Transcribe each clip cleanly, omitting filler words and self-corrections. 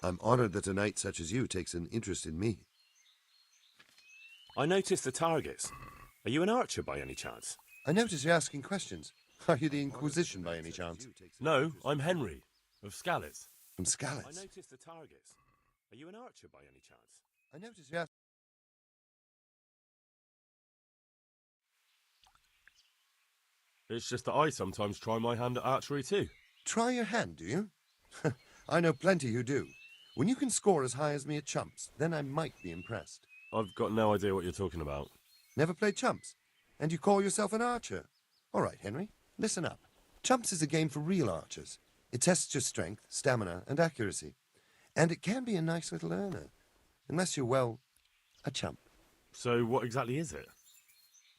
I'm honored that a knight such as you takes an interest in me. I noticed the targets. Are you an archer by any chance? I notice you're asking questions. Are you the Inquisition by any chance? No, I'm Henry, of Scalitz. From I Scalitz? noticed the targets. Are you an archer by any chance? I notice you're asking... It's just that I sometimes try my hand at archery too. Try your hand, do you? I know plenty who do. When you can score as high as me at chumps, then I might be impressed. I've got no idea what you're talking about. Never played chumps? And you call yourself an archer? All right, Henry, listen up. Chumps is a game for real archers. It tests your strength, stamina, and accuracy. And it can be a nice little earner. Unless you're, well, a chump. So what exactly is it?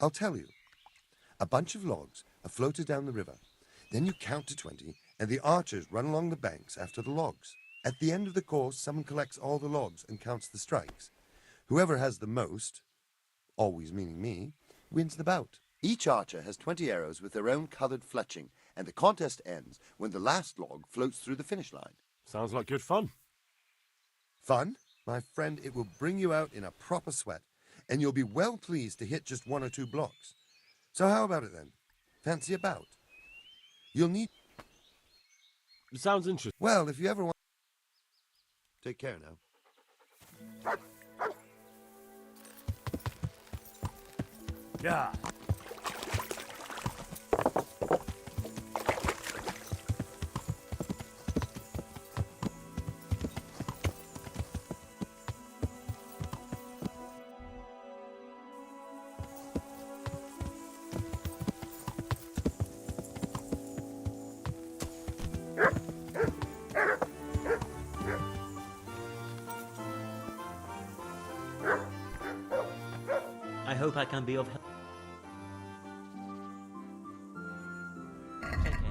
I'll tell you. A bunch of logs are floated down the river. Then you count to 20, and the archers run along the banks after the logs. At the end of the course, someone collects all the logs and counts the strikes. Whoever has the most, always meaning me, wins the bout. Each archer has 20 arrows with their own coloured fletching, and the contest ends when the last log floats through the finish line. Sounds like good fun. Fun? My friend, it will bring you out in a proper sweat, and you'll be well pleased to hit just 1 or 2 blocks. So how about it then? Fancy a bout? You'll need... It sounds interesting. Well, if you ever want... Take care now. Yeah. I hope I can be of help. Check in.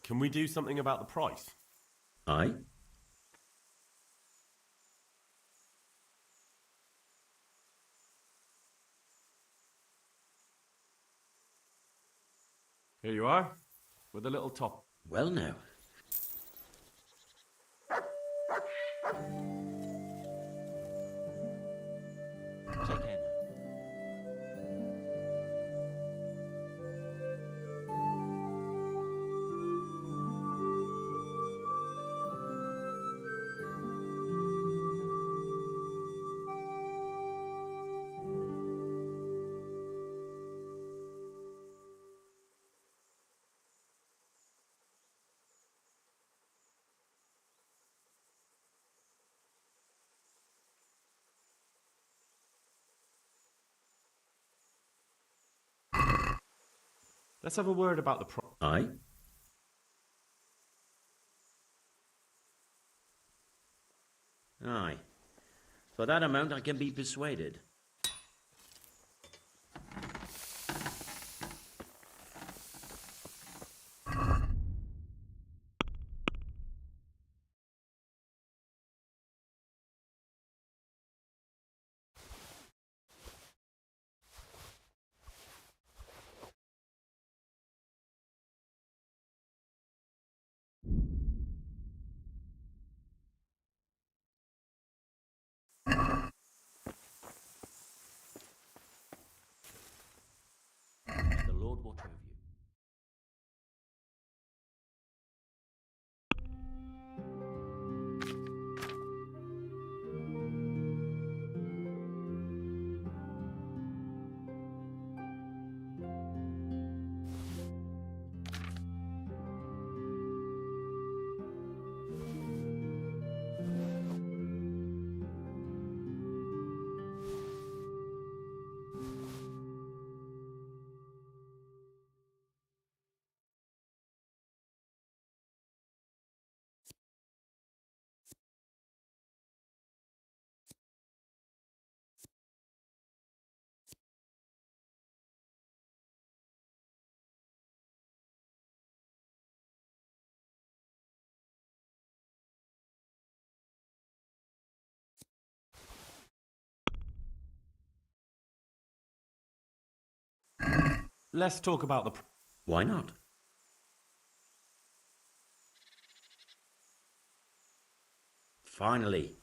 Can we do something about the price? Aye. Here you are, with a little top. Well now. Take care now. Let's have a word about the price. Aye. Aye. For that amount I can be persuaded. The Lord watch over you. Let's talk about the Why not? Finally.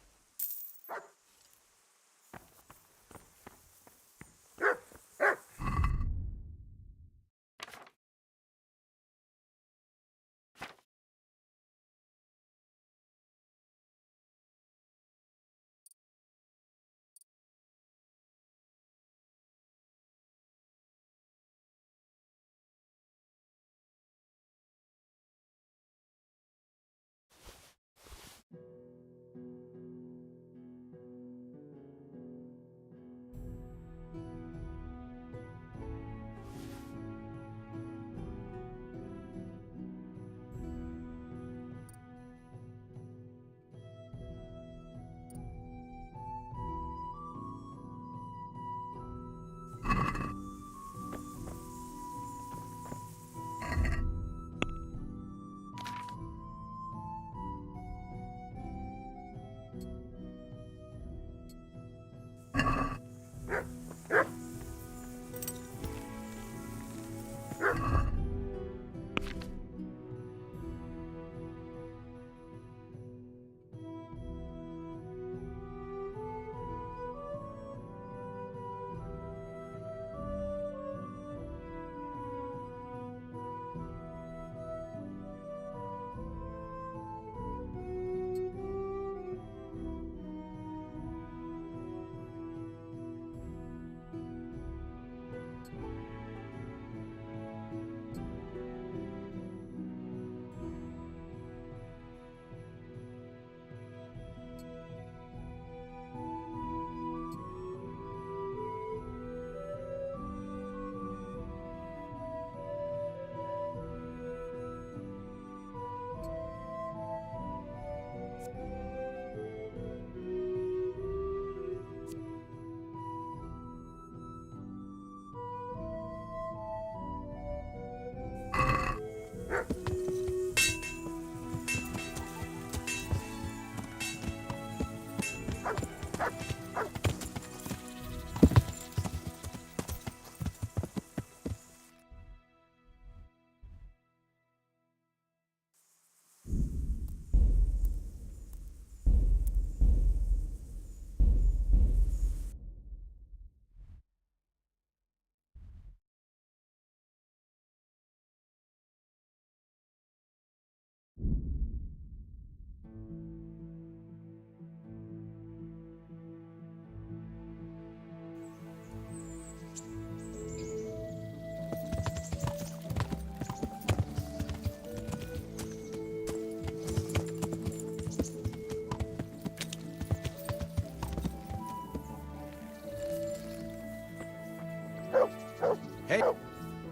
Hey,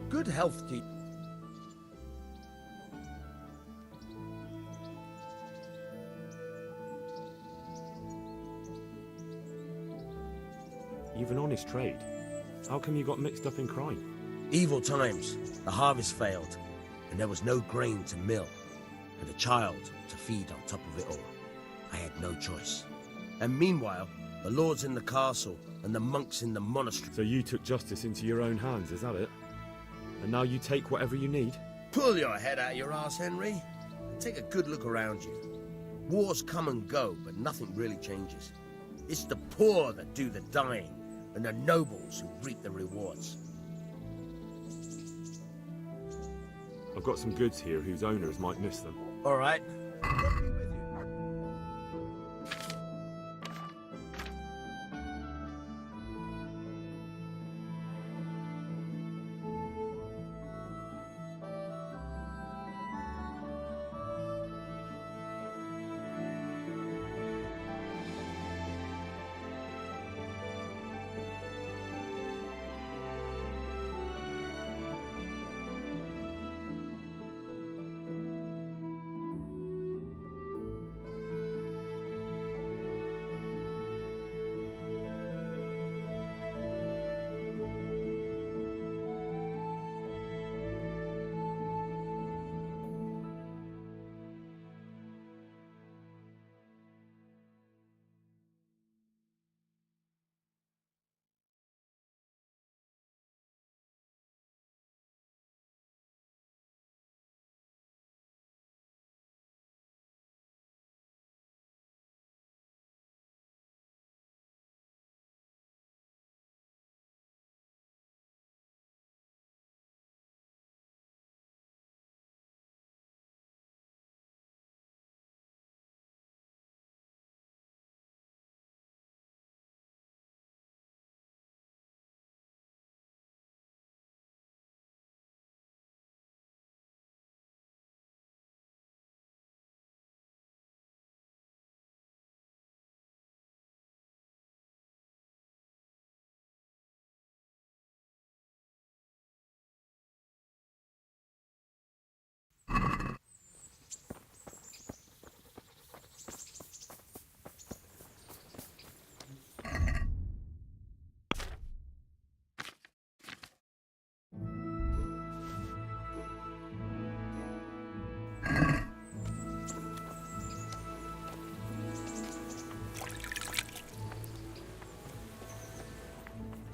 good health to you. You've an honest trade. How come you got mixed up in crime? Evil times. The harvest failed, and there was no grain to mill, and a child to feed on top of it all. I had no choice. And meanwhile, the lords in the castle and the monks in the monastery. So you took justice into your own hands, is that it? And now you take whatever you need? Pull your head out of your ass, Henry. Take a good look around you. Wars come and go, but nothing really changes. It's the poor that do the dying, and the nobles who reap the rewards. I've got some goods here whose owners might miss them. All right.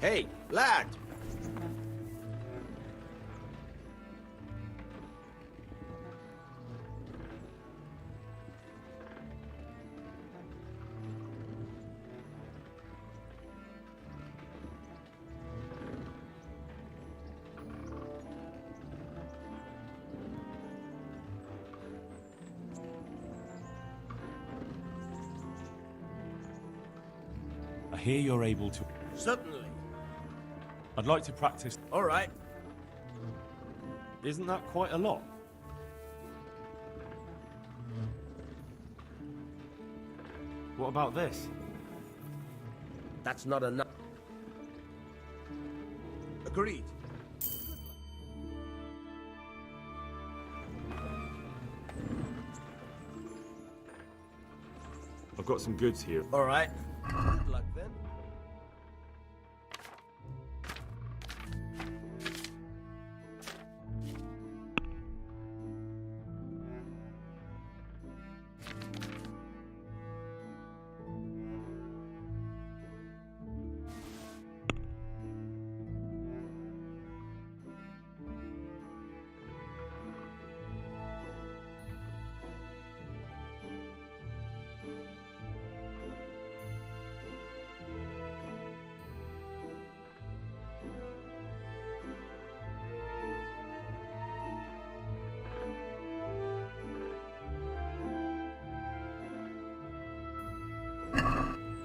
Hey, lad! I hear you're able to... Certainly. I'd like to practice... All right. Isn't that quite a lot? What about this? That's not enough. Agreed. I've got some goods here. All right. Good luck then.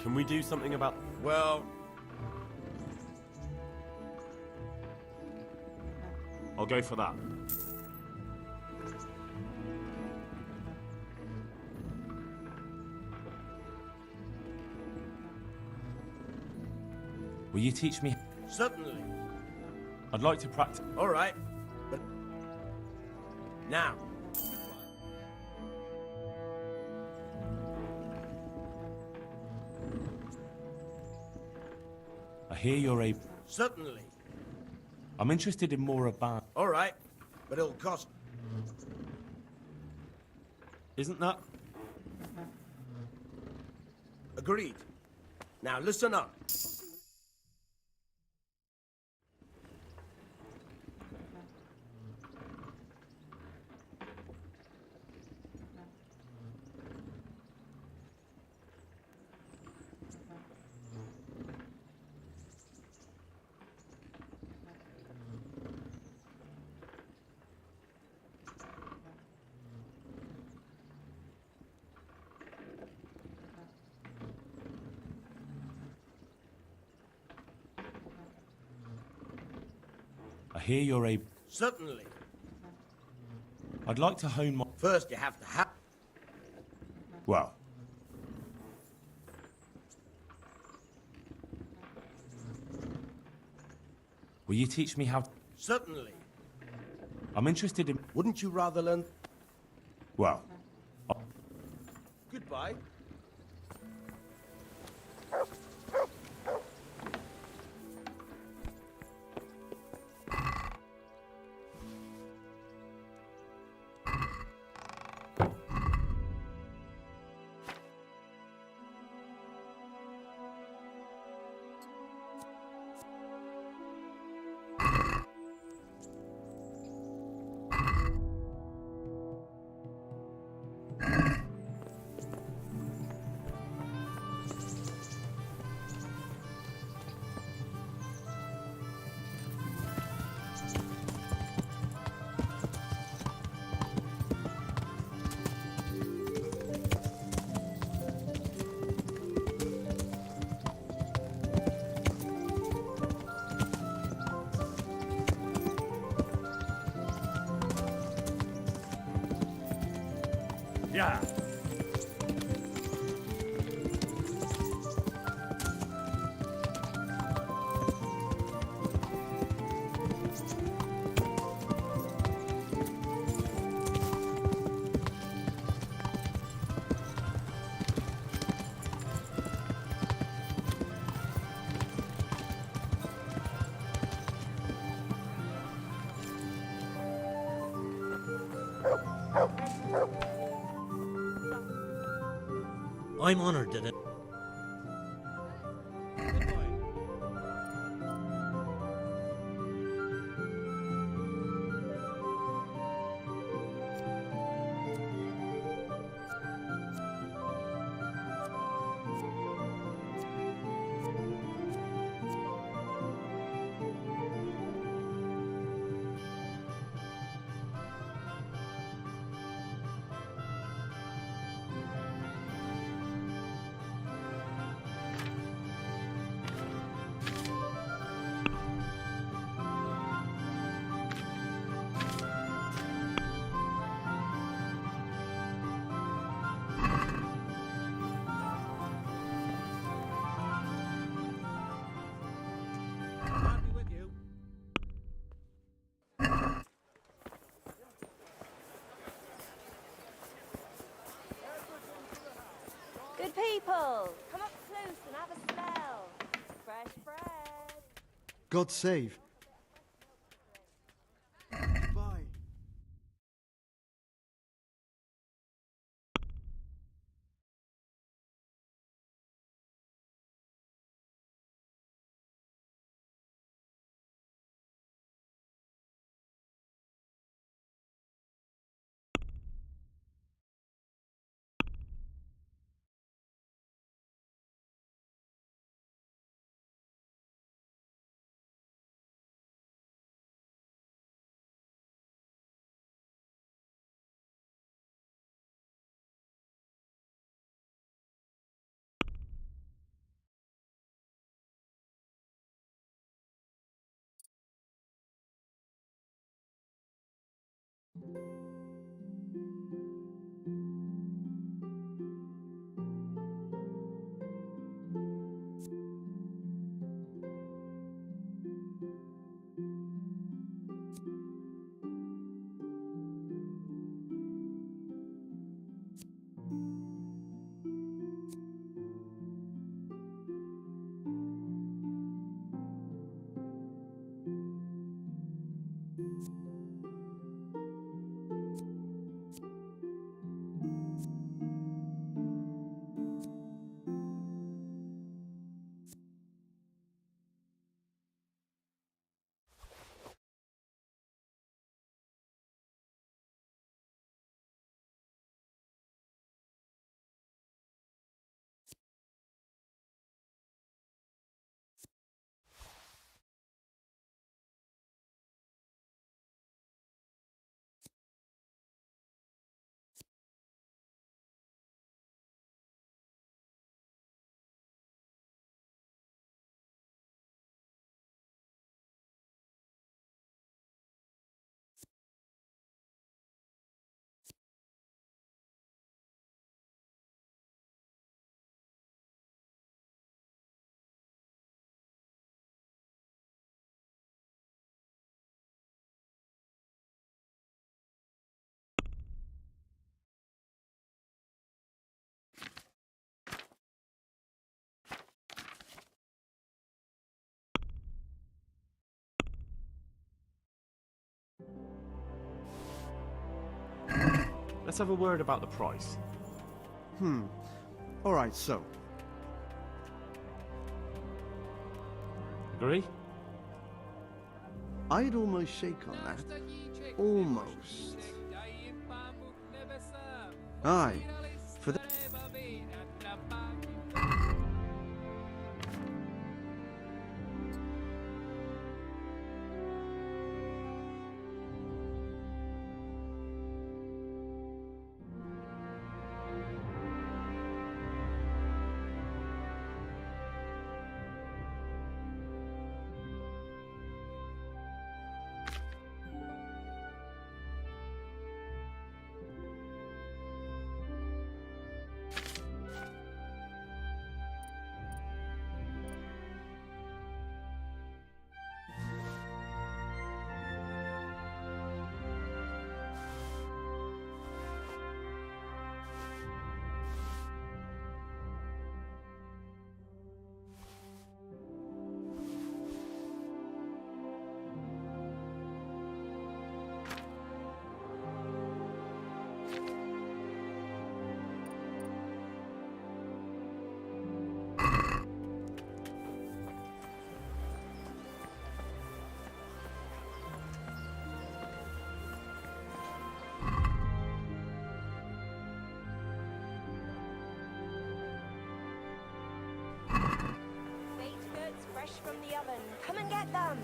Can we do something about... Well, I'll go for that. Will you teach me? certainly. I'd like to practice. All right, but now. I hear you're a... Certainly. I'm interested in more about... All right, but it'll cost. Isn't that... Agreed. Now listen up. I hear you're a... Certainly. I'd like to hone my... First, you have to have. Well... Will you teach me how... Certainly. I'm interested in... Wouldn't you rather learn? Well... Goodbye. Yeah. I'm honored that it... Good people, come up close and have a smell. Fresh bread. God save. Bye. Let's have a word about the price. All right, so. Agree? I'd almost shake on that. Almost. Aye. For the... Baked goods fresh from the oven. Come and get them.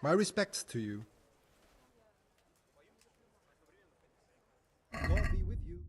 My respects to you. God be with you.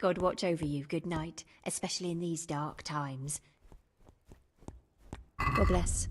God watch over you. Good night, especially in these dark times. God bless.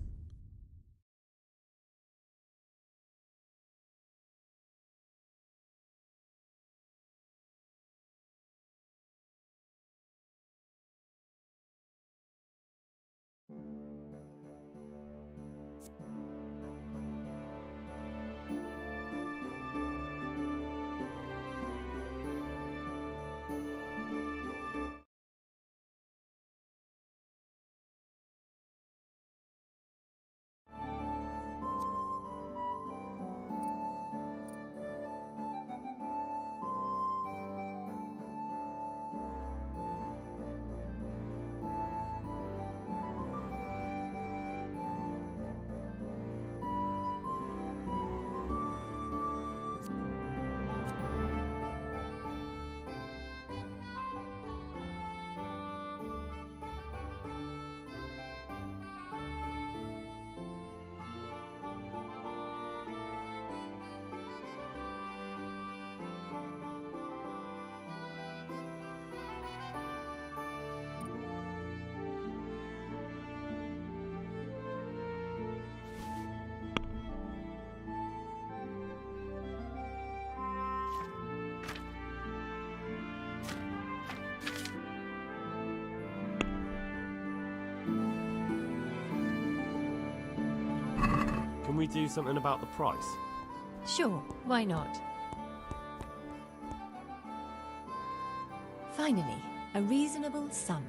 Can we do something about the price? Sure, why not? Finally, a reasonable sum.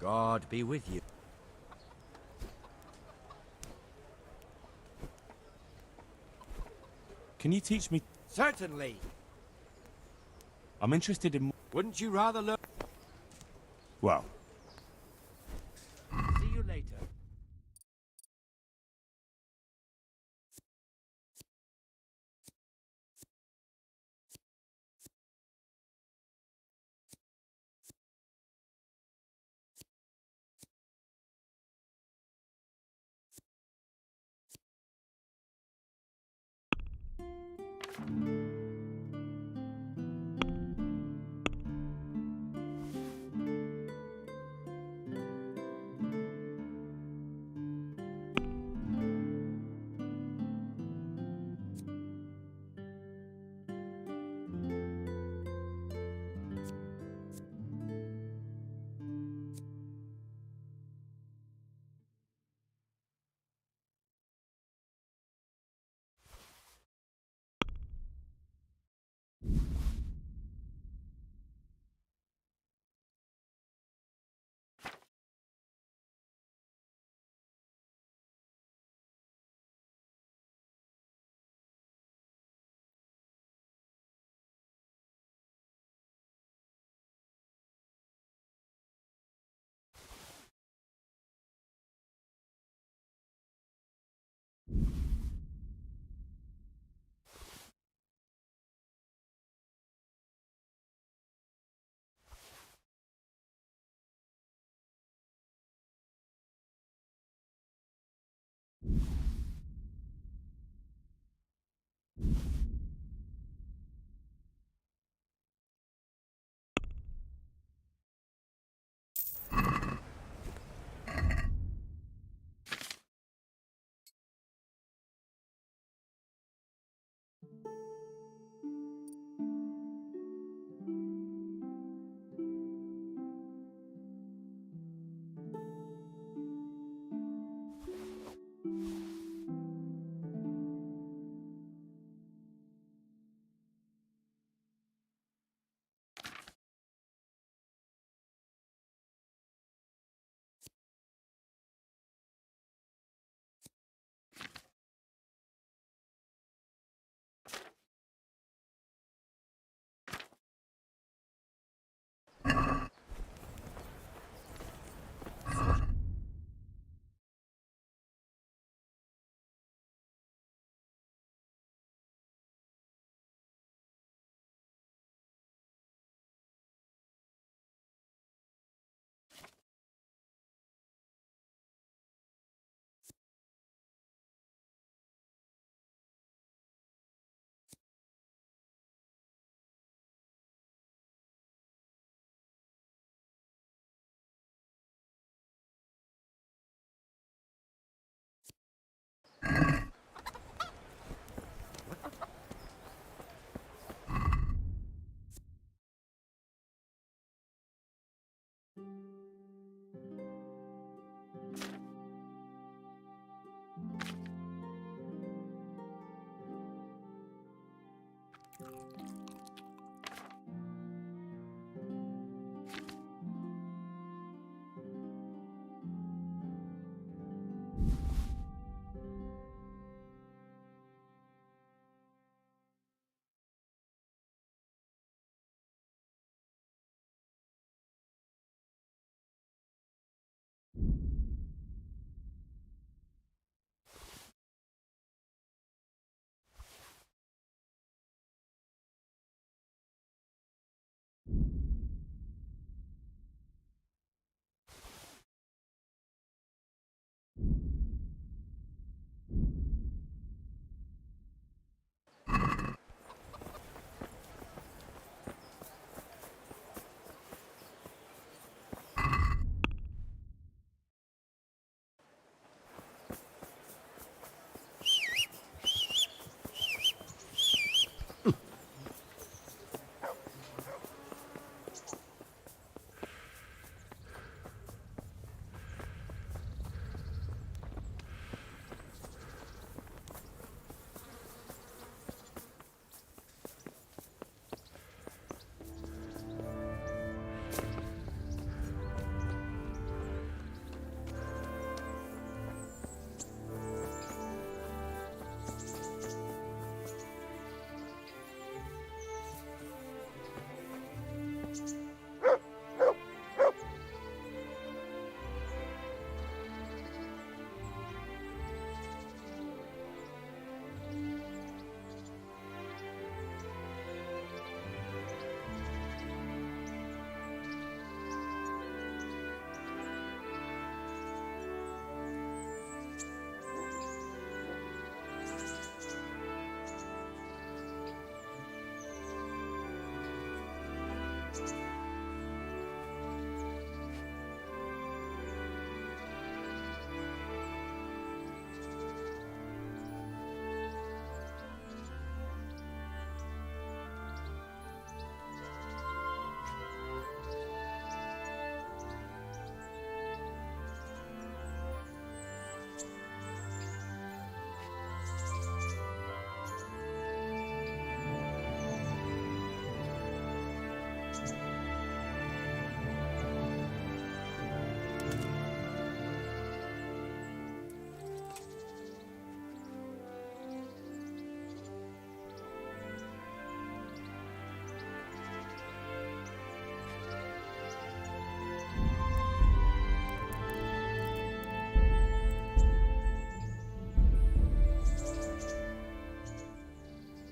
God be with you. Can you teach me? Certainly. I'm interested in. Wouldn't you rather learn? Well, See you later.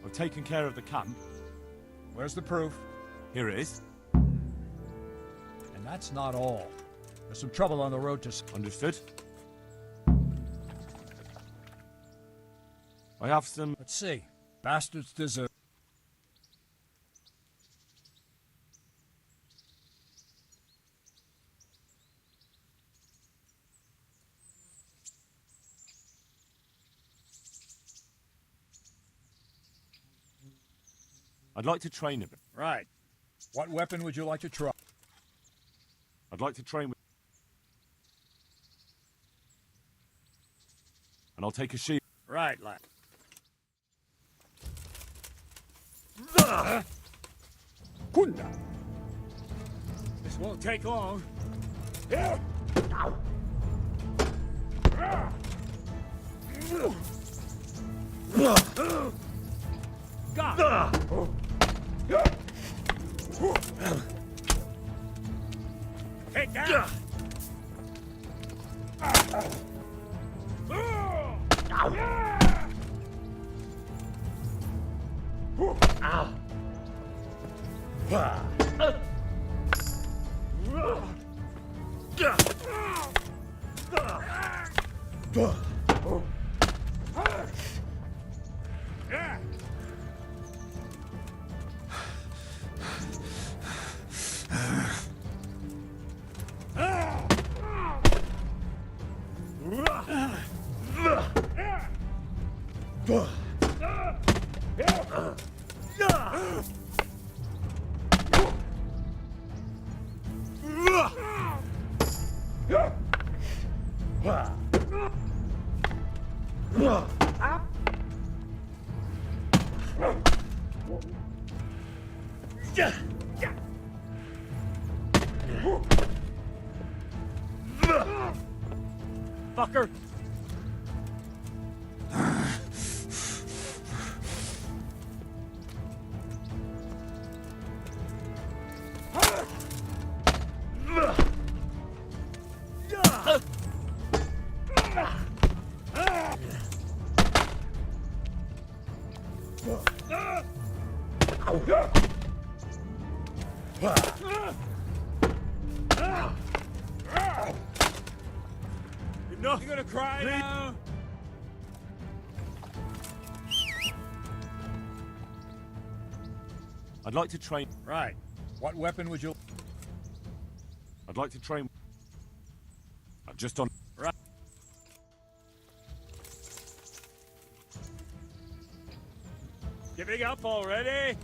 I've taken care of the camp. Where's the proof? Here it is. And that's not all. There's some trouble on the road to... Understood. I have some... Let's see. Bastards deserve... I'd like to train him. Right. What weapon would you like to try? I'd like to train with... And I'll take a shield. Right, lad. Kunda! This won't take long. God! Take that! Fucker! Enough! You gonna cry now? I'd like to train... Right. What weapon would you... I'd like to train... I've just done... Right. Giving up already?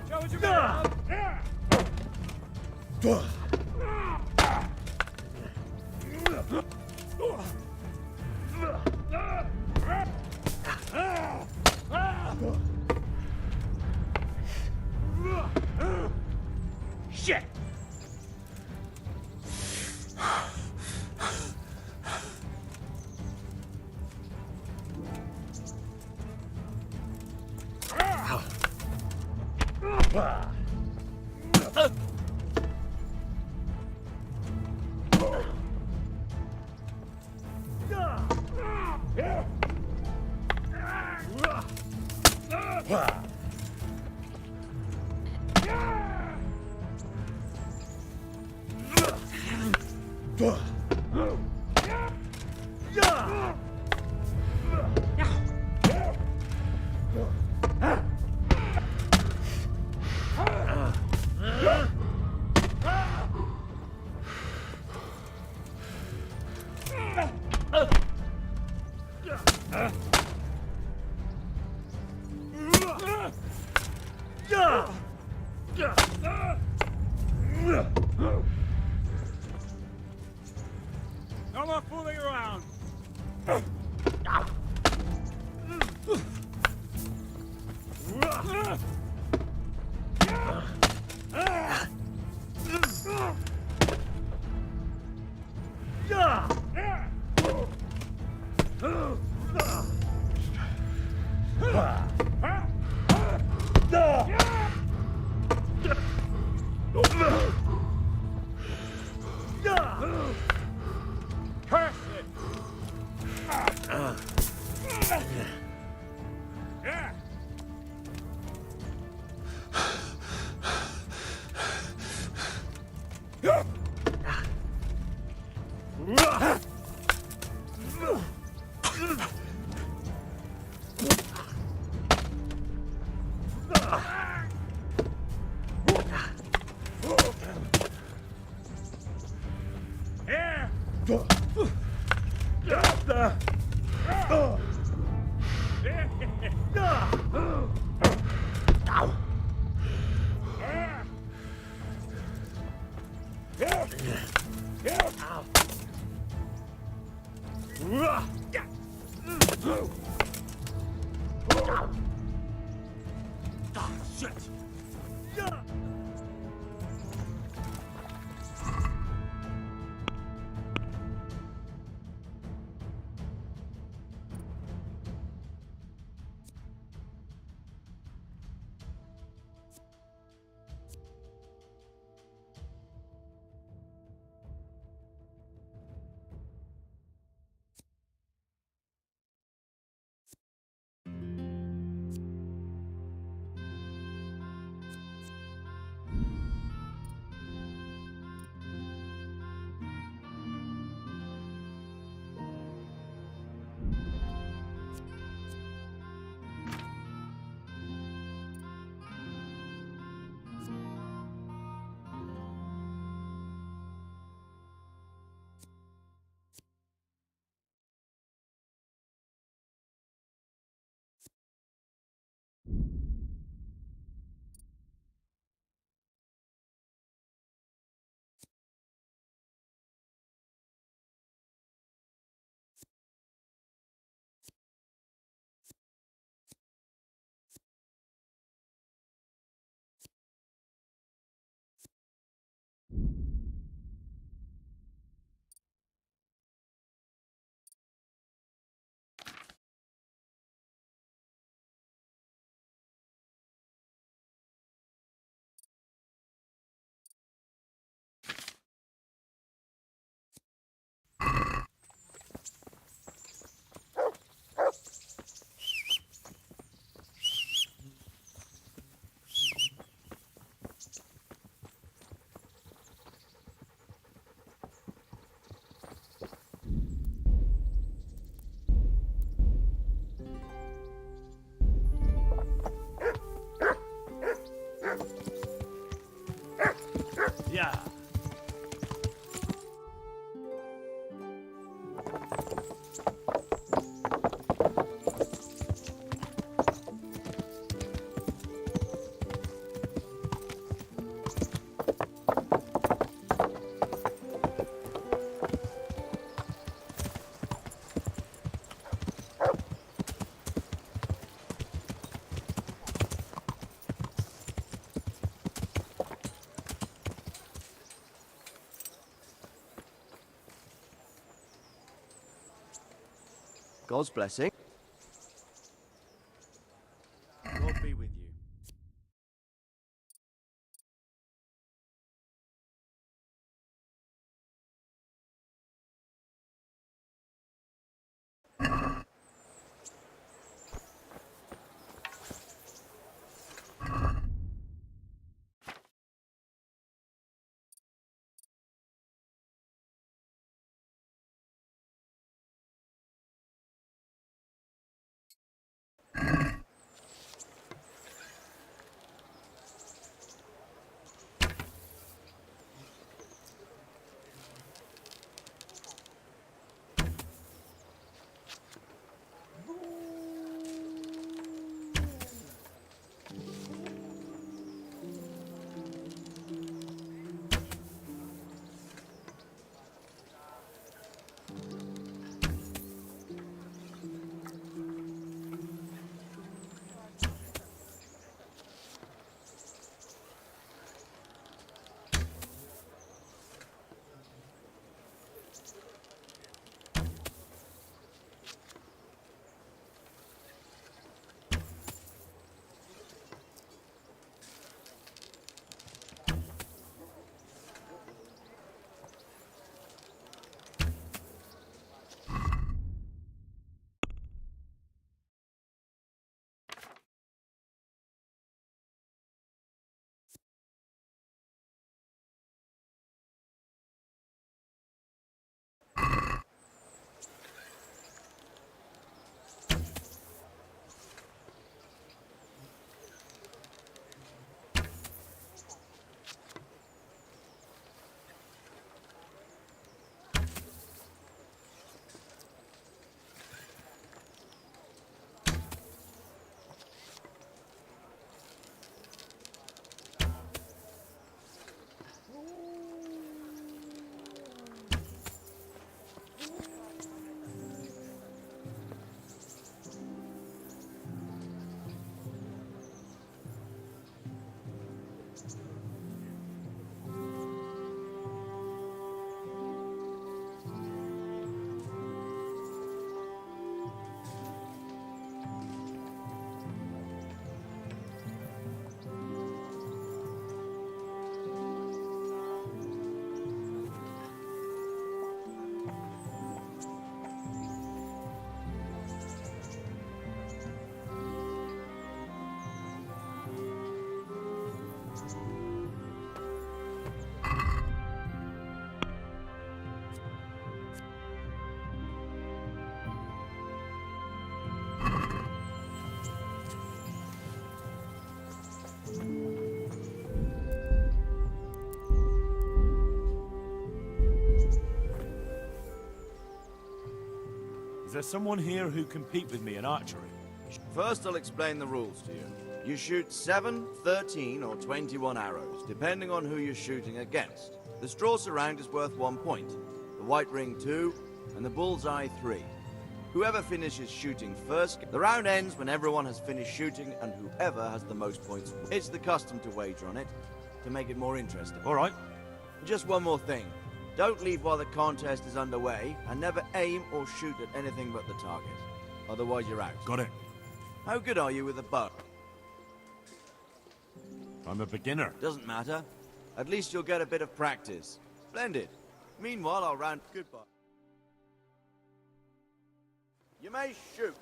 Show what you got. Shit! No more fooling around. Curse it! Yeah. God's blessing. there someone here who can compete with me in archery? First, I'll explain the rules to you. You shoot 7, 13, or 21 arrows, depending on who you're shooting against. The straw surround is worth 1 point, the white ring 2, and the bullseye 3. Whoever finishes shooting first, the round ends when everyone has finished shooting, and whoever has the most points. It's the custom to wager on it, to make it more interesting. All right. Just one more thing. Don't leave while the contest is underway, and never aim or shoot at anything but the target. Otherwise, you're out. Got it. How good are you with a bow? I'm a beginner. Doesn't matter. At least you'll get a bit of practice. Splendid. Meanwhile, I'll round... Goodbye. You may shoot.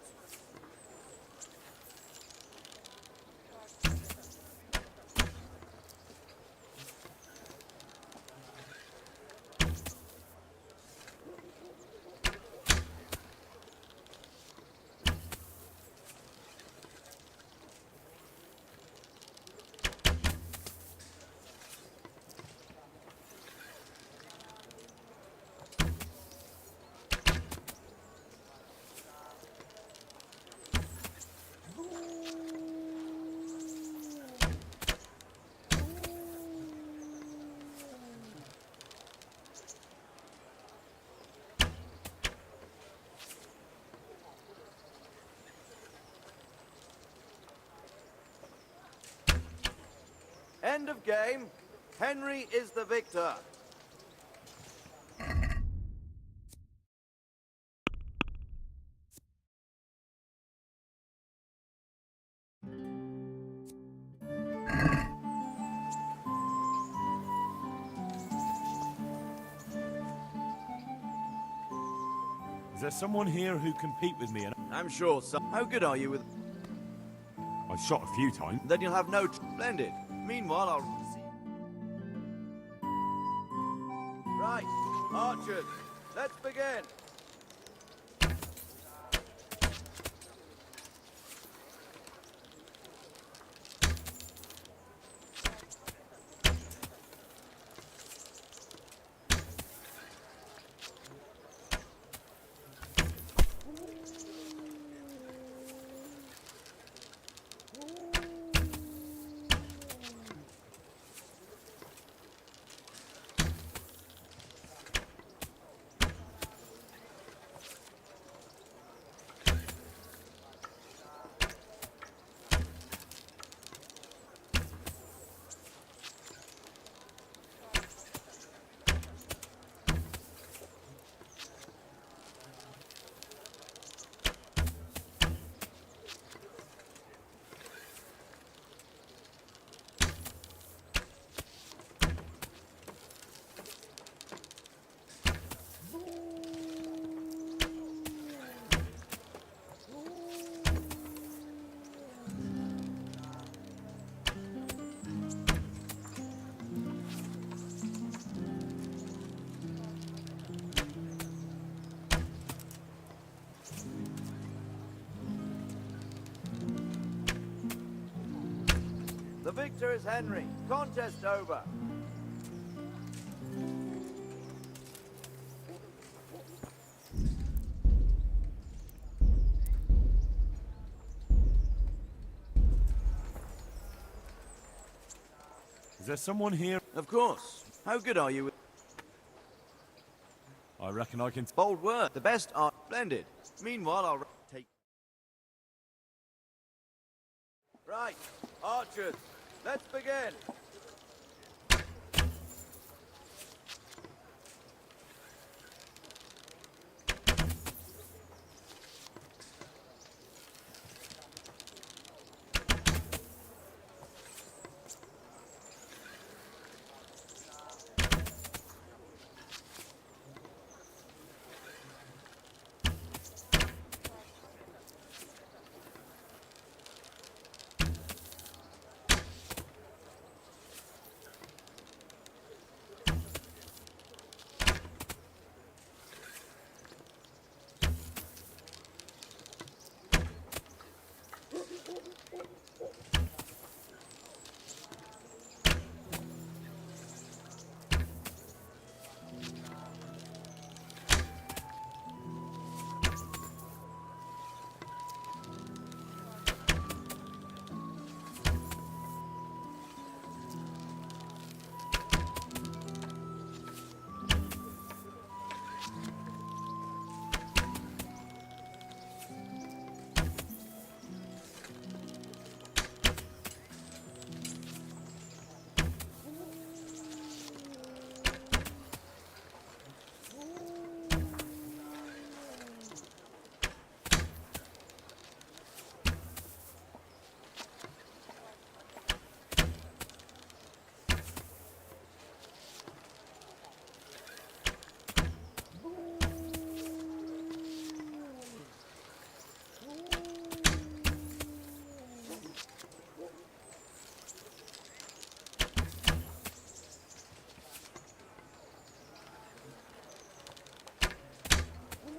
End of game. Henry is the victor. Is there someone here who can compete with me in... I'm sure so. How good are you with... I've shot a few times. Then you'll have no... Splendid. Meanwhile, I'll... Right. Archers. Let's begin. The victor is Henry. Contest over. Is there someone here? Of course. How good are you with... I reckon I can... Bold word. The best are... Splendid. Meanwhile, I'll... Take... Right. Archers. Let's begin.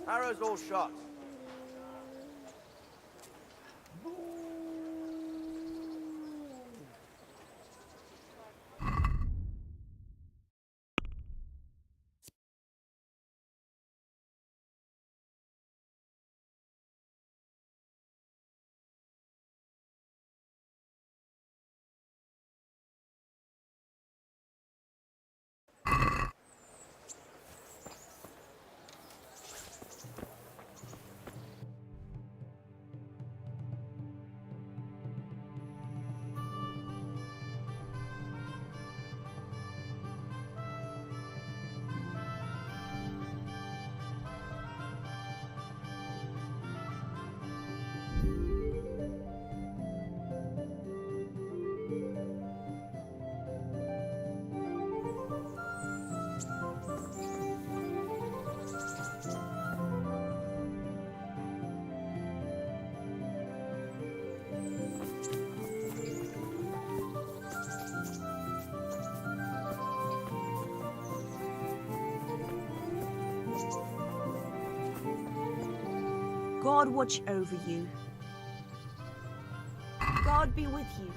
Arrows all shot. God watch over you. God be with you.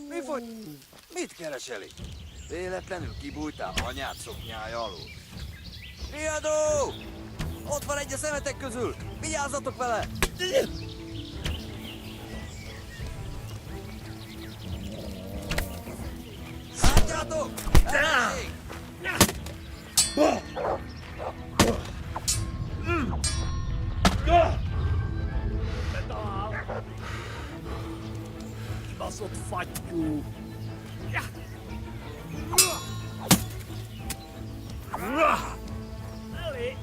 Mi fogy? Mit keresel itt? Véletlenül kibújtál anyád szoknyája alól? Riadó! Ott van egy a szemetek közül! Vigyázzatok vele! Látjátok! Elég! Kibaszott fattyú! Elé!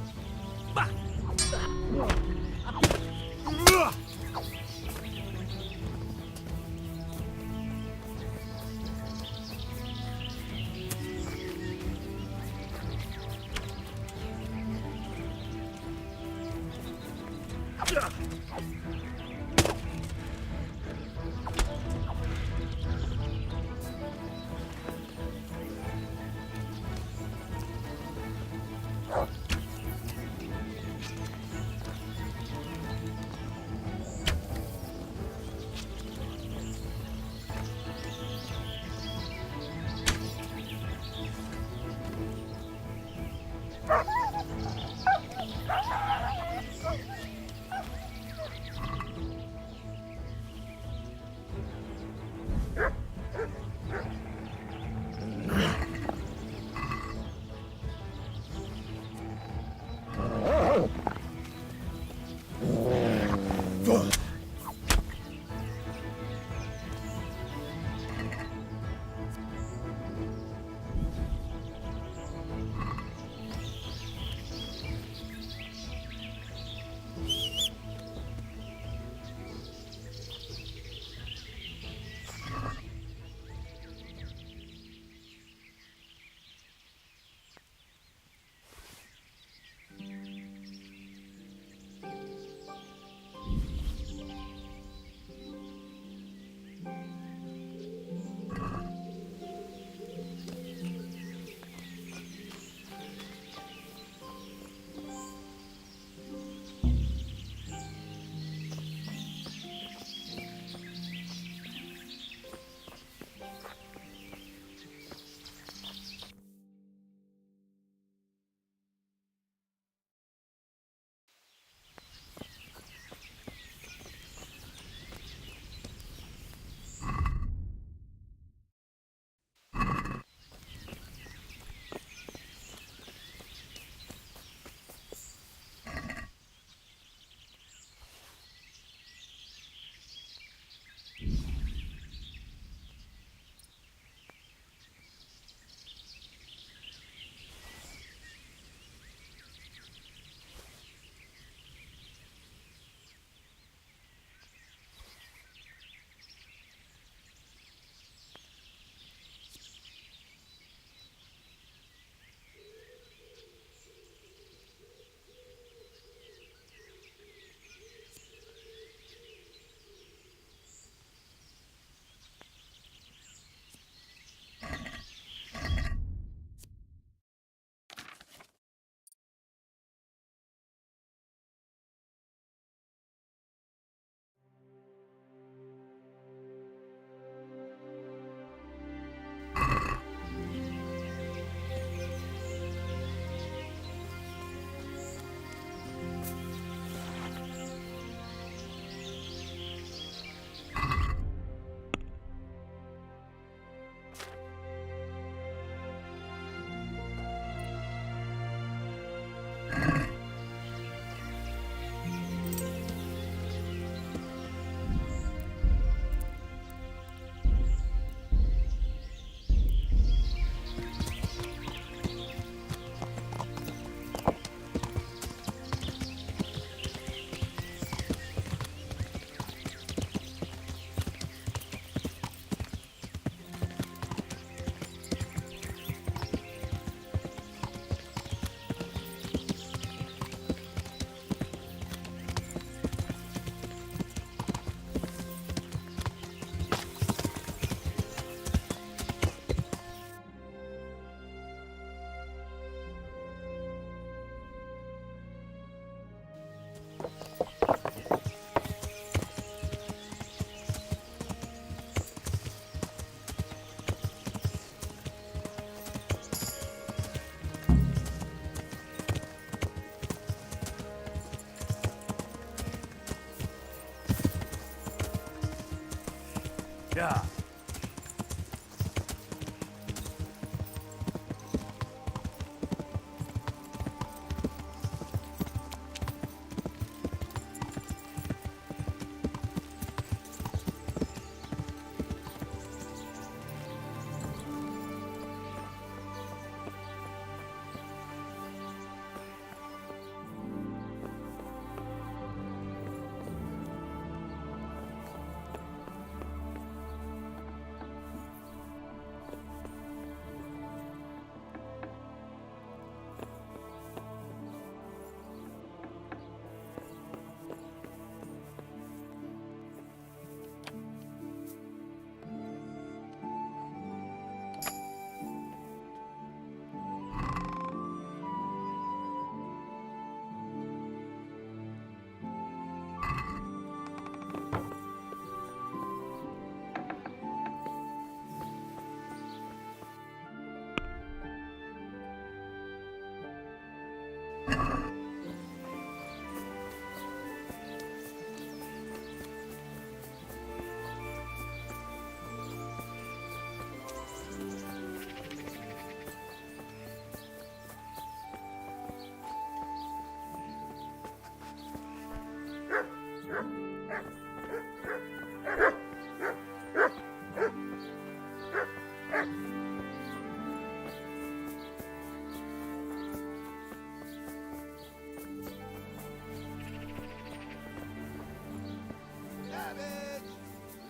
Yeah.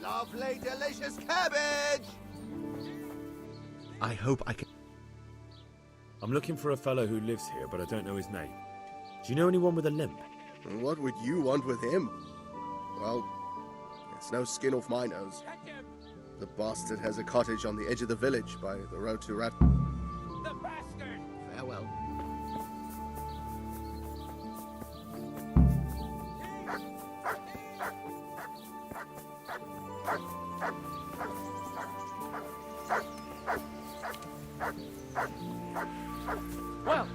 Lovely, delicious cabbage! I hope I can... I'm looking for a fellow who lives here, but I don't know his name. Do you know anyone with a limp? What would you want with him? Well, it's no skin off my nose. The bastard has a cottage on the edge of the village by the road to Rat... The bastard! Farewell. Well...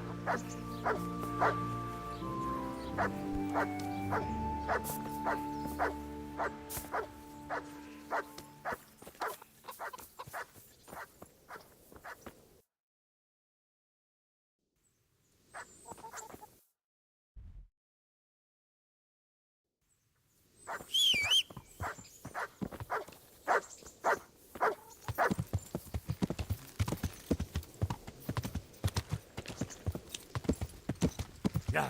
Yeah.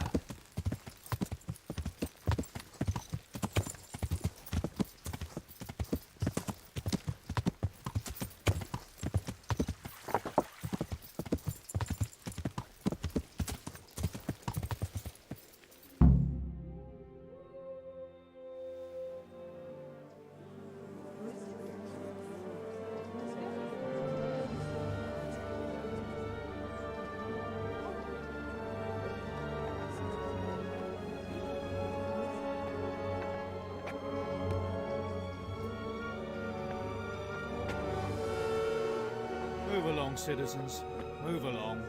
Move along, citizens. Move along.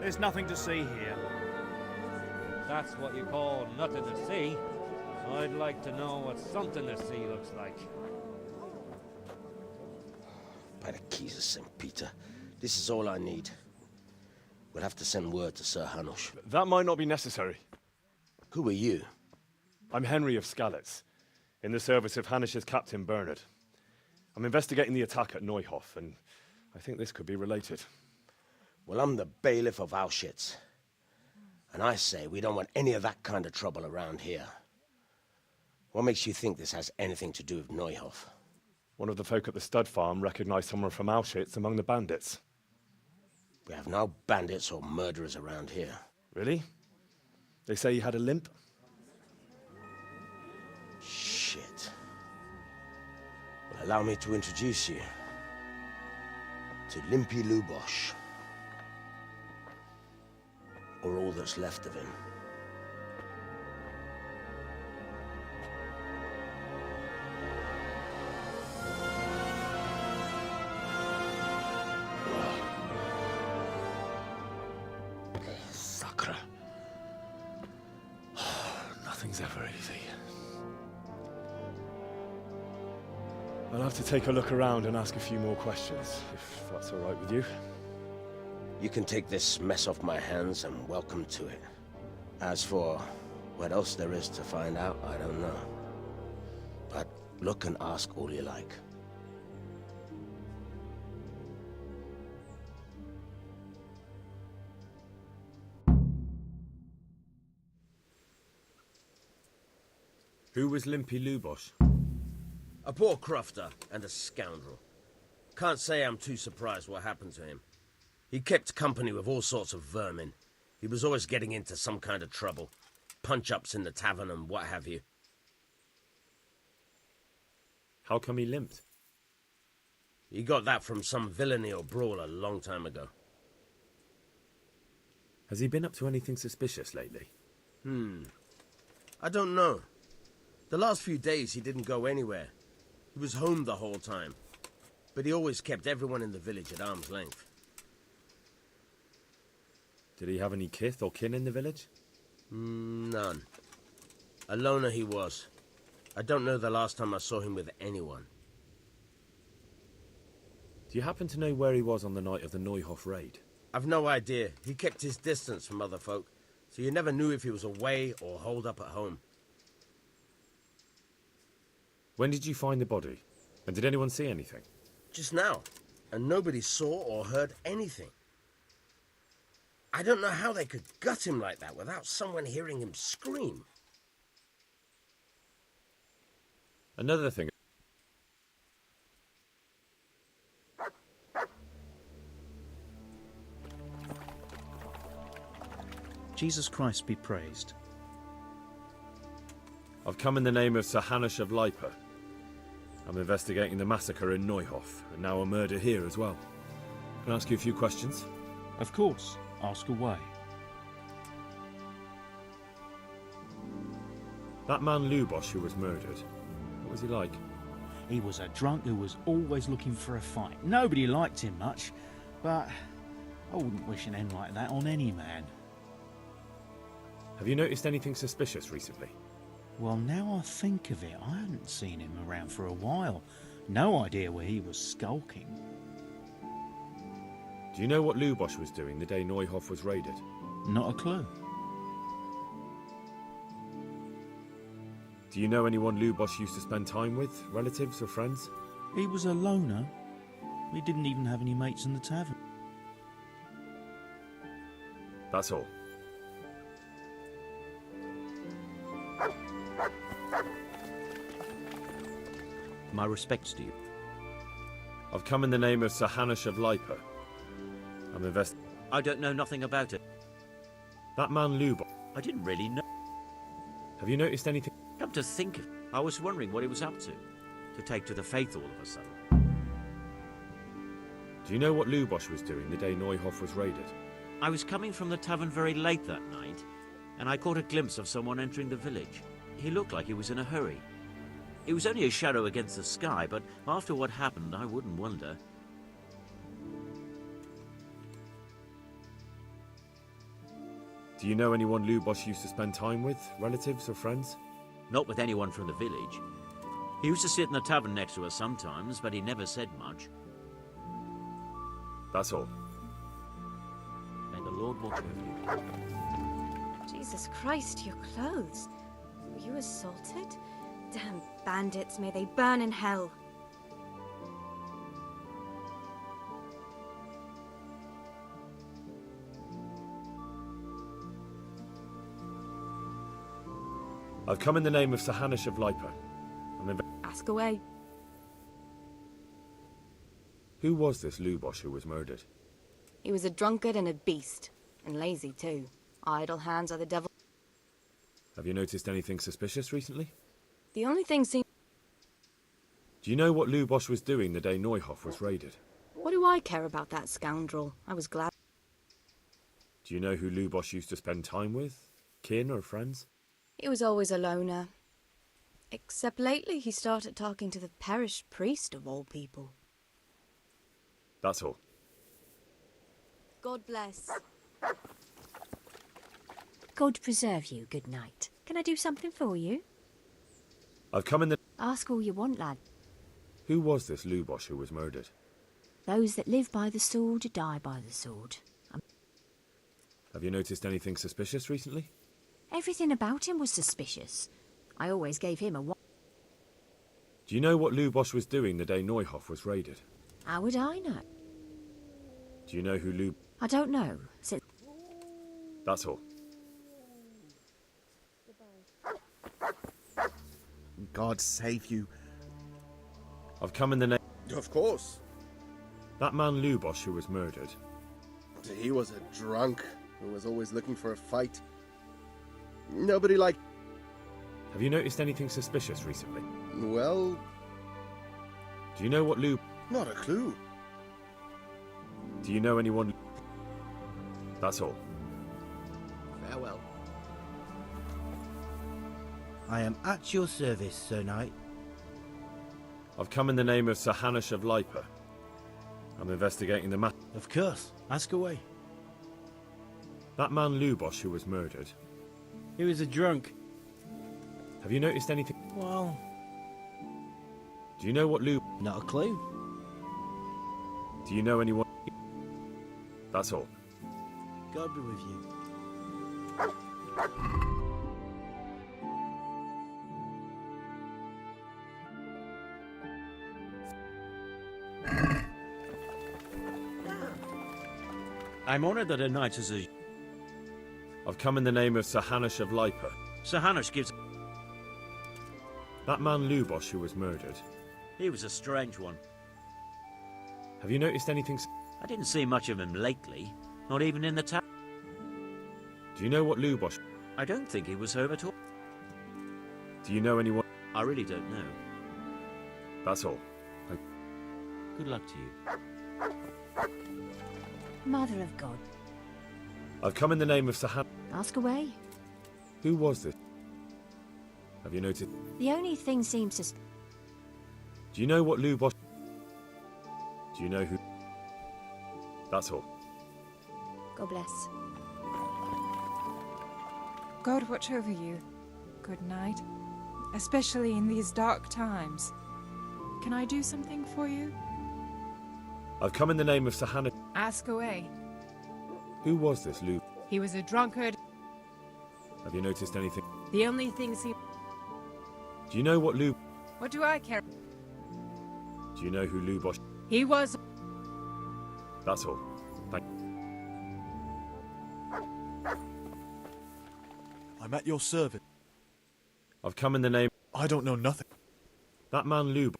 There's nothing to see here. That's what you call nothing to see. I'd like to know what something to see looks like. By the keys of St. Peter, this is all I need. We'll have to send word to Sir Hanush. That might not be necessary. Who are you? I'm Henry of Skalitz, in the service of Hanush's Captain Bernard. I'm investigating the attack at Neuhof, and I think this could be related. Well, I'm the bailiff of Auschwitz. And I say we don't want any of that kind of trouble around here. What makes you think this has anything to do with Neuhof? One of the folk at the stud farm recognized someone from Auschwitz among the bandits. We have no bandits or murderers around here. Really? They say he had a limp? Shit. Well, allow me to introduce you to Limpy Lubosh. Or all that's left of him. Sacre. Nothing's ever easy. I'll have to take a look around and ask a few more questions, if that's all right with you. You can take this mess off my hands and welcome to it. As for what else there is to find out, I don't know. But look and ask all you like. Who was Limpy Lubosh? A poor crofter and a scoundrel. Can't say I'm too surprised what happened to him. He kept company with all sorts of vermin. He was always getting into some kind of trouble. Punch-ups in the tavern and what have you. How come he limped? He got that from some villainy or brawl a long time ago. Has he been up to anything suspicious lately? I don't know. The last few days he didn't go anywhere. He was home the whole time. But he always kept everyone in the village at arm's length. Did he have any kith or kin in the village? None. A loner he was. I don't know the last time I saw him with anyone. Do you happen to know where he was on the night of the Neuhof raid? I've no idea. He kept his distance from other folk, so you never knew if he was away or holed up at home. When did you find the body? And did anyone see anything? Just now, and nobody saw or heard anything. I don't know how they could gut him like that without someone hearing him scream. Another thing. Jesus Christ be praised. I've come in the name of Sir Hanush of Lipa. I'm investigating the massacre in Neuhof, and now a murder here as well. Can I ask you a few questions? Of course, ask away. That man Lubosh who was murdered, what was he like? He was a drunk who was always looking for a fight. Nobody liked him much, but I wouldn't wish an end like that on any man. Have you noticed anything suspicious recently? Well, now I think of it, I hadn't seen him around for a while. No idea where he was skulking. Do you know what Lubosh was doing the day Neuhof was raided? Not a clue. Do you know anyone Lubosh used to spend time with? Relatives or friends? He was a loner. We didn't even have any mates in the tavern. That's all. My respects to you. I've come in the name of Sir Hanush of Lipa. I'm I don't know nothing about it. That man Lubosh. I didn't really know. Have you noticed anything? Come to think of it, I was wondering what he was up to take to the faith all of a sudden. Do you know what Lubosh was doing the day Neuhof was raided? I was coming from the tavern very late that night, and I caught a glimpse of someone entering the village. He looked like he was in a hurry. It was only a shadow against the sky, but after what happened, I wouldn't wonder. Do you know anyone Lubosh used to spend time with? Relatives or friends? Not with anyone from the village. He used to sit in the tavern next to us sometimes, but he never said much. That's all. May the Lord watch over you. Jesus Christ, your clothes. Were you assaulted? Damn bandits, may they burn in hell. I've come in the name of Sir Hanush of Lipa. Ask away. Who was this Lubosh who was murdered? He was a drunkard and a beast. And lazy too. Idle hands are the devil. Have you noticed anything suspicious recently? The only thing seems... Do you know what Lubosh was doing the day Neuhof was raided? What do I care about that scoundrel? I was glad... Do you know who Lubosh used to spend time with? Kin or friends? He was always a loner. Except lately he started talking to the parish priest of all people. That's all. God bless. God preserve you, good night. Can I do something for you? I've come in the... Ask all you want, lad. Who was this Lubosh who was murdered? Those that live by the sword die by the sword. Have you noticed anything suspicious recently? Everything about him was suspicious. I always gave him a Do you know what Lubosh was doing the day Neuhof was raided? How would I know? Do you know who I don't know. That's all. God save you. I've come in the name... Of course. That man Lubosh who was murdered. He was a drunk who was always looking for a fight. Nobody liked... Have you noticed anything suspicious recently? Well... Do you know what Not a clue. Do you know anyone... That's all. Farewell. I am at your service, Sir Knight. I've come in the name of Sir Hanush of Lipa. I'm investigating the matter. Of course. Ask away. That man Lubosh who was murdered. He was a drunk. Have you noticed anything? Well... Do you know what Not a clue. Do you know anyone? That's all. God be with you. I'm honoured that a knight is a... I've come in the name of Sir Hanush of Lipa. Sir Hanush gives... That man Lubosh who was murdered. He was a strange one. Have you noticed anything? I didn't see much of him lately, not even in the town. Do you know what Lubosh? I don't think he was home at all. Do you know anyone? I really don't know. That's all. Good luck to you. Mother of God. I've come in the name of Sir Han... Ask away. Who was this? Have you noticed? The only thing seems to... Do you know what Lubosh... Do you know who... That's all. God bless. God watch over you. Good night. Especially in these dark times. Can I do something for you? I've come in the name of Sir Hanush... Ask away. Who was this Lu... He was a drunkard. Have you noticed anything? The only things he... Do you know what Lu... What do I care? Do you know who Lubosh... He was... That's all. Thank... I'm at your service. I've come in the name... I don't know nothing. That man Lubosh...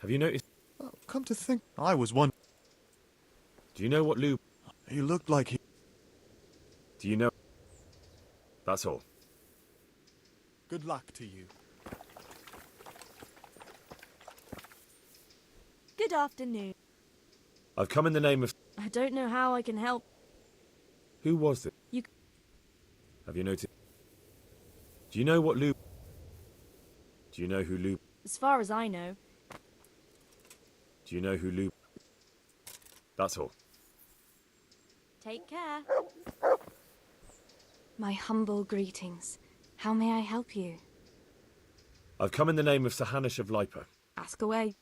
Have you noticed... Well, come to think, I was one. Do you know what Lu... He looked like he... Do you know... That's all. Good luck to you. Good afternoon. I've come in the name of... I don't know how I can help. Who was it? You... Have you noticed... Do you know what Lu... Do you know who Lu... As far as I know. Do you know who Lu... That's all. Take care. My humble greetings. How may I help you? I've come in the name of Sir Hanush of Lipa. Ask away.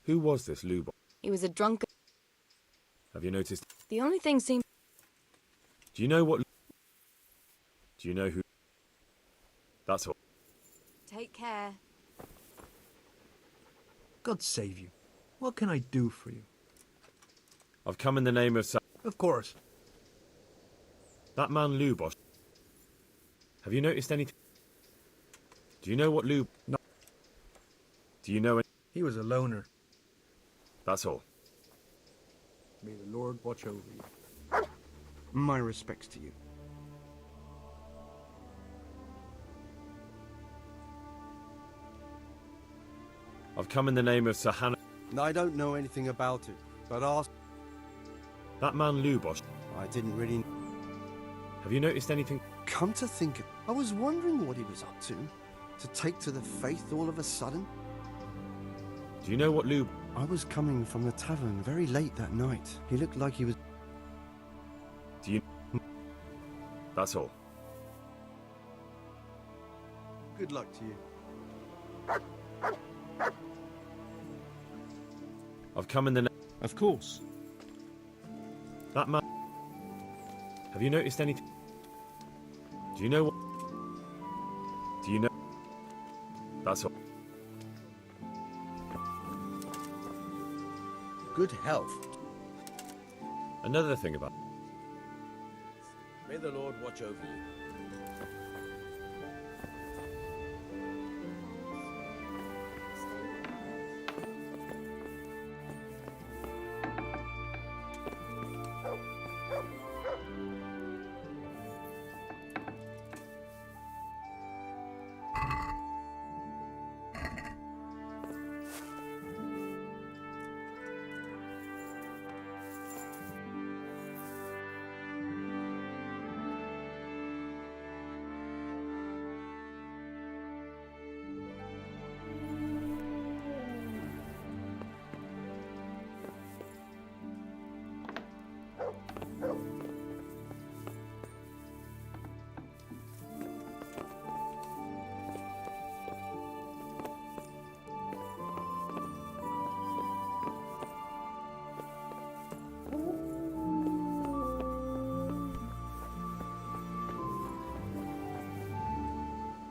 Who was this Lubosh? He was a drunkard. Have you noticed... The only thing seemed... Do you know what... Do you know who... That's all. Take care. God save you. What can I do for you? I've come in the name of Sir... Of course. That man Lubosh. Have you noticed anything? Do you know what Lu... No. Do you know it? He was a loner. That's all. May the Lord watch over you. My respects to you. I've come in the name of Sir Hanush... I don't know anything about it, but ask... That man Lubosh. I didn't really... Have you noticed anything? Come to think of it, I was wondering what he was up to take to the faith all of a sudden. Do you know what Lu... I was coming from the tavern very late that night. He looked like he was... Do you... That's all. Good luck to you. I've come in the... Of course. That man... Have you noticed anything? Do you know what... Do you know... That's all. Good health. Another thing about... May the Lord watch over you.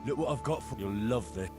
Look what I've got for you. You'll love this.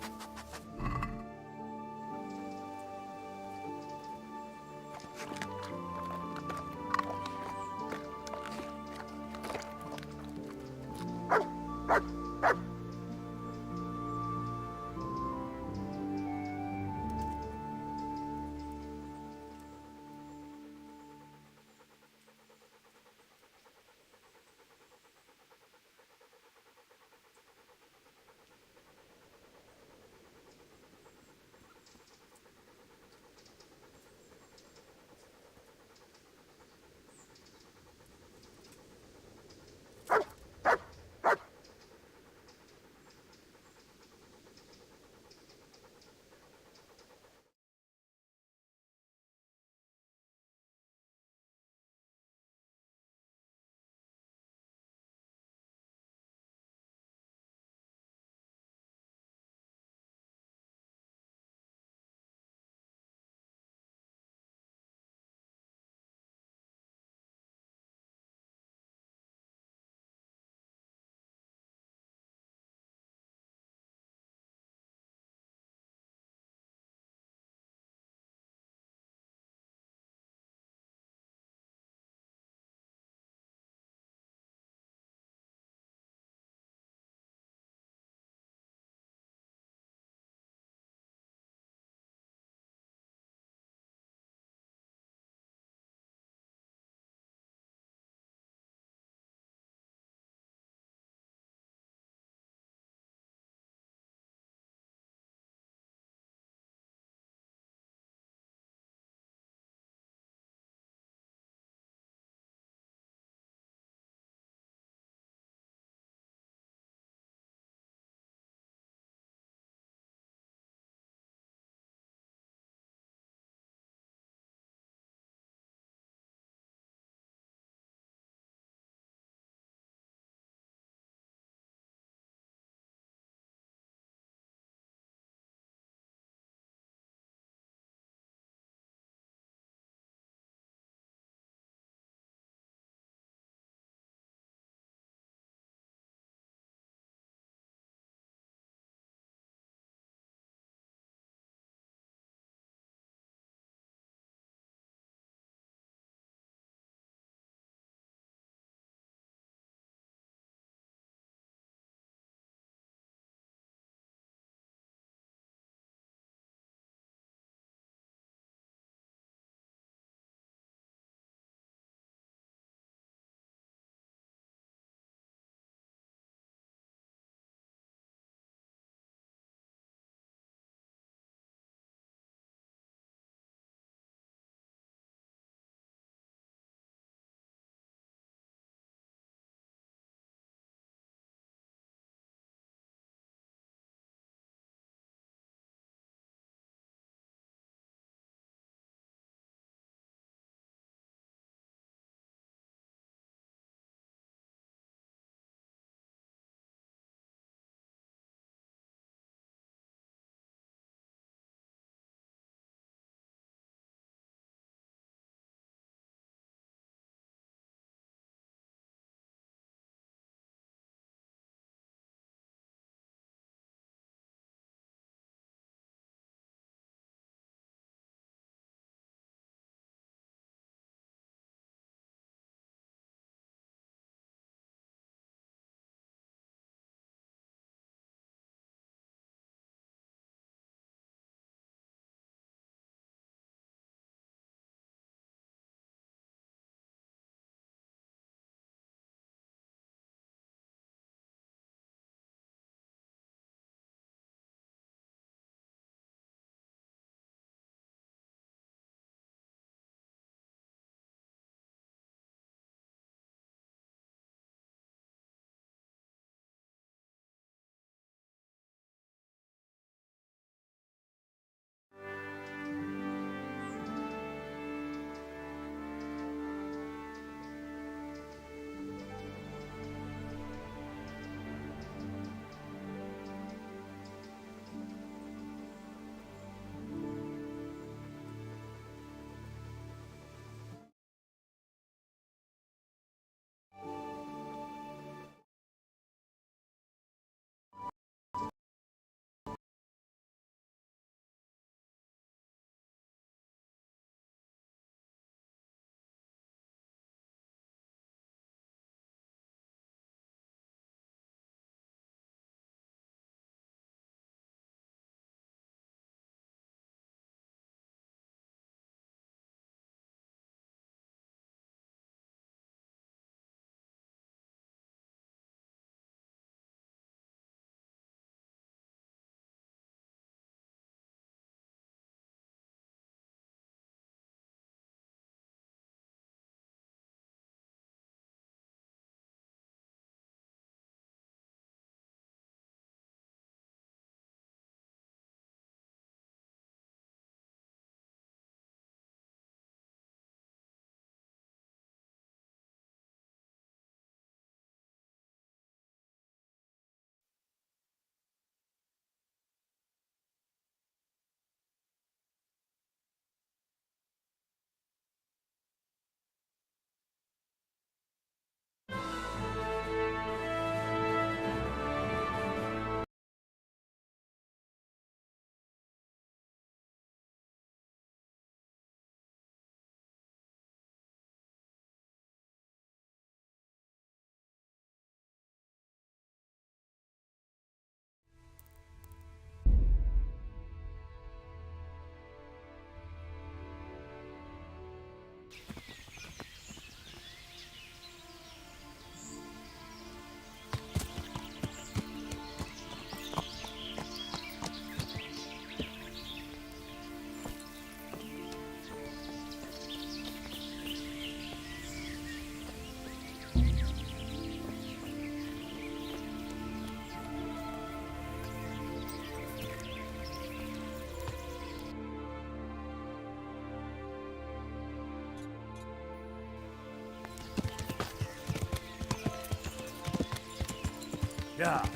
Yeah.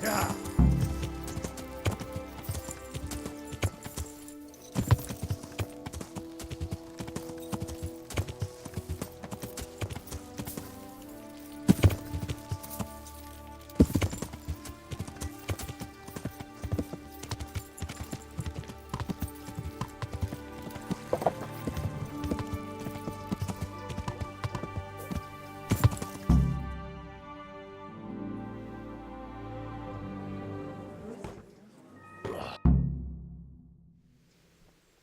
Yeah.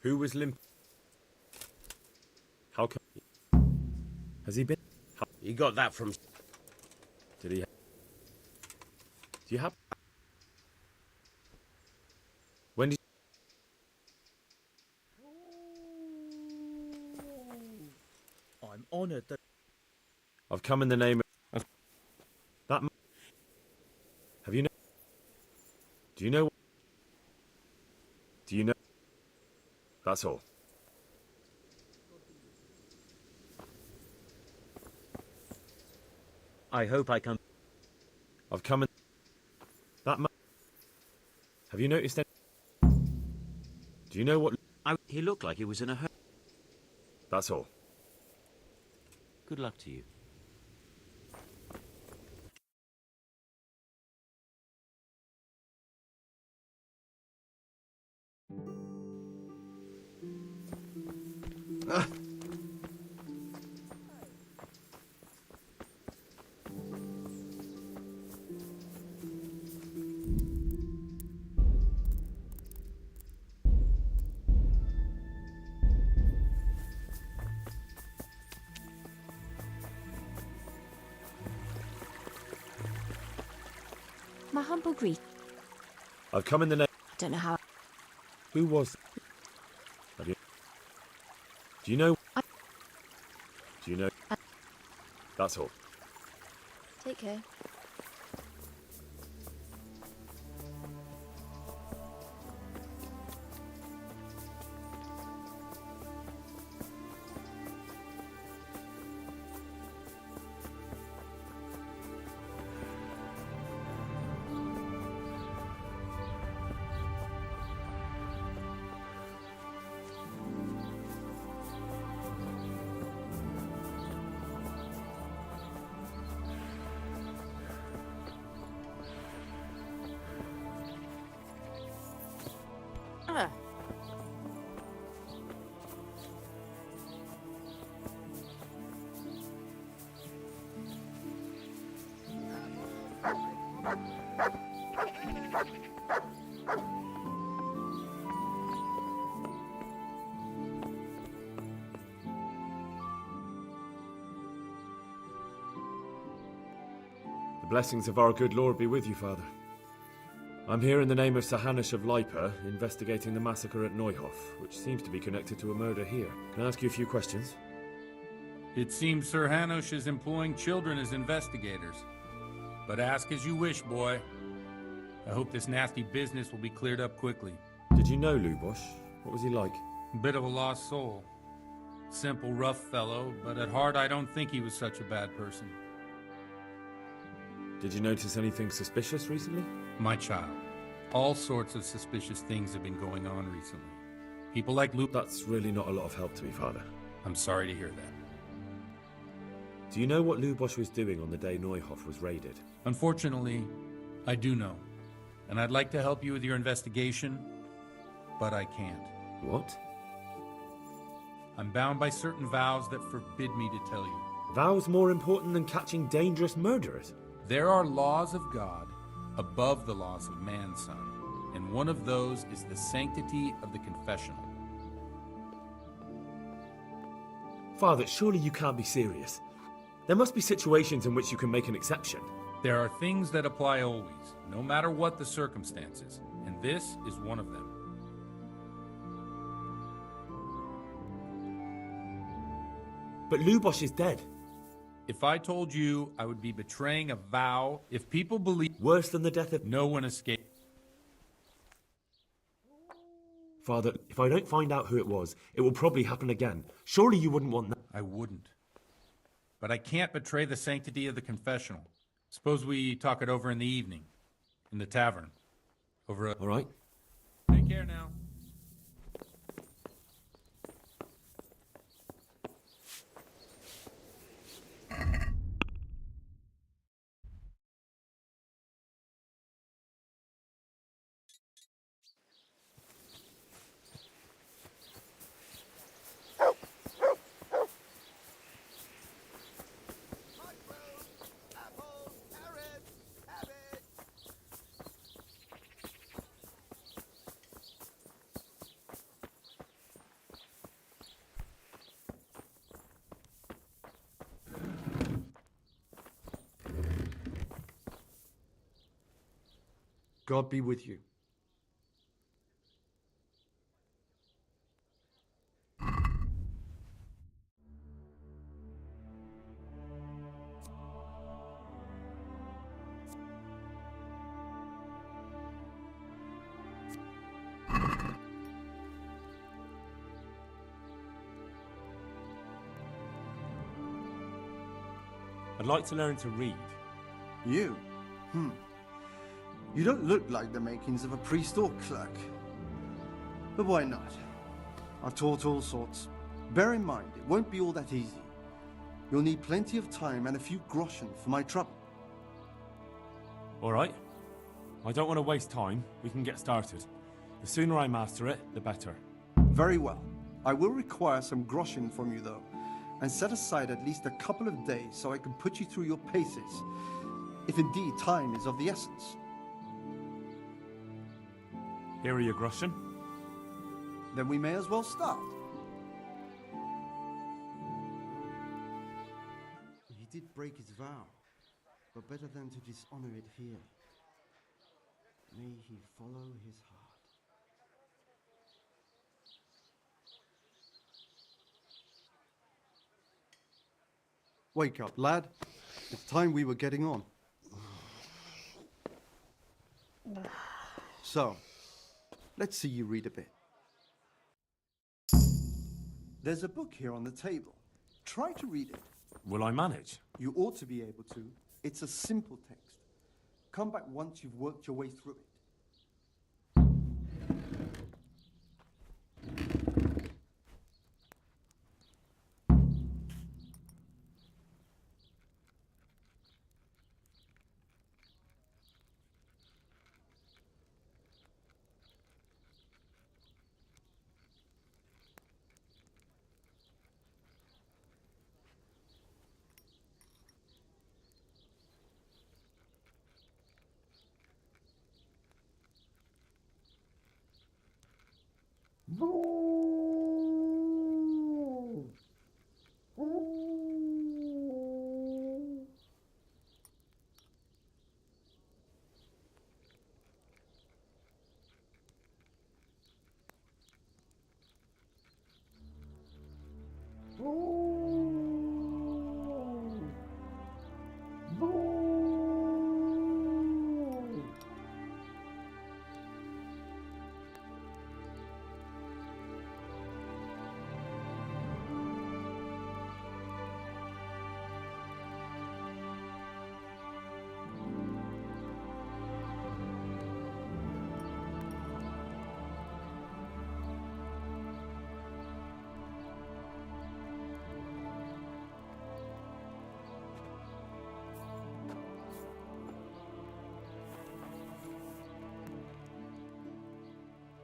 Who was limp? How come? Has he been? He got that from... Did he? Do you have? When did? I'm honoured that... I've come in the name of that. Have you know? Do you know? Do you know? That's all. I hope I can... I've come in... That Have you noticed any... Do you know what... He looked like he was in a hurry. That's all. Good luck to you. My humble greet. I've come in the name... Don't know how... Who was... Have you... Do you know... Do you know... That's all. Take care. The blessings of our good Lord be with you, Father. I'm here in the name of Sir Hanush of Lipa, investigating the massacre at Neuhof, which seems to be connected to a murder here. Can I ask you a few questions? It seems Sir Hanush is employing children as investigators. But ask as you wish, boy. I hope this nasty business will be cleared up quickly. Did you know Lubosh? What was he like? Bit of a lost soul. Simple, rough fellow, but at heart I don't think he was such a bad person. Did you notice anything suspicious recently? My child, all sorts of suspicious things have been going on recently. People like Luke... That's really not a lot of help to me, Father. I'm sorry to hear that. Do you know what Lubosh was doing on the day Neuhof was raided? Unfortunately, I do know. And I'd like to help you with your investigation, but I can't. What? I'm bound by certain vows that forbid me to tell you. Vows more important than catching dangerous murderers? There are laws of God above the laws of man, son, and one of those is the sanctity of the confessional. Father, surely you can't be serious. There must be situations in which you can make an exception. There are things that apply always, no matter what the circumstances, and this is one of them. But Lubosh is dead. If I told you I would be betraying a vow, if people believe... Worse than the death of... No one escaped. Father, if I don't find out who it was, it will probably happen again. Surely you wouldn't want that. I wouldn't. But I can't betray the sanctity of the confessional. Suppose we talk it over in the evening. In the tavern. Over a... All right. Take care now. God be with you. I'd like to learn to read. You? You don't look like the makings of a priest or clerk. But why not? I've taught all sorts. Bear in mind, it won't be all that easy. You'll need plenty of time and a few groschen for my trouble. All right. I don't want to waste time. We can get started. The sooner I master it, the better. Very well. I will require some groschen from you, though, and set aside at least a couple of days so I can put you through your paces, if indeed time is of the essence. Here are your groschen. Then we may as well start. He did break his vow, but better than to dishonor it here. May he follow his heart. Wake up, lad. It's time we were getting on. So, let's see you read a bit. There's a book here on the table. Try to read it. Will I manage? You ought to be able to. It's a simple text. Come back once you've worked your way through it.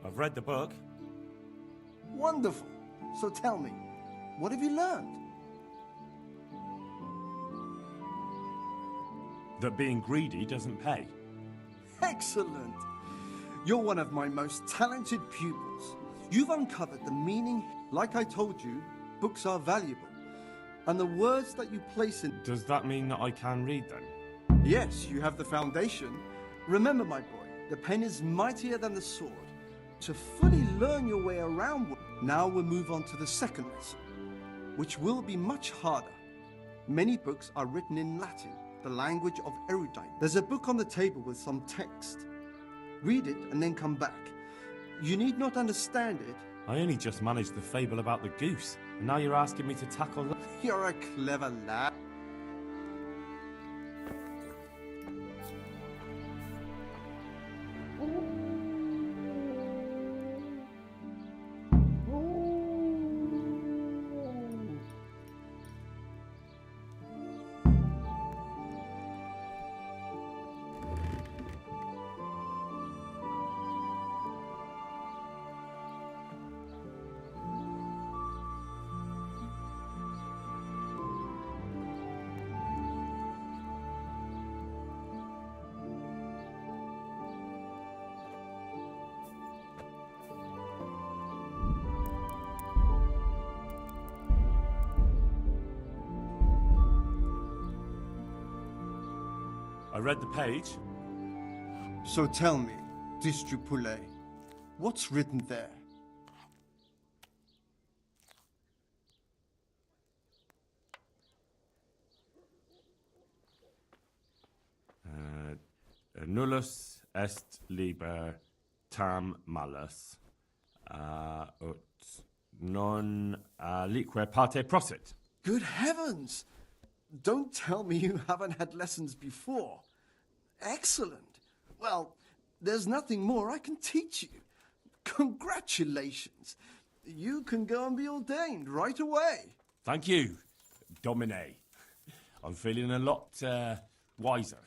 I've read the book. Wonderful. So tell me, what have you learned? That being greedy doesn't pay. Excellent. You're one of my most talented pupils. You've uncovered the meaning. Like I told you, books are valuable. And the words that you place in... Does that mean that I can read then? Yes, you have the foundation. Remember, my boy, The pen is mightier than the sword. To fully learn your way around, now we'll move on to the second lesson, which will be much harder. Many books are written in Latin, the language of erudite. There's a book on the table with some text. Read it and then come back. You need not understand it. I only just managed the fable about the goose, and now you're asking me to tackle that. You're a clever lad. I read the page. So tell me, Distrupule, what's written there? Nullus est liber tam malus, ut non alique parte prosit. Good heavens! Don't tell me you haven't had lessons before. Excellent. Well, there's nothing more I can teach you. Congratulations. You can go and be ordained right away. Thank you, Domine. I'm feeling a lot wiser.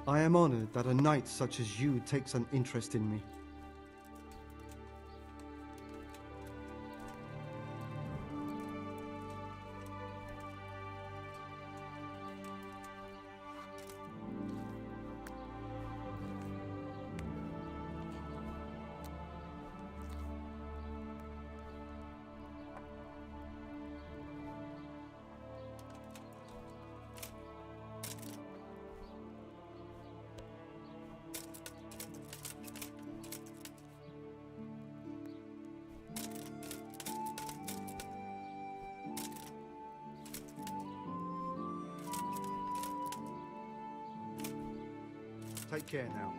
I am honored that a knight such as you takes an interest in me. Take care now.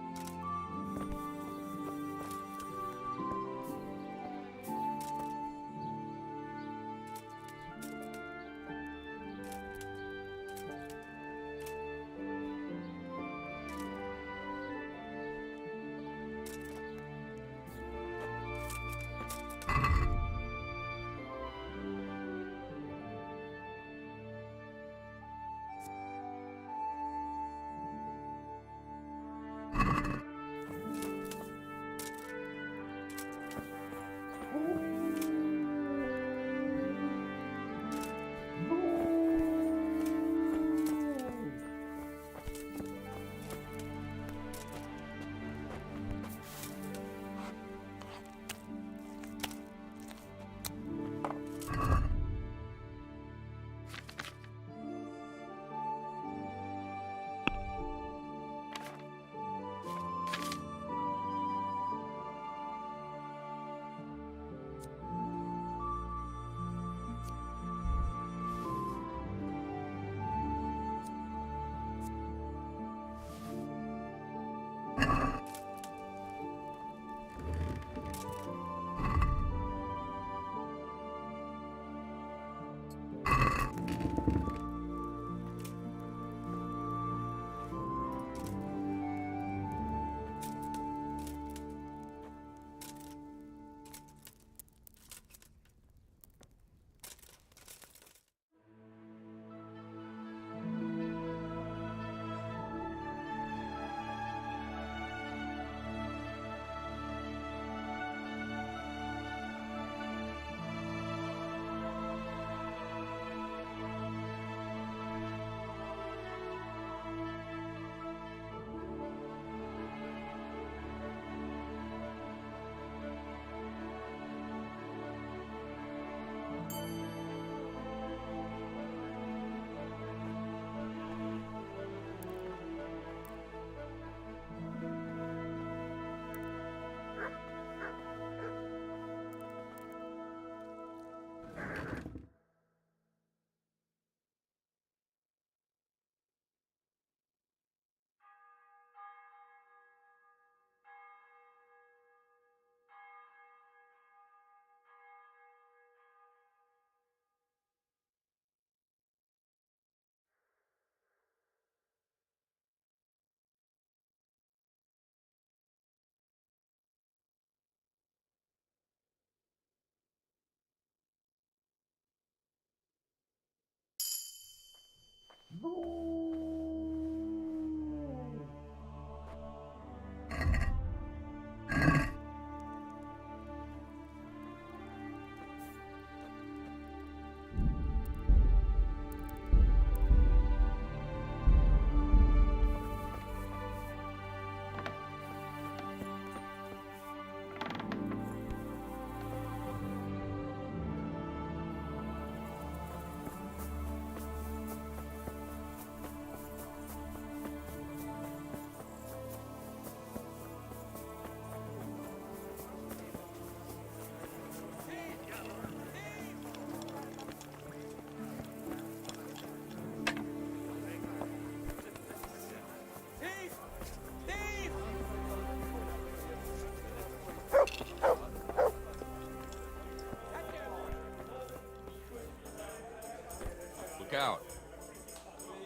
Look out.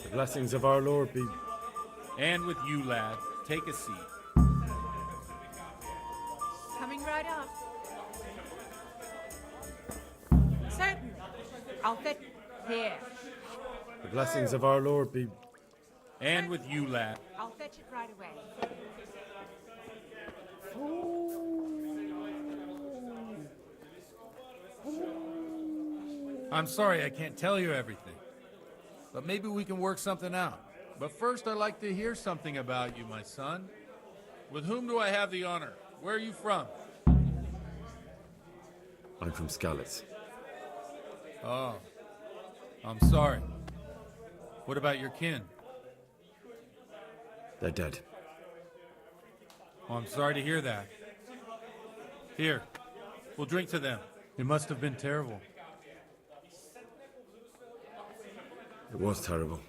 The blessings of our Lord be... And with you, lad. Take a seat. Coming right up. Certain. I'll fit here. The blessings of our Lord be... And with you, lad. I'll fetch it right away. I'm sorry I can't tell you everything. But maybe we can work something out. But first I'd like to hear something about you, my son. With whom do I have the honor? Where are you from? I'm from Skalitz. Oh, I'm sorry. What about your kin? They're dead. Oh, I'm sorry to hear that. Here, we'll drink to them. It must have been terrible. It was terrible.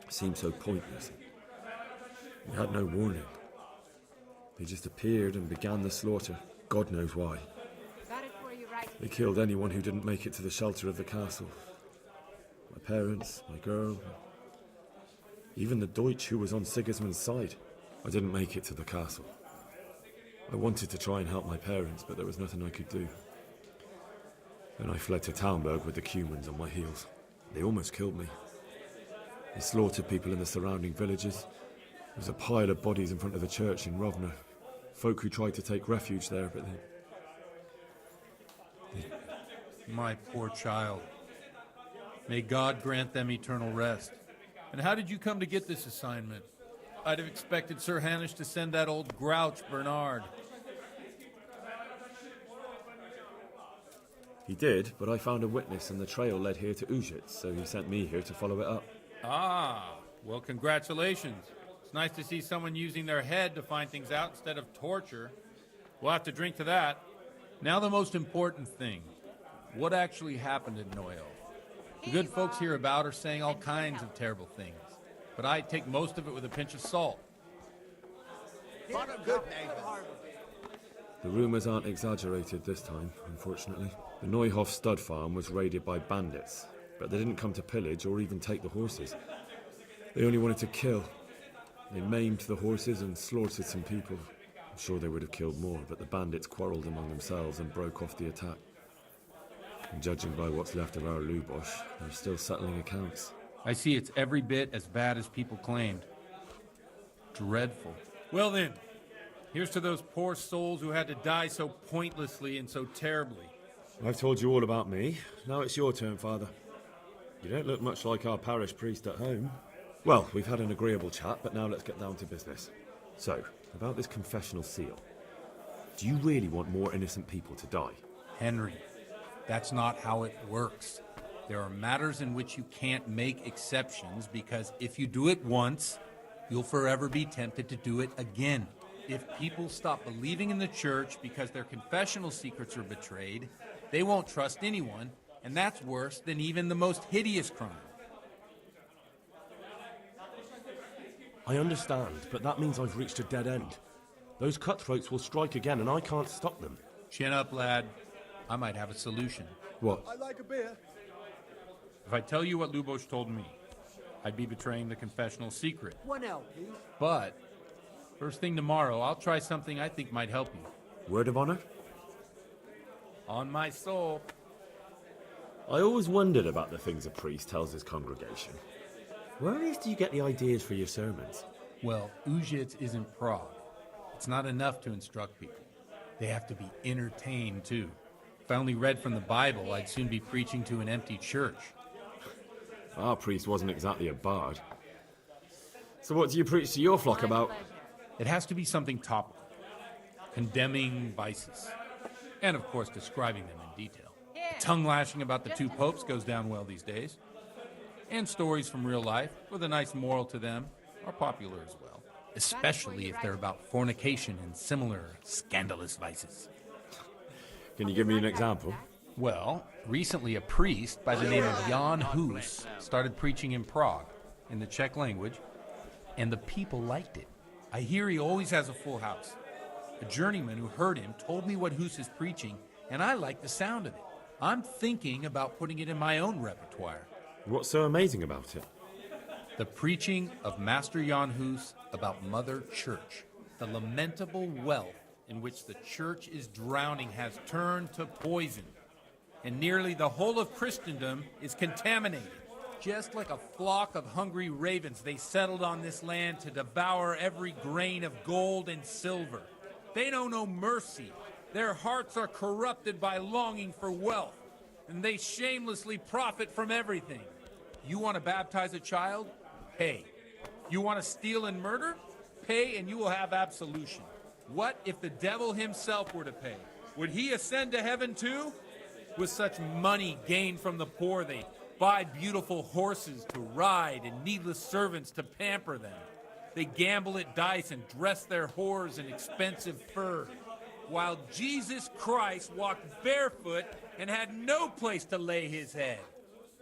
It seemed so pointless. We had no warning. They just appeared and began the slaughter. God knows why. Got it for you right. They killed anyone who didn't make it to the shelter of the castle. My parents, my girl, even the Deutsch who was on Sigismund's side. I didn't make it to the castle. I wanted to try and help my parents, but there was nothing I could do. Then I fled to Talmberg with the Cumans on my heels. They almost killed me. They slaughtered people in the surrounding villages. There was a pile of bodies in front of the church in Rovna. Folk who tried to take refuge there, but My poor child. May God grant them eternal rest. And how did you come to get this assignment? I'd have expected Sir Hanush to send that old grouch, Bernard. He did, but I found a witness and the trail led here to Ujits, so he sent me here to follow it up. Ah, well, congratulations. It's nice to see someone using their head to find things out instead of torture. We'll have to drink to that. Now the most important thing. What actually happened in Noyo? The good folks hereabout are saying all kinds of terrible things, but I take most of it with a pinch of salt. The rumours aren't exaggerated this time, unfortunately. The Neuhof stud farm was raided by bandits, but they didn't come to pillage or even take the horses. They only wanted to kill. They maimed the horses and slaughtered some people. I'm sure they would have killed more, but the bandits quarrelled among themselves and broke off the attack. And judging by what's left of our Lubosh, they're still settling accounts. I see it's every bit as bad as people claimed. Dreadful. Well then, here's to those poor souls who had to die so pointlessly and so terribly. I've told you all about me. Now it's your turn, Father. You don't look much like our parish priest at home. Well, we've had an agreeable chat, but now let's get down to business. So, about this confessional seal. Do you really want more innocent people to die? Henry, that's not how it works. There are matters in which you can't make exceptions because if you do it once, you'll forever be tempted to do it again. If people stop believing in the church because their confessional secrets are betrayed, they won't trust anyone, and that's worse than even the most hideous crime. I understand, but that means I've reached a dead end. Those cutthroats will strike again, and I can't stop them. Chin up, lad. I might have a solution. What? I like a beer. If I tell you what Lubosh told me, I'd be betraying the confessional secret. 1 L, please. But, first thing tomorrow, I'll try something I think might help you. Word of honor? On my soul. I always wondered about the things a priest tells his congregation. Where on earth do you get the ideas for your sermons? Well, Ujits isn't Prague. It's not enough to instruct people. They have to be entertained, too. If I only read from the Bible, I'd soon be preaching to an empty church. Our priest wasn't exactly a bard. So what do you preach to your flock about? It has to be something topical. Condemning vices. And, of course, describing them in detail. The tongue-lashing about the two popes goes down well these days. And stories from real life, with a nice moral to them, are popular as well. Especially if they're about fornication and similar scandalous vices. Can you give me an example? Well, recently a priest by the name of Jan Hus started preaching in Prague, in the Czech language, and the people liked it. I hear he always has a full house. A journeyman who heard him told me what Hus is preaching, and I like the sound of it. I'm thinking about putting it in my own repertoire. What's so amazing about it? The preaching of Master Jan Hus about Mother Church. The lamentable wealth in which the church is drowning has turned to poison, and nearly the whole of Christendom is contaminated. Just like a flock of hungry ravens, they settled on this land to devour every grain of gold and silver. They know no mercy. Their hearts are corrupted by longing for wealth, and they shamelessly profit from everything. You want to baptize a child? Pay. You want to steal and murder? Pay and you will have absolution. What if the devil himself were to pay? Would he ascend to heaven too? With such money gained from the poor, they buy beautiful horses to ride and needless servants to pamper them. They gamble at dice and dress their whores in expensive fur, while Jesus Christ walked barefoot and had no place to lay his head.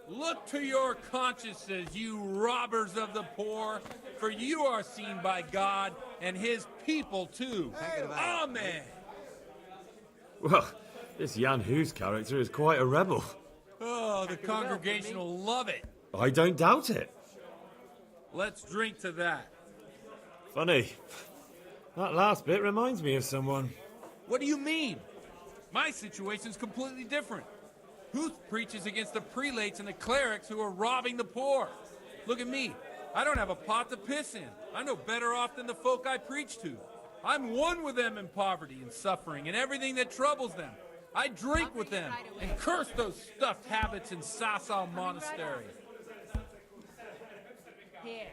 Look to your consciences, you robbers of the poor, for you are seen by God and his people too. Amen. Well, this Jan Hus character is quite a rebel. Oh, the congregation will love it. I don't doubt it. Let's drink to that. Funny. That last bit reminds me of someone. What do you mean? My situation's completely different. Huth preaches against the prelates and the clerics who are robbing the poor. Look at me. I don't have a pot to piss in. I'm no better off than the folk I preach to. I'm one with them in poverty and suffering and everything that troubles them. I drink with them and curse those stuffed habits in Sasau Monastery. Here.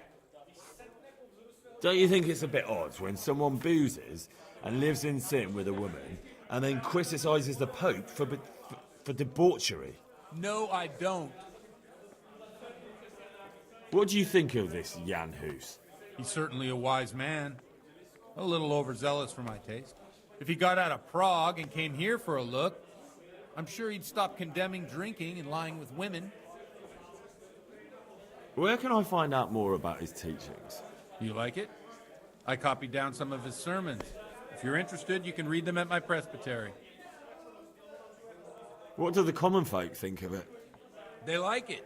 Don't you think it's a bit odd when someone boozes and lives in sin with a woman and then criticises the Pope for debauchery? No, I don't. What do you think of this Jan Hus? He's certainly a wise man. A little overzealous for my taste. If he got out of Prague and came here for a look, I'm sure he'd stop condemning drinking and lying with women. Where can I find out more about his teachings? You like it? I copied down some of his sermons. If you're interested, you can read them at my presbytery. What do the common folk think of it? They like it.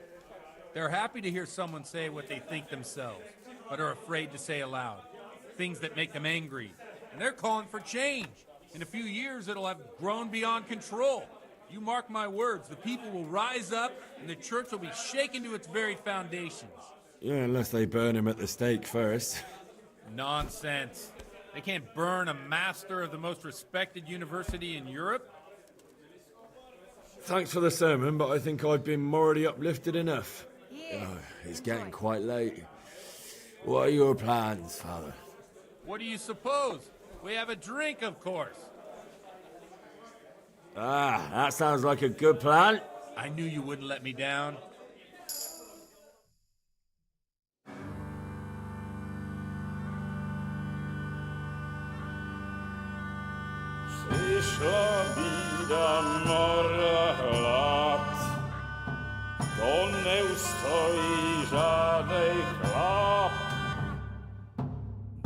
They're happy to hear someone say what they think themselves, but are afraid to say aloud. Things that make them angry. And they're calling for change. In a few years, it'll have grown beyond control. You mark my words, the people will rise up, and the church will be shaken to its very foundations. Yeah, unless they burn him at the stake first. Nonsense. They can't burn a master of the most respected university in Europe. Thanks for the sermon, but I think I've been morally uplifted enough. It's getting quite late. What are your plans, Father? What do you suppose? We have a drink, of course. Ah, that sounds like a good plan. I knew you wouldn't let me down. Przyszła bida mora lat, to nie ustoi żadnej chlap.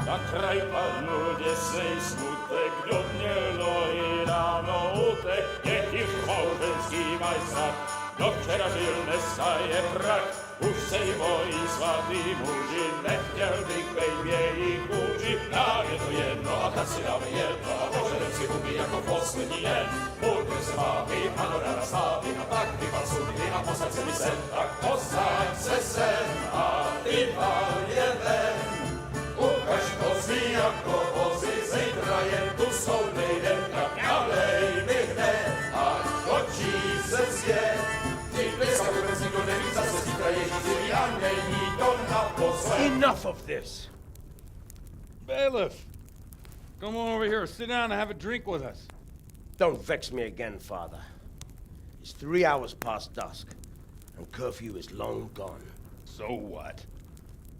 Na kraj padł dziesięć smutek, grudnielo i rano utek, niech już małżeński majstak, do wczera żylne staje prak. Už se bojí svatý muži, nechtěl bych bejbě jich kůži. Nám je to jedno a tak si dáme jedno a požadem si hubí jako poslední jen. Budeme se bávit a norada stávit a tak vypal sudy a posaď se mi sem. Tak posaď se sem a vypal je ven. Ukaž kozy jako vozy, zítra je tu soudnej den. Tak nalej mi hned, ať točí se svět. Enough of this! Bailiff! Come on over here, sit down and have a drink with us. Don't vex me again, Father. It's 3 hours past dusk, and curfew is long gone. So what?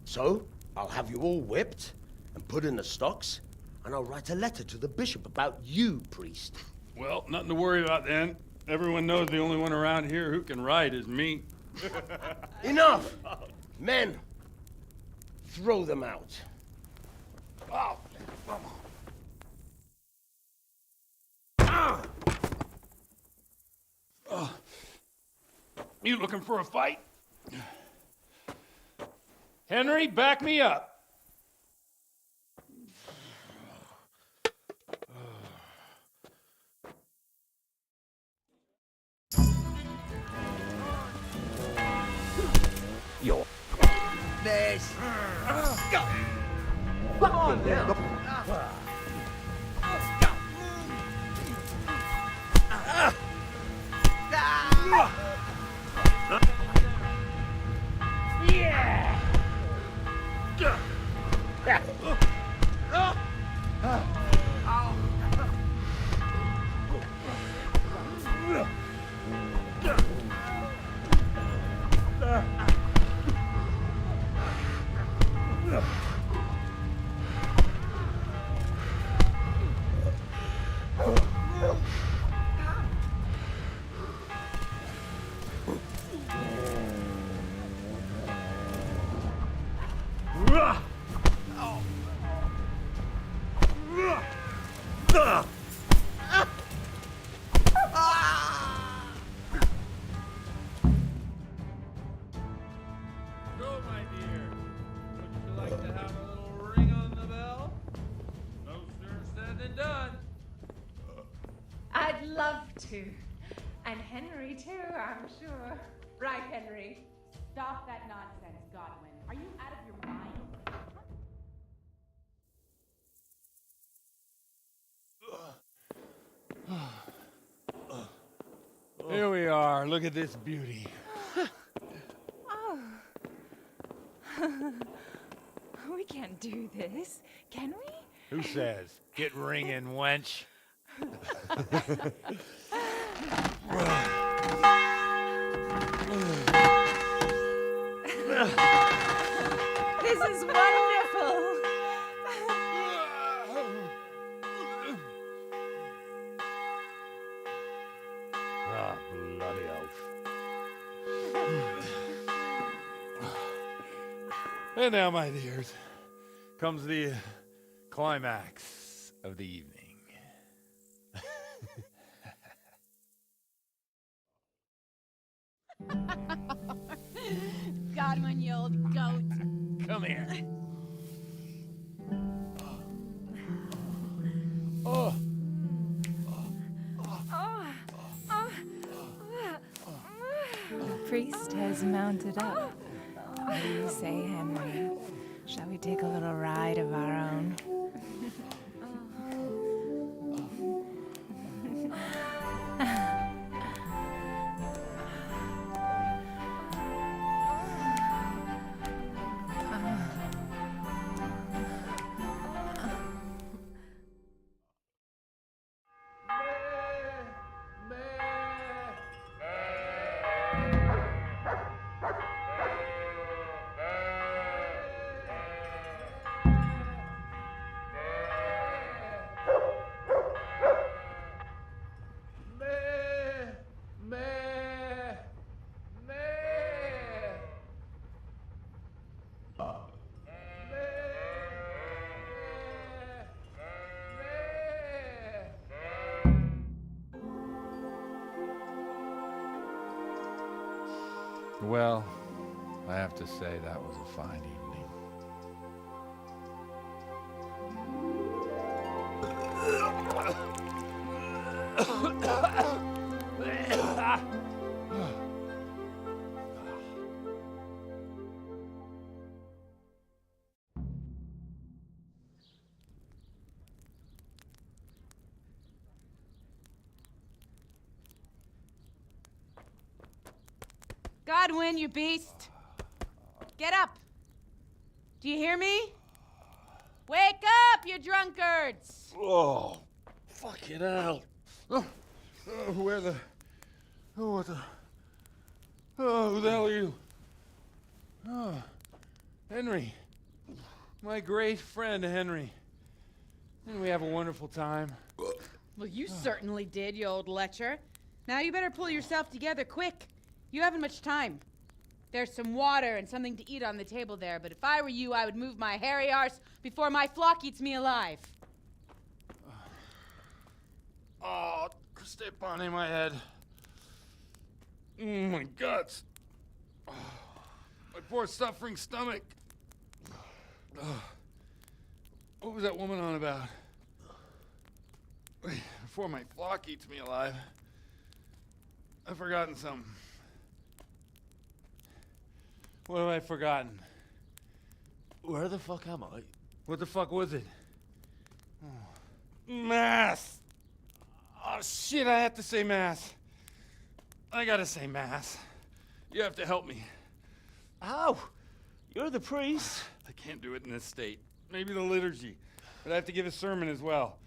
So, I'll have you all whipped and put in the stocks, and I'll write a letter to the bishop about you, priest. Well, nothing to worry about then. Everyone knows the only one around here who can write is me. Enough! Men, throw them out. Oh. Oh. You looking for a fight? Henry, back me up. this! Come on now! So, my dear, would you like to have a little ring on the bell? No sooner said than done. I'd love to. And Henry, too, I'm sure. Right, Henry. Stop that nonsense, Godwin. Are you out of your mind? Here we are. Look at this beauty. Oh. We can't do this, can we? Who says? Get ringing, wench. This is wonderful. Ah, bloody oath. And now, my dears, comes the climax of the evening. Godwin, you old goat. Come here. Oh. The priest has mounted up. What do you say, Henry? Shall we take a little ride of our own? Well, I have to say that was a fine evening. Godwin, you beast. Get up. Do you hear me? Wake up, you drunkards. Oh, fucking hell. Where the... Oh, what the... Oh, who the hell are you? Oh, Henry. My great friend, Henry. Didn't we have a wonderful time? Well, you certainly did, you old lecher. Now you better pull yourself together quick. You haven't much time. There's some water and something to eat on the table there, but if I were you, I would move my hairy arse before my flock eats me alive. Oh, step on in my head. My guts. Oh, my poor suffering stomach. What was that woman on about? Before my flock eats me alive. I've forgotten something. What have I forgotten? Where the fuck am I? What the fuck was it? Mass! Oh shit, I have to say mass. I gotta say mass. You have to help me. How? You're the priest. I can't do it in this state. Maybe the liturgy. But I have to give a sermon as well.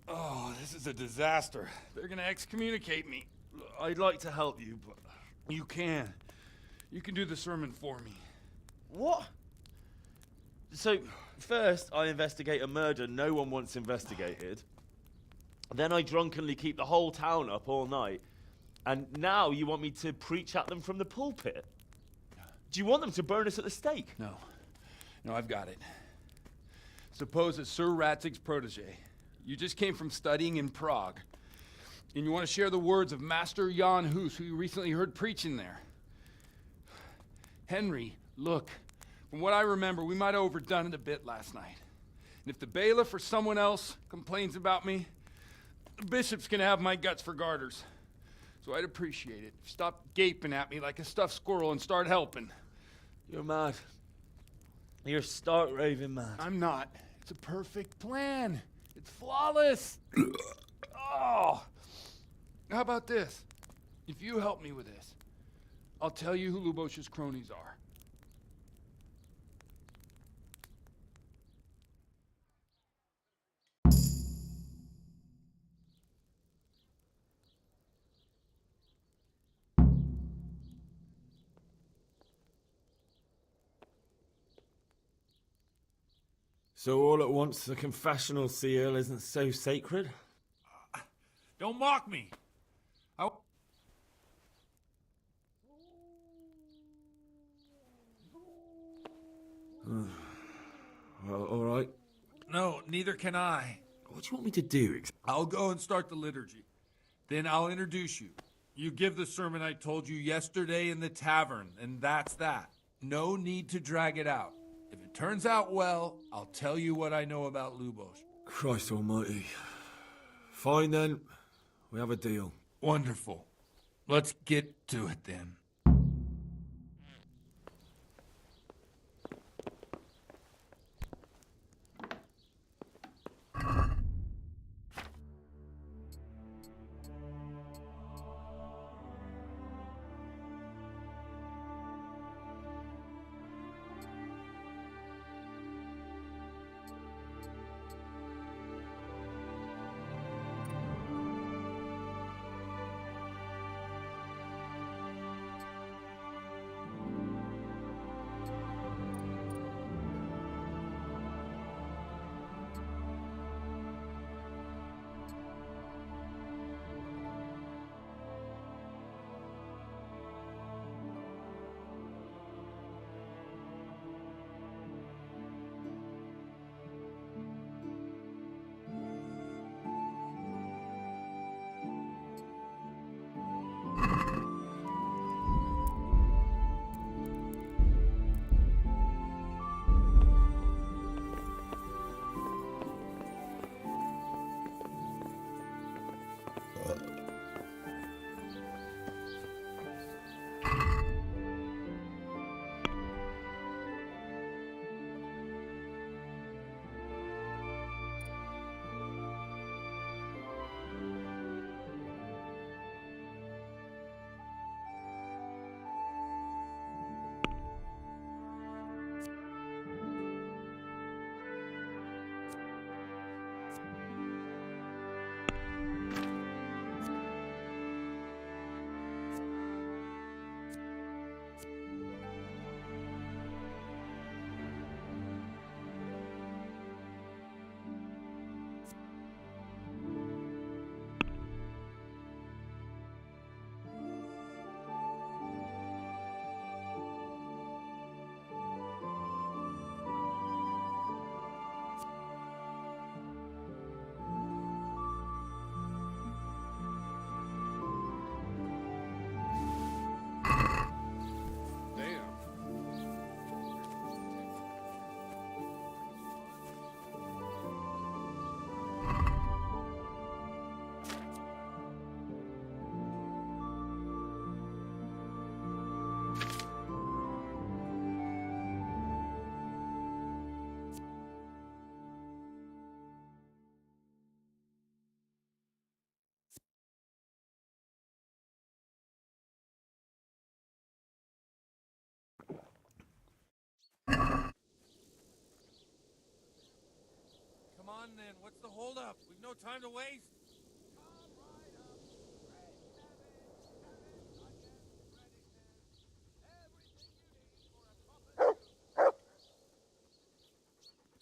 Oh, this is a disaster. They're gonna excommunicate me. I'd like to help you, but you can. You can do the sermon for me. What? So, first I investigate a murder no one wants investigated. Then I drunkenly keep the whole town up all night. And now you want me to preach at them from the pulpit? Do you want them to burn us at the stake? No. No, I've got it. Suppose that Sir Ratzig's protege. You just came from studying in Prague. And you want to share the words of Master Jan Hus, who you recently heard preaching there. Henry, look. From what I remember, we might have overdone it a bit last night. And if the bailiff or someone else complains about me, the bishop's gonna have my guts for garters. So I'd appreciate it. Stop gaping at me like a stuffed squirrel and start helping. You're mad. You're stark raving mad. I'm not. It's a perfect plan. It's flawless. Oh. How about this? If you help me with this, I'll tell you who Lubosh's cronies are. So all at once the confessional seal isn't so sacred? Don't mock me. Well, all right. No, neither can I. What do you want me to do? I'll go and start the liturgy. Then I'll introduce you. You give the sermon I told you yesterday in the tavern, and that's that. No need to drag it out. If it turns out well, I'll tell you what I know about Lubosh. Christ almighty. Fine then. We have a deal. Wonderful. Let's get to it then. then. What's the holdup? We've no time to waste.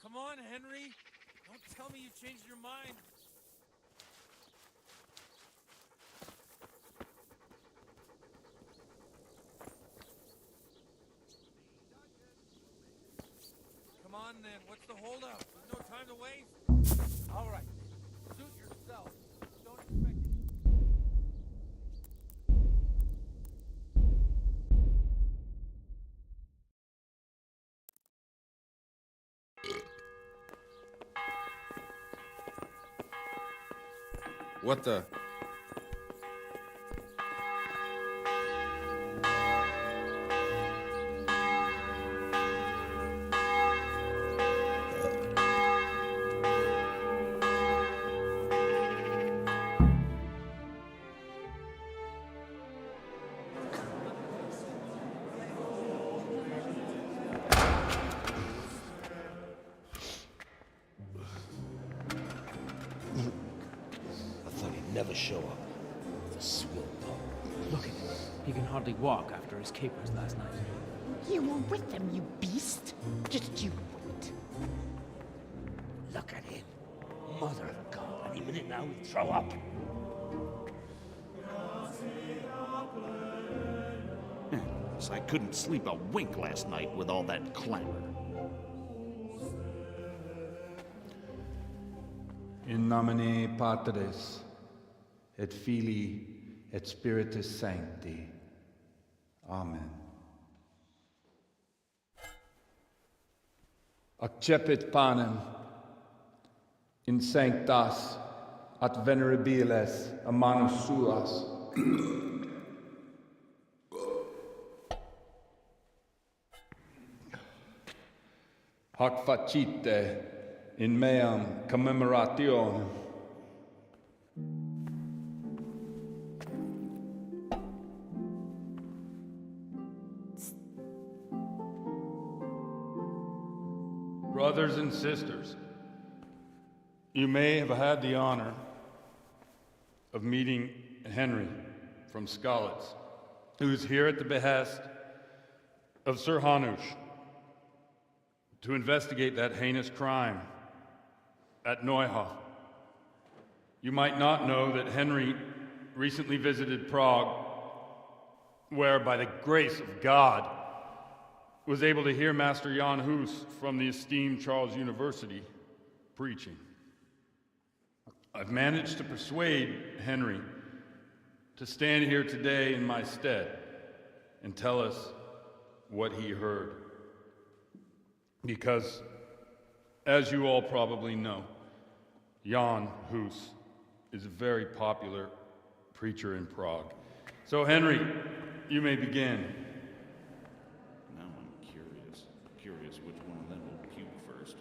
Come on, Henry. Don't tell me you changed your mind. Come on, then. What's the holdup? There's no time to waste. All right. Suit yourself. Don't expect any... What the? Never show up. The swill pole. Look at him. He can hardly walk after his capers last night. You were with them, you beast. Just you wait. Look at him. Mother of God. Any minute now he'll throw up. Guess I couldn't sleep a wink last night with all that clamor. In nomine Patris, et Filii, et Spiritus Sancti. Amen. Accepit panem in sanctas at venerabiles a manus suas. Hac facite in meam commemorationem. Brothers and sisters, you may have had the honor of meeting Henry from Skalitz, who is here at the behest of Sir Hanush to investigate that heinous crime at Neuhof. You might not know that Henry recently visited Prague, where, by the grace of God, was able to hear Master Jan Hus from the esteemed Charles University preaching. I've managed to persuade Henry to stand here today in my stead and tell us what he heard. Because, as you all probably know, Jan Hus is a very popular preacher in Prague. So, Henry, you may begin. Now I'm curious which one of them will puke first.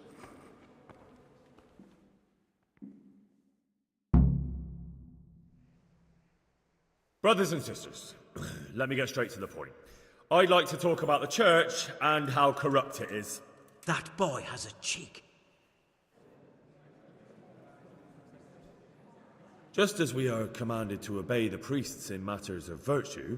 Brothers and sisters, let me get straight to the point. I'd like to talk about the church and how corrupt it is. That boy has a cheek. Just as we are commanded to obey the priests in matters of virtue,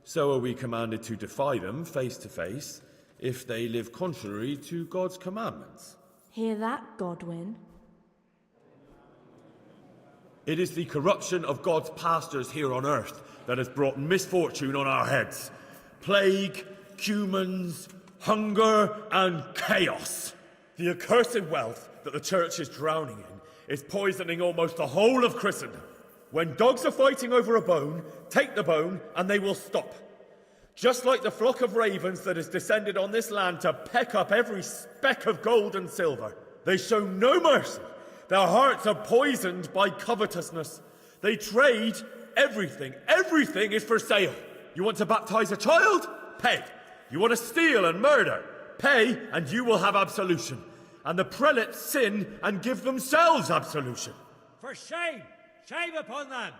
so are we commanded to defy them face to face if they live contrary to God's commandments. Hear that, Godwin? It is the corruption of God's pastors here on earth that has brought misfortune on our heads. Plague, cumens, hunger, and chaos. The accursed wealth that the church is drowning in is poisoning almost the whole of Christendom. When dogs are fighting over a bone, take the bone and they will stop. Just like the flock of ravens that has descended on this land to peck up every speck of gold and silver. They show no mercy. Their hearts are poisoned by covetousness. They trade everything. Everything is for sale. You want to baptize a child? Pay. You want to steal and murder? Pay, and you will have absolution. And the prelates sin and give themselves absolution. For shame! Shame upon them!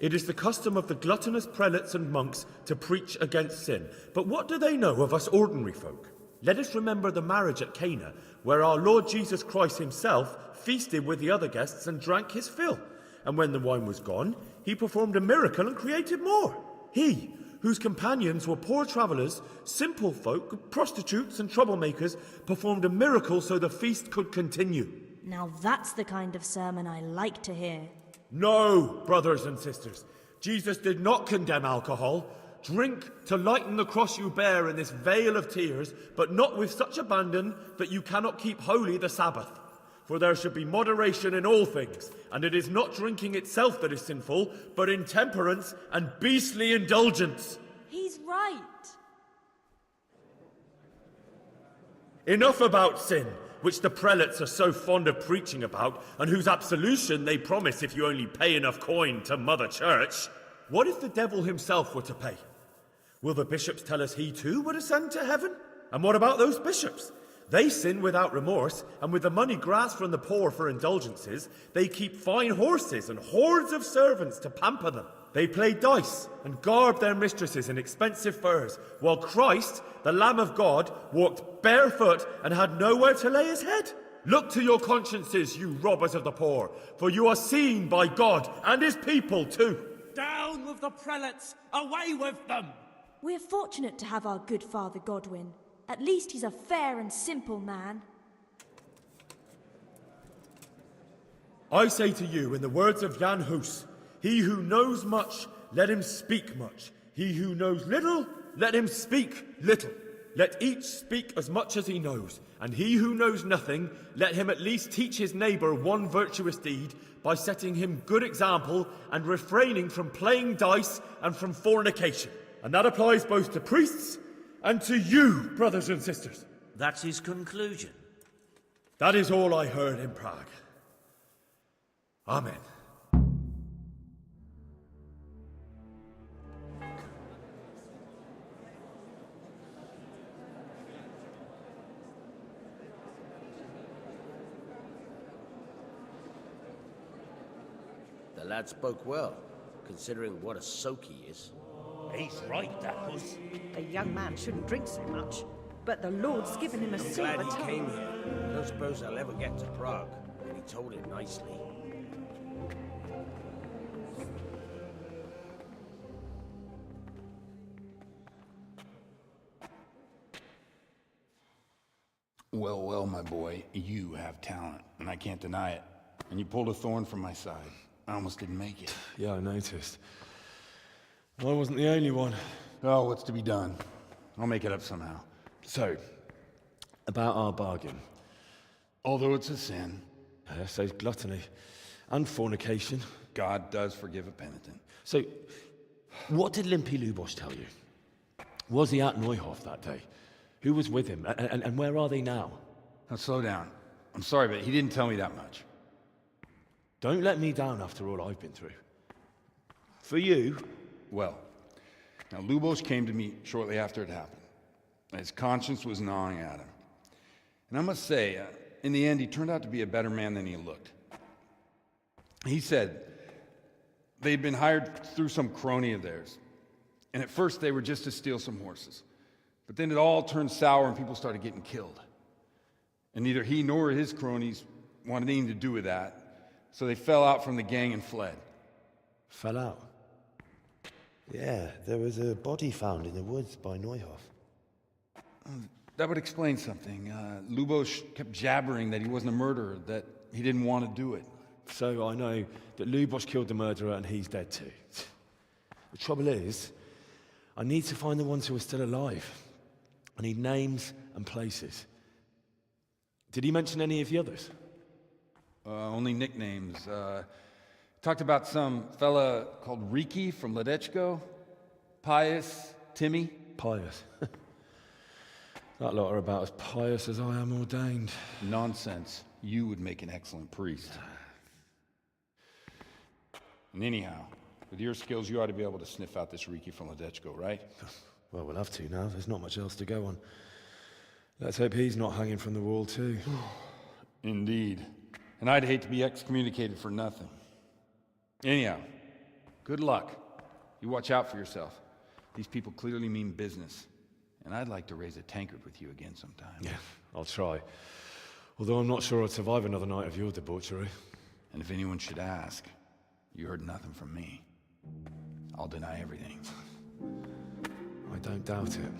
It is the custom of the gluttonous prelates and monks to preach against sin. But what do they know of us ordinary folk? Let us remember the marriage at Cana, where our Lord Jesus Christ himself feasted with the other guests and drank his fill. And when the wine was gone, he performed a miracle and created more. He, whose companions were poor travellers, simple folk, prostitutes and troublemakers, performed a miracle so the feast could continue. Now that's the kind of sermon I like to hear. No, brothers and sisters. Jesus did not condemn alcohol. Drink to lighten the cross you bear in this vale of tears, but not with such abandon that you cannot keep holy the Sabbath. For there should be moderation in all things, and it is not drinking itself that is sinful, but intemperance and beastly indulgence. He's right. Enough about sin, which the prelates are so fond of preaching about, and whose absolution they promise if you only pay enough coin to Mother Church. What if the devil himself were to pay? Will the bishops tell us he too would ascend to heaven? And what about those bishops? They sin without remorse, and with the money grasped from the poor for indulgences, they keep fine horses and hordes of servants to pamper them. They play dice and garb their mistresses in expensive furs, while Christ, the Lamb of God, walked barefoot and had nowhere to lay his head. Look to your consciences, you robbers of the poor, for you are seen by God and his people too. Down with the prelates! Away with them! We're fortunate to have our good Father Godwin. At least he's a fair and simple man. I say to you, in the words of Jan Hus, he who knows much, let him speak much. He who knows little, let him speak little. Let each speak as much as he knows, and he who knows nothing, let him at least teach his neighbour one virtuous deed by setting him good example and refraining from playing dice and from fornication. And that applies both to priests and to you, brothers and sisters. That's his conclusion. That is all I heard in Prague. Amen. The lad spoke well, considering what a soak he is. He's right, that was. A young man shouldn't drink so much, but the Lord's given him a I'm silver glad he tongue. came here. I don't suppose I'll ever get to Prague, and he told it nicely. Well, well, my boy, you have talent, and I can't deny it. And you pulled a thorn from my side. I almost didn't make it. Yeah, I noticed. I wasn't the only one. Oh, what's to be done? I'll make it up somehow. So, about our bargain. Although it's a sin. So's gluttony. And fornication. God does forgive a penitent. So, what did Limpy Lubosh tell you? Was he at Neuhof that day? Who was with him? And where are they now? Now, slow down. I'm sorry, but he didn't tell me that much. Don't let me down after all I've been through. For you... Well, now Lubosh came to me shortly after it happened. His conscience was gnawing at him. And I must say, in the end, he turned out to be a better man than he looked. He said they'd been hired through some crony of theirs. And at first they were just to steal some horses. But then it all turned sour and people started getting killed. And neither he nor his cronies wanted anything to do with that. So they fell out from the gang and fled. Fell out? Yeah, there was a body found in the woods by Neuhof. That would explain something. Lubosh kept jabbering that he wasn't a murderer, that he didn't want to do it. So I know that Lubosh killed the murderer and he's dead too. The trouble is, I need to find the ones who are still alive. I need names and places. Did he mention any of the others? Only nicknames. Talked about some fella called Riki from Ledechko, Pius, Timmy. Pius. That lot are about as pious as I am ordained. Nonsense. You would make an excellent priest. And anyhow, with your skills, you ought to be able to sniff out this Riki from Ledechko, right? Well, we'll have to now. There's not much else to go on. Let's hope he's not hanging from the wall too. Indeed. And I'd hate to be excommunicated for nothing. Anyhow, good luck. You watch out for yourself. These people clearly mean business. And I'd like to raise a tankard with you again sometime. Yeah, I'll try. Although I'm not sure I'd survive another night of your debauchery. And if anyone should ask, you heard nothing from me. I'll deny everything. I don't doubt it.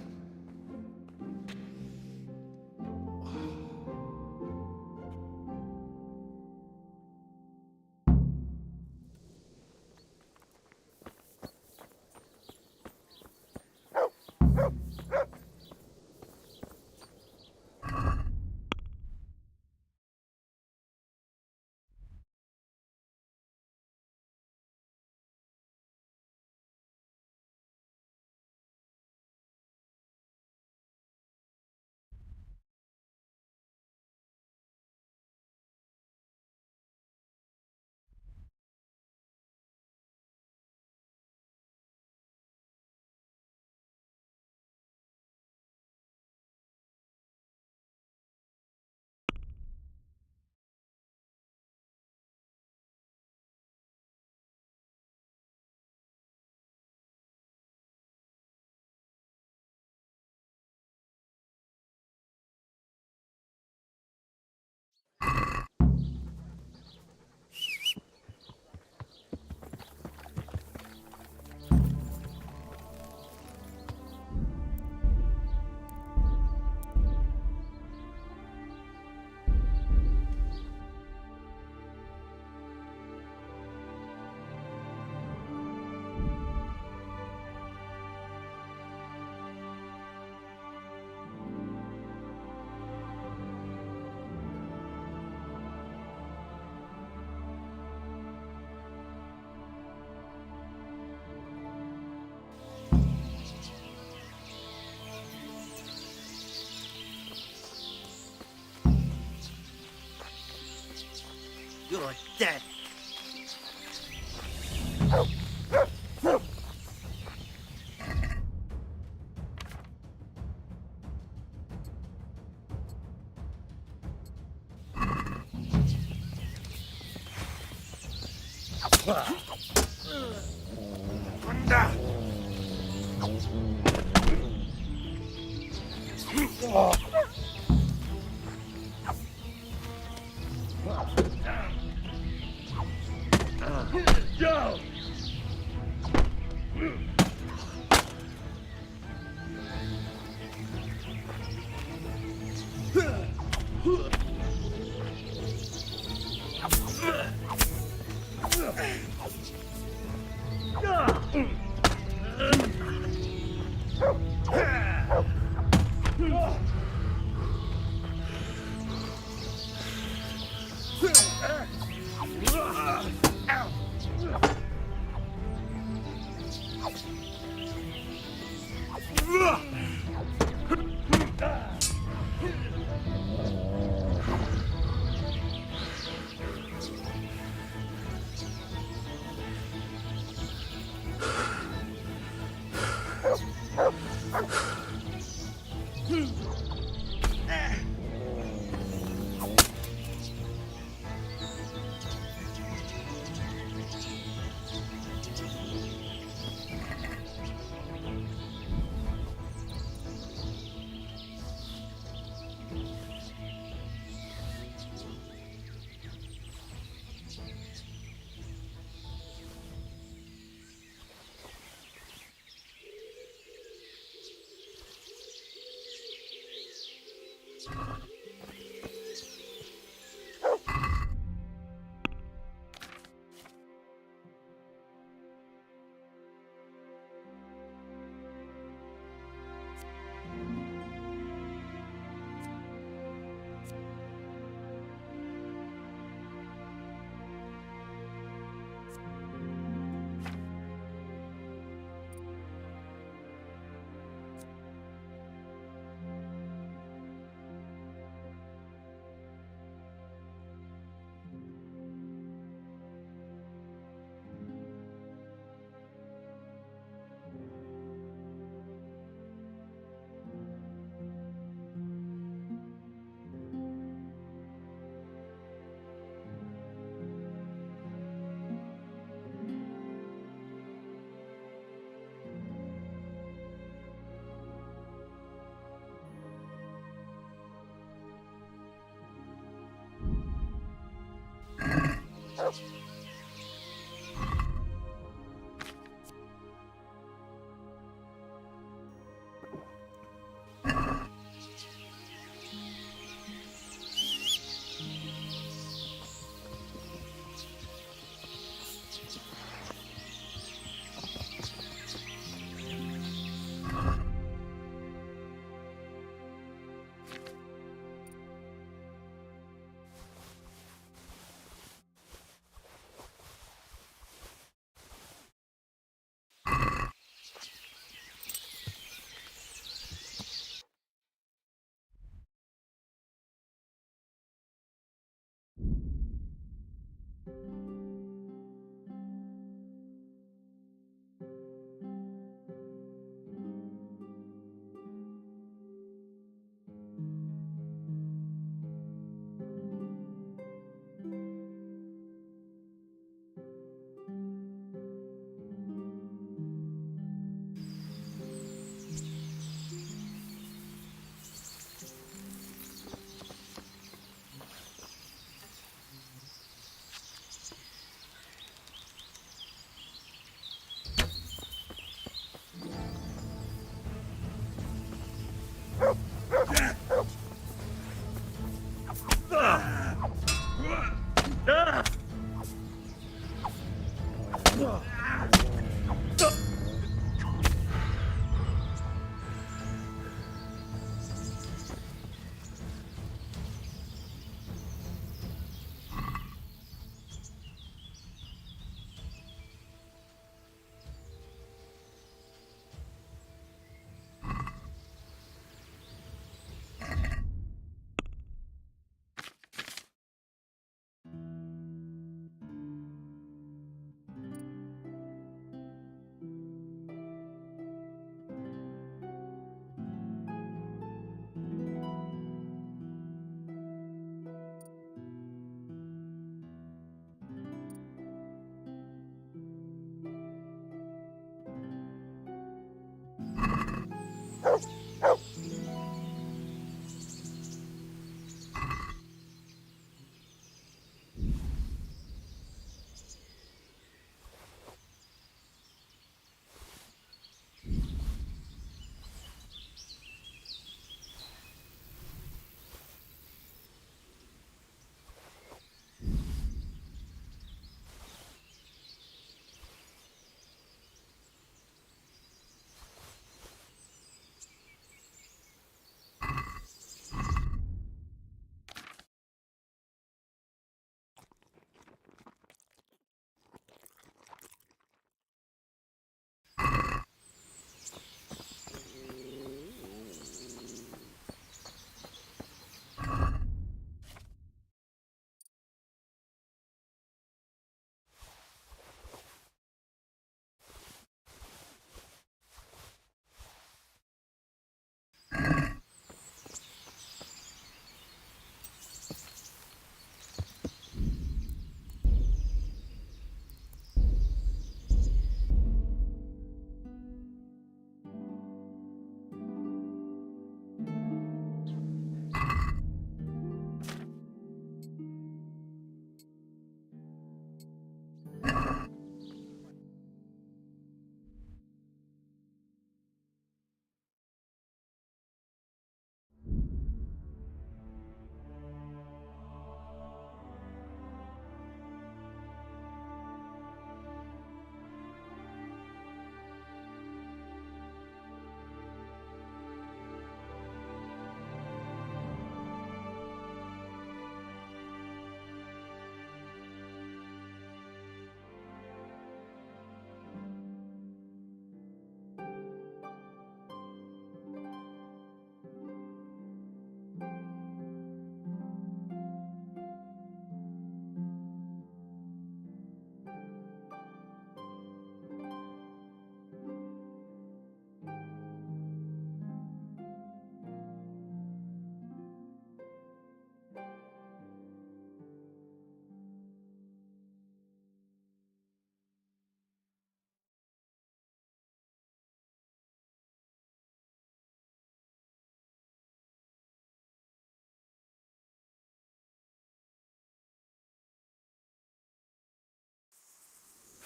You're dead.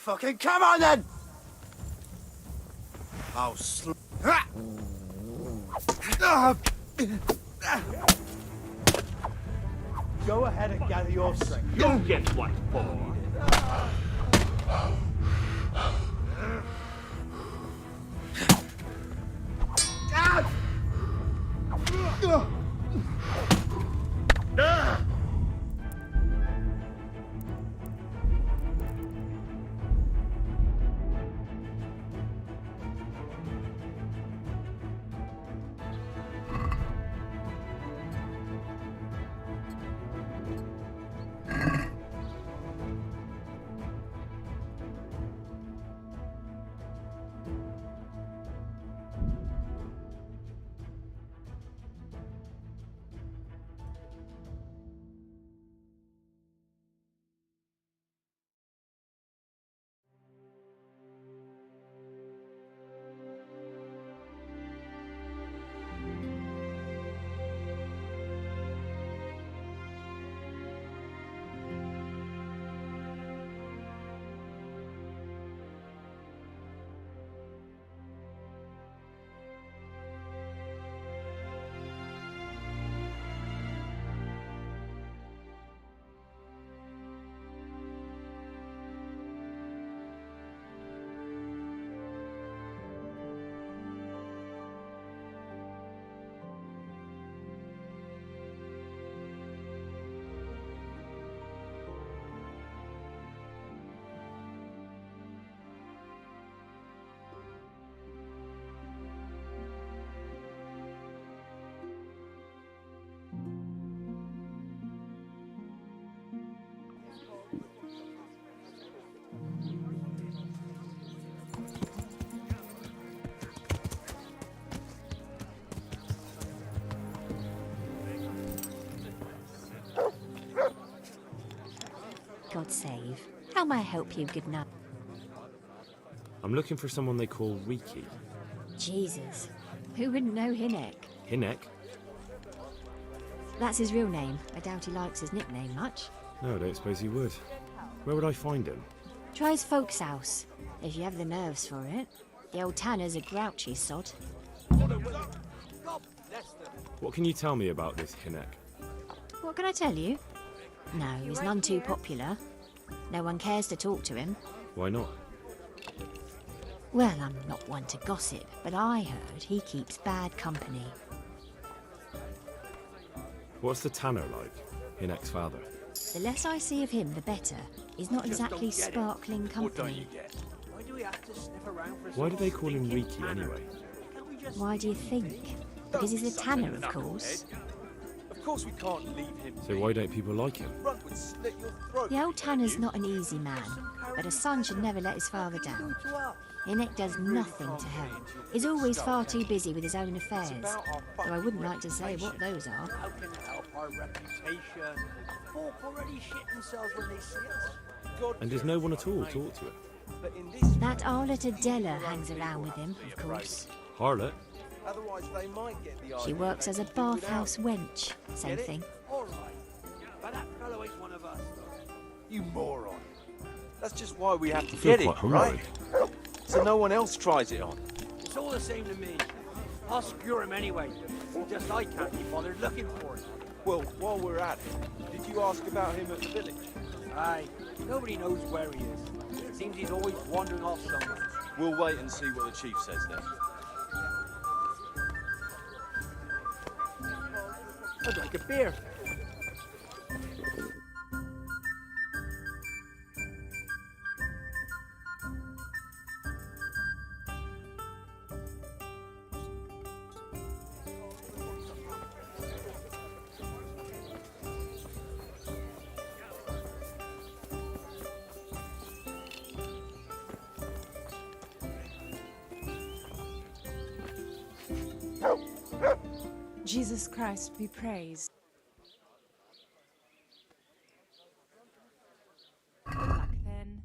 Fucking come on then! I'll Go ahead and gather your strength. You'll get what for. God save. How may I help you, good night? I'm looking for someone they call Riki. Jesus. Who wouldn't know Hinek? Hinek? That's his real name. I doubt he likes his nickname much. No, I don't suppose he would. Where would I find him? Try his folks' house, if you have the nerves for it. The old tanner's a grouchy sod. What can you tell me about this Hinek? What can I tell you? No, he's none too popular. No one cares to talk to him. Why not? Well, I'm not one to gossip, but I heard he keeps bad company. What's the tanner like? Hinek's father? The less I see of him, the better. He's not exactly sparkling company. Why do they call him Riki anyway? Why do you think? Because he's a tanner, of course. Of course we can't leave him. So why don't people like him? Front would slit your throat. The old tanner's not an easy man, but a son should never let his father down. Hinek does nothing to help. He's always far too busy with his own affairs, though I wouldn't like to say what those are. How can it help our reputation? Folk already shit themselves when they see us. And does no one at all talk to him? That harlot Adela hangs around with him, of course. Harlot? Otherwise they might get the She works as a bathhouse wench, same thing. All right. But that fellow ain't one of us. You moron. That's just why we have to get it, right? So no one else tries it on. It's all the same to me. I'll secure him anyway. Just I can't be bothered looking for him. Well, while we're at it, did you ask about him at the village? Aye. Nobody knows where he is. Seems he's always wandering off somewhere. We'll wait and see what the chief says then. I'd like a beer. Jesus Christ be praised. Good luck then.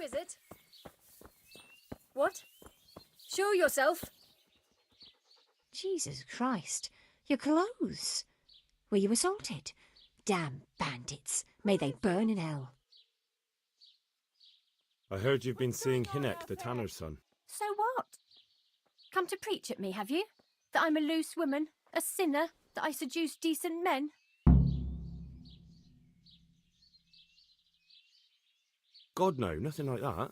is it? What? Show yourself! Jesus Christ, your clothes. Were you assaulted? Damn bandits. May they burn in hell. I heard you've been seeing Hinek, the tanner's son. So what? Come to preach at me, have you? That I'm a loose woman, a sinner, that I seduce decent men? God, no, nothing like that.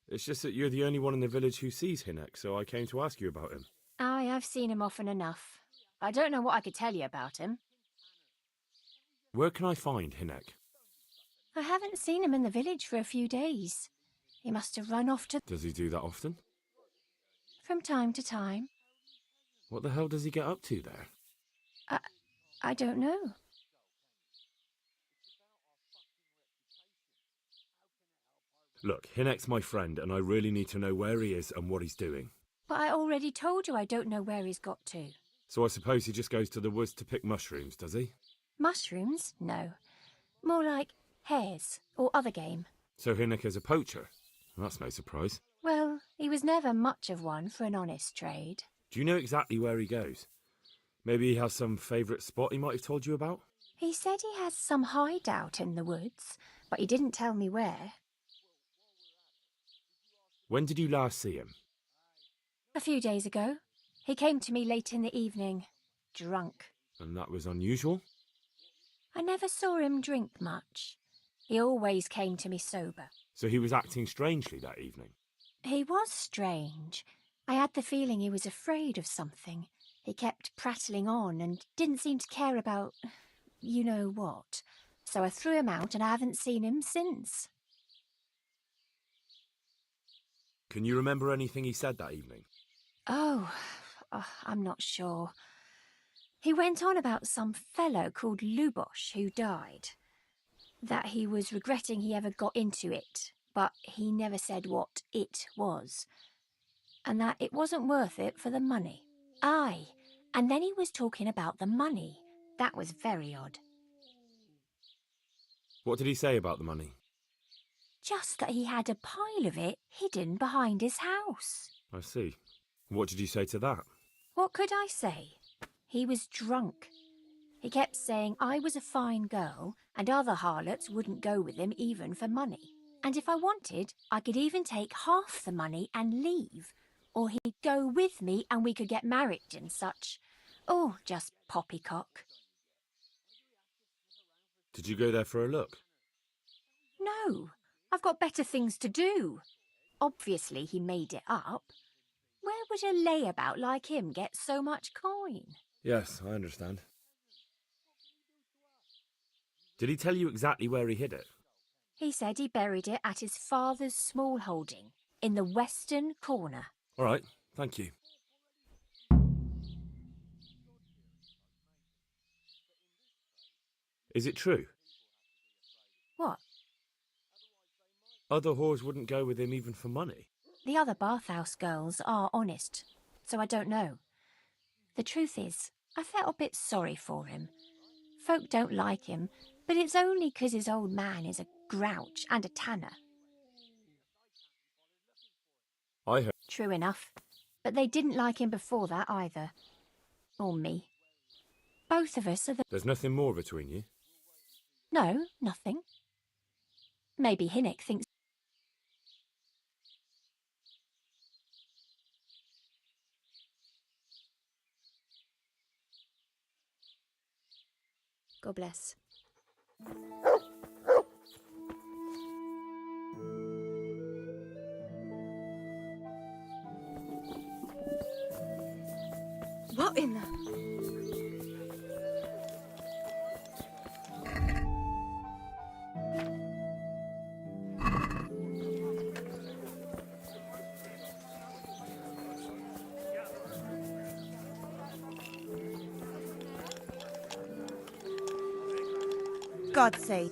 It's just that you're the only one in the village who sees Hinek, so I came to ask you about him. Aye, I've seen him often enough. I don't know what I could tell you about him. Where can I find Hinek? I haven't seen him in the village for a few days. He must have run off to... Does he do that often? From time to time. What the hell does he get up to there? I don't know. Look, Hinek's my friend, and I really need to know where he is and what he's doing. But I already told you I don't know where he's got to. So I suppose he just goes to the woods to pick mushrooms, does he? Mushrooms? No. More like hares or other game. So Hinek is a poacher? That's no surprise. Well, he was never much of one for an honest trade. Do you know exactly where he goes? Maybe he has some favourite spot he might have told you about? He said he has some hideout in the woods, but he didn't tell me where. When did you last see him? A few days ago. He came to me late in the evening, drunk. And that was unusual? I never saw him drink much. He always came to me sober. So he was acting strangely that evening? He was strange. I had the feeling he was afraid of something. He kept prattling on and didn't seem to care about you know what. So I threw him out and I haven't seen him since. Can you remember anything he said that evening? Oh, I'm not sure. He went on about some fellow called Lubosh who died. That he was regretting he ever got into it, but he never said what it was. And that it wasn't worth it for the money. Aye, and then he was talking about the money. That was very odd. What did he say about the money? Just that he had a pile of it hidden behind his house. I see. What did you say to that? What could I say? He was drunk. He kept saying I was a fine girl and other harlots wouldn't go with him even for money. And if I wanted, I could even take half the money and leave. Or he'd go with me and we could get married and such. Oh, just poppycock. Did you go there for a look? No, I've got better things to do. Obviously he made it up. Where would a layabout like him get so much coin? Yes, I understand. Did he tell you exactly where he hid it? He said he buried it at his father's small holding, in the western corner. All right, thank you. Is it true? What? Other whores wouldn't go with him even for money? The other bathhouse girls are honest, so I don't know. The truth is, I felt a bit sorry for him. Folk don't like him, but it's only 'cause his old man is a grouch and a tanner. I heard... True enough, but they didn't like him before that either. Or me. Both of us are the... There's nothing more between you? No, nothing. Maybe Hinek thinks... God bless. What in the... God's sake.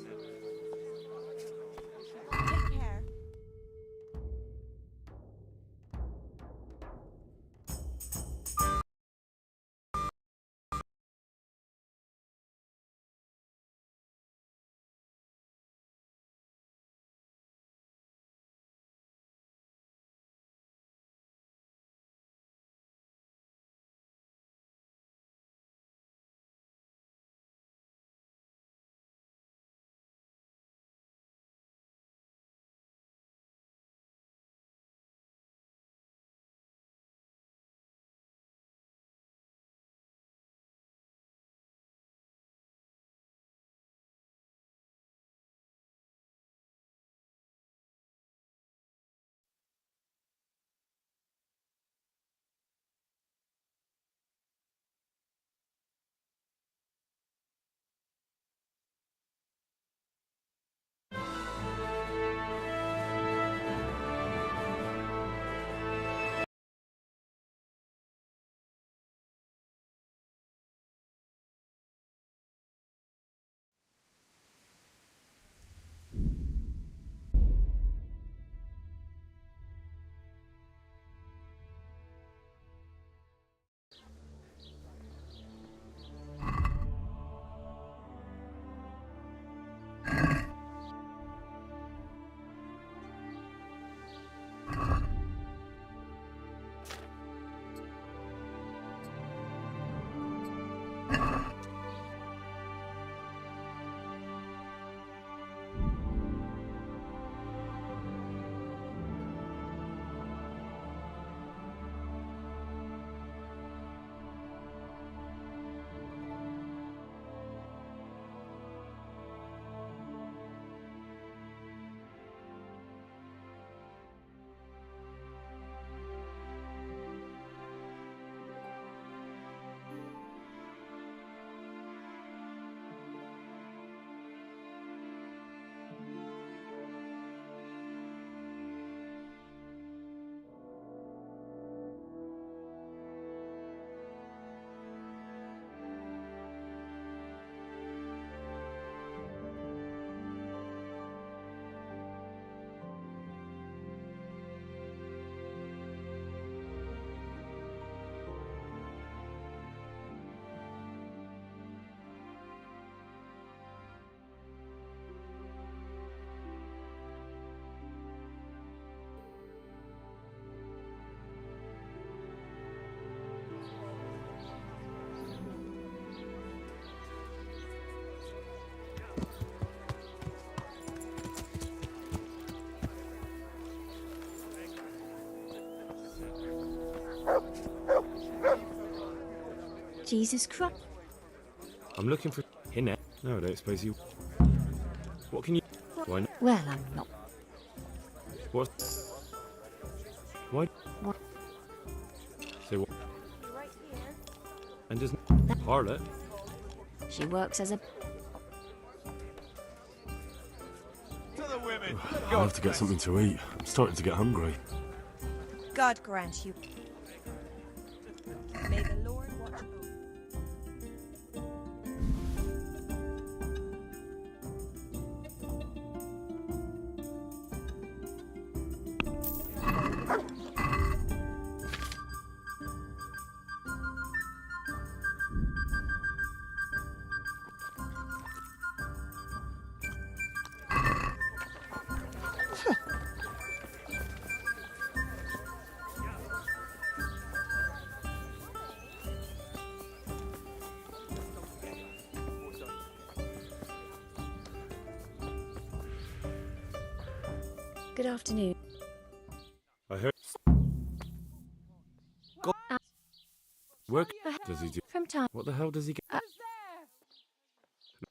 Jesus Christ. I'm looking for Hinnet. No, I don't suppose you. What can you? Why not? Well, I'm not. What? Why? What? Say what? And doesn't harlot? She works as a... I'll have to get something to eat. I'm starting to get hungry. God grant you. May the Lord watch over. Good afternoon. I heard. God. Work? Does he do? From time. What the hell does he get?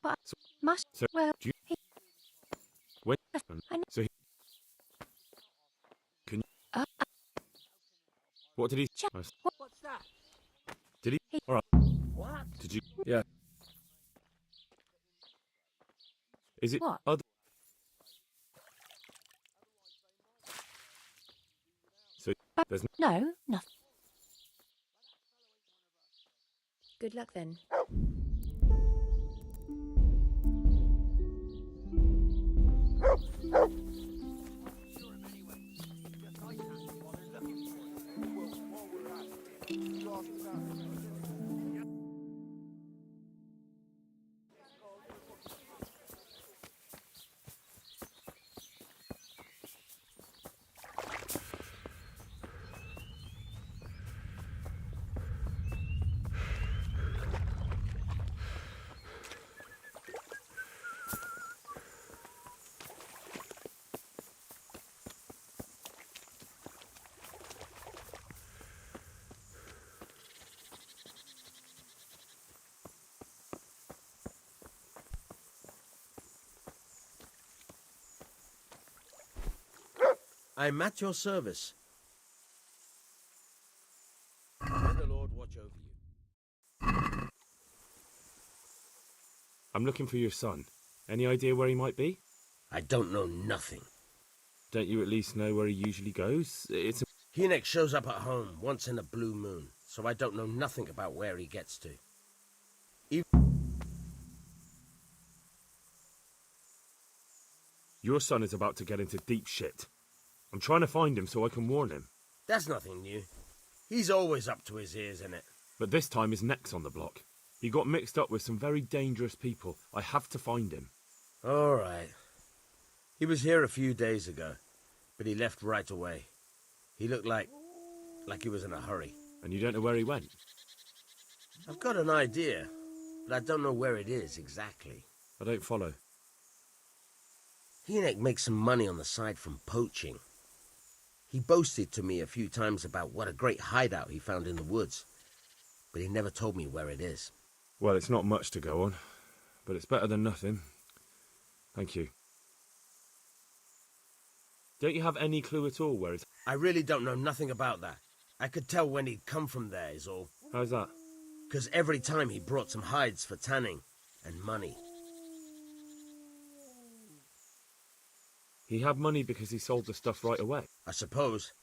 But must So, well. do you, when? So he can. What did he? What's that? Did he? All right. What? Did you? Yeah. Is it What? other? So there's No, nothing. Good luck then. I'm at your service. May the Lord watch over you. I'm looking for your son. Any idea where he might be? I don't know nothing. Don't you at least know where he usually goes? It's. Hinek shows up at home once in a blue moon, so I don't know nothing about where he gets to. Your son is about to get into deep shit. I'm trying to find him so I can warn him. That's nothing new. He's always up to his ears in it. But this time his neck's on the block. He got mixed up with some very dangerous people. I have to find him. All right. He was here a few days ago, but he left right away. He looked like he was in a hurry. And you don't know where he went? I've got an idea, but I don't know where it is exactly. I don't follow. Hinek makes some money on the side from poaching. He boasted to me a few times about what a great hideout he found in the woods, but he never told me where it is. Well, it's not much to go on, but it's better than nothing. Thank you. Don't you have any clue at all where it's... I really don't know nothing about that. I could tell when he'd come from there, is all. How's that? 'Cause every time he brought some hides for tanning and money. He had money because he sold the stuff right away. I suppose.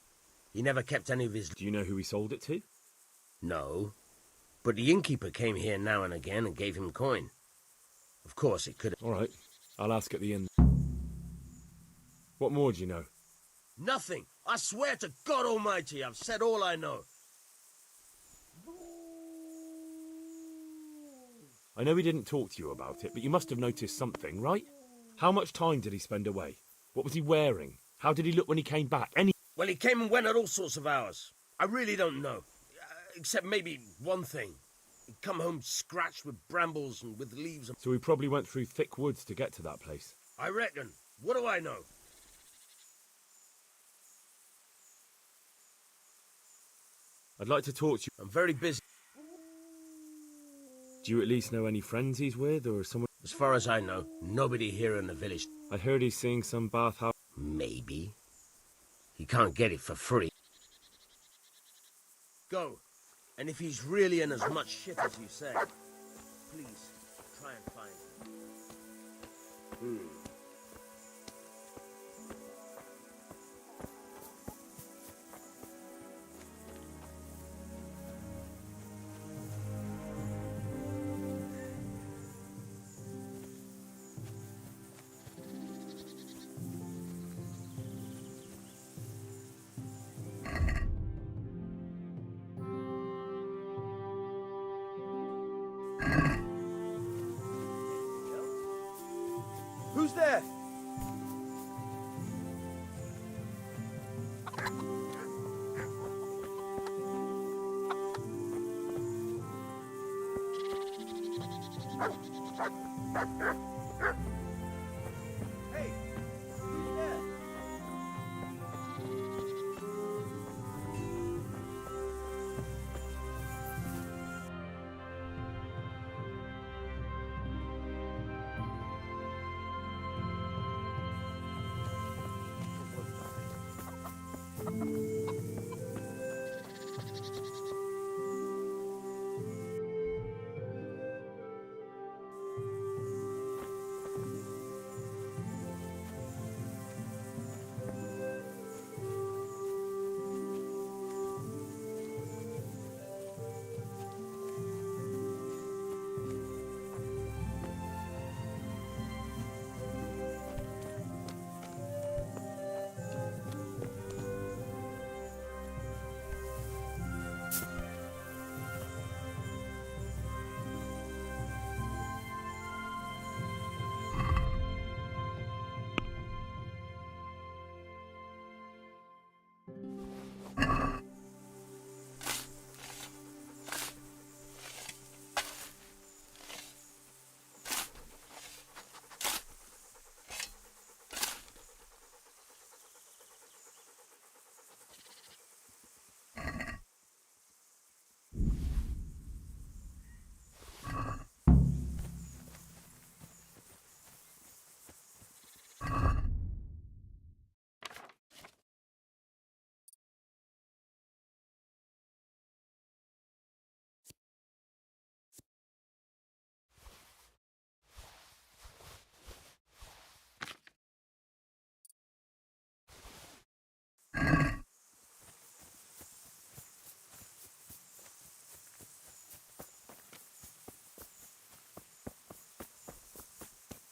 He never kept any of his... Do you know who he sold it to? No. But the innkeeper came here now and again and gave him coin. Of course, it could... All right. I'll ask at the inn. What more do you know? Nothing. I swear to God Almighty, I've said all I know. I know he didn't talk to you about it, but you must have noticed something, right? How much time did he spend away? What was he wearing? How did he look when he came back? Well, he came and went at all sorts of hours. I really don't know. Except maybe one thing. He'd come home scratched with brambles and with leaves. So he probably went through thick woods to get to that place. I reckon. What do I know? I'd like to talk to you. I'm very busy. Do you at least know any friends he's with, or someone? As far as I know, nobody here in the village. I heard he's seeing some bathhouse. Maybe. He can't get it for free. Go. And if he's really in as much shit as you say, please, try and find him. Who's there? Hey, who's there?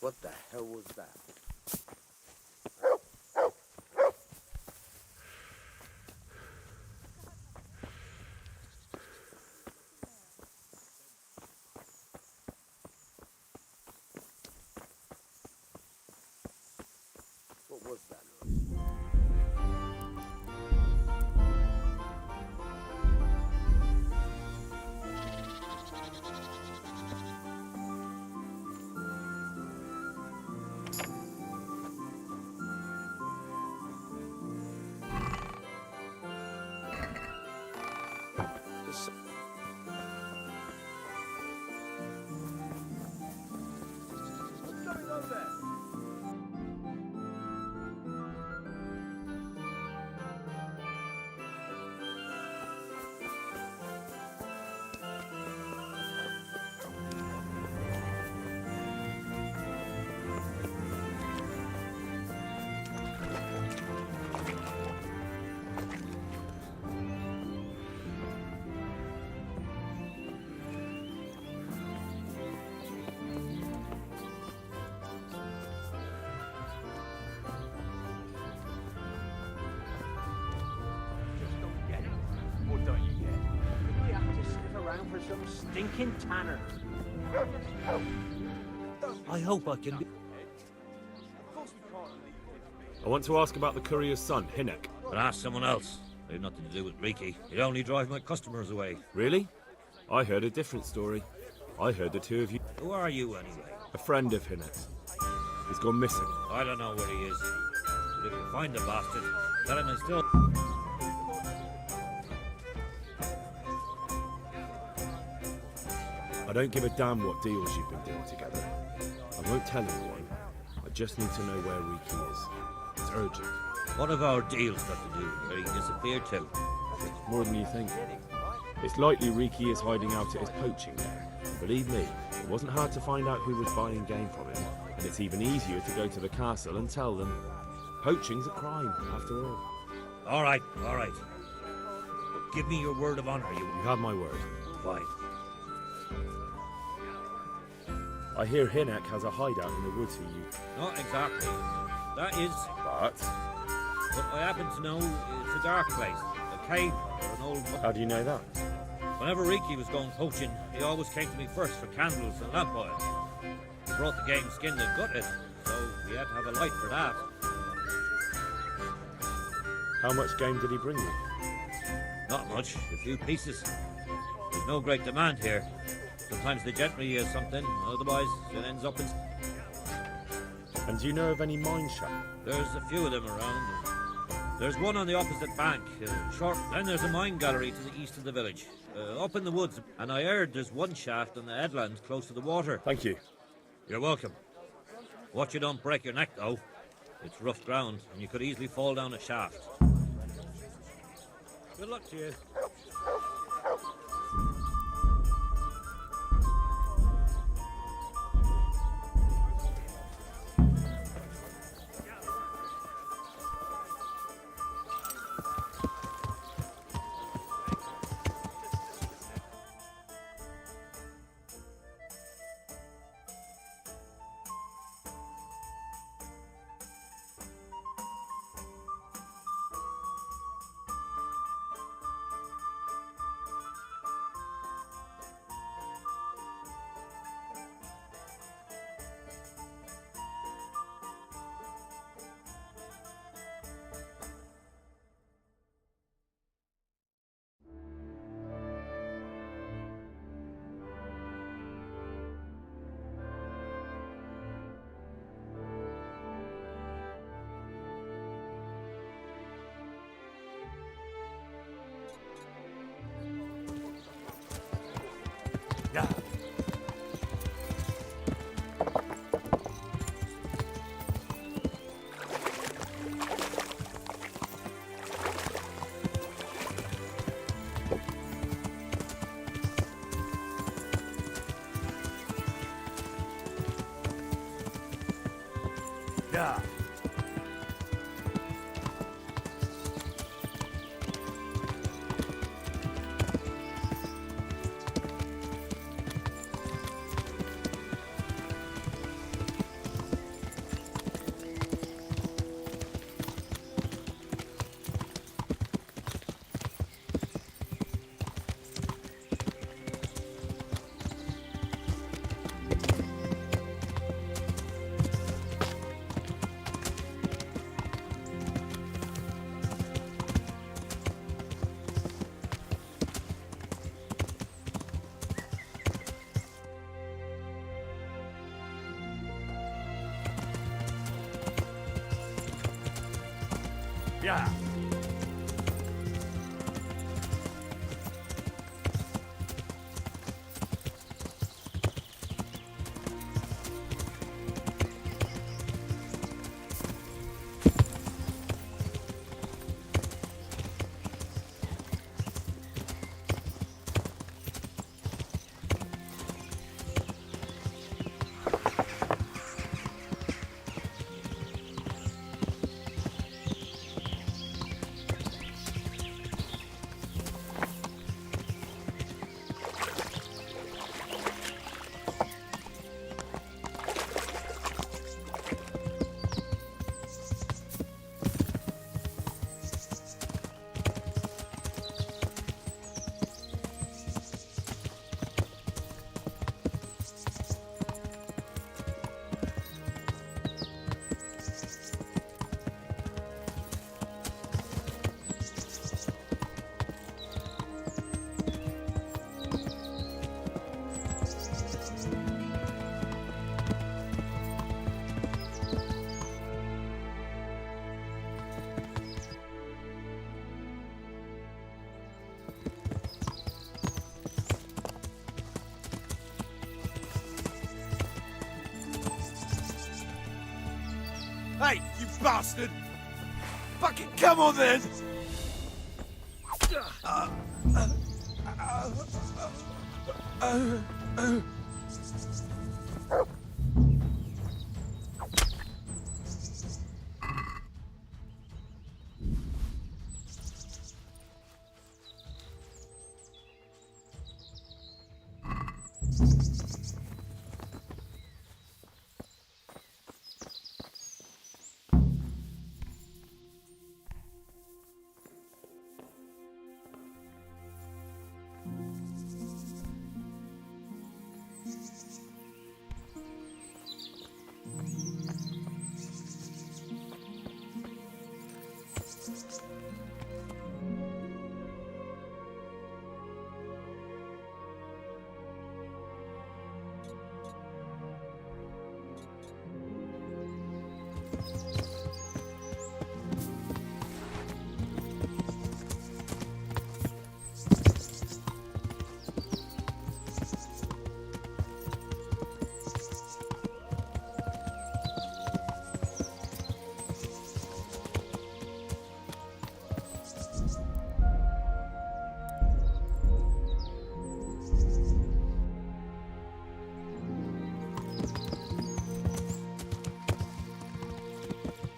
What the hell was that? What was that noise? What's going on there? Or don't you get it? We have to sniff around for some stinking tanner. I hope I can. I want to ask about the courier's son, Hinek. But ask someone else. They've nothing to do with Riki. They only drive my customers away. Really? I heard a different story. I heard the two of you. Who are you, anyway? A friend of Hinek's. He's gone missing. I don't know where he is. But if you find the bastard, tell him I still... don't give a damn what deals you've been doing together. I won't tell anyone. I just need to know where Riki is. It's urgent. What have our deals got to do with where he disappeared to? It's more than you think. It's likely Riki is hiding out at his poaching there. And believe me, it wasn't hard to find out who was buying game from him. And it's even easier to go to the castle and tell them. Poaching's a crime, after all. All right. But give me your word of honor. You have my word. Fine. I hear Hinek has a hideout in the woods for you. Not exactly. That is... But I happen to know it's a dark place. A cave or an old... How do you know that? Whenever Riki was going poaching, he always came to me first for candles and lamp oil. He brought the game skinned and gutted, so we had to have a light for that. How much game did he bring you? Not much, a few pieces. There's no great demand here. Sometimes the gentry hears something, otherwise it ends up in... And do you know of any mine shafts? There's a few of them around. There's one on the opposite bank, short. Then there's a mine gallery to the east of the village, up in the woods. And I heard there's one shaft on the headland close to the water. Thank you. You're welcome. Watch you don't break your neck, though. It's rough ground, and you could easily fall down a shaft. Good luck to you. Yeah. Yeah. Yeah. bastard! Fucking come on then!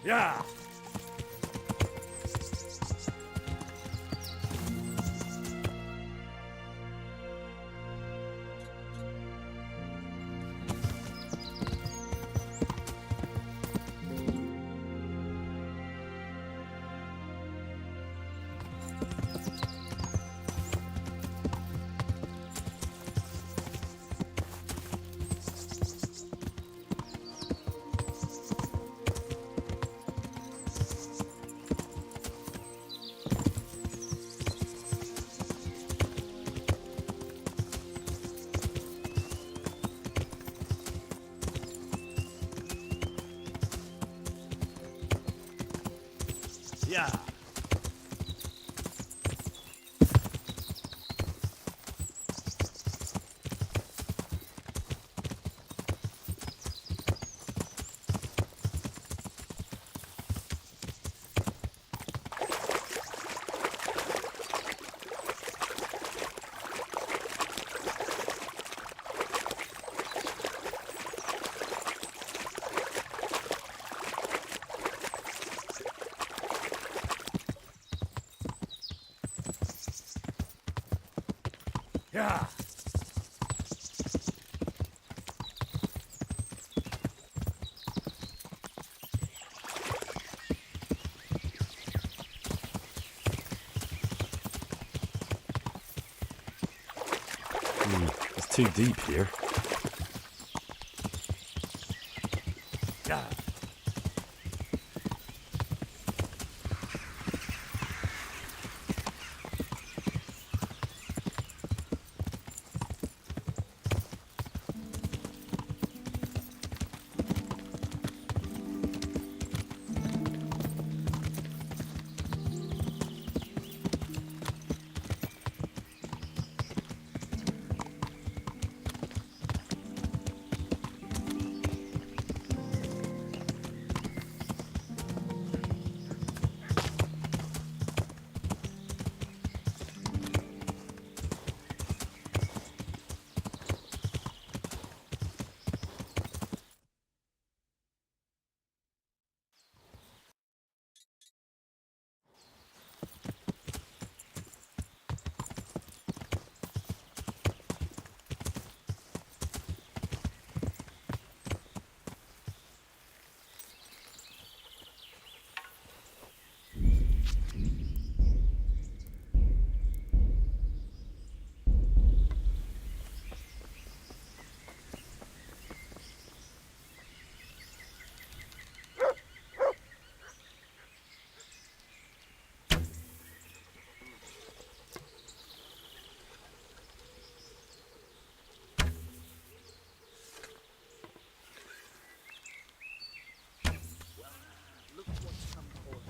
Yeah! Yeah. Yeah. It's too deep here. Yeah.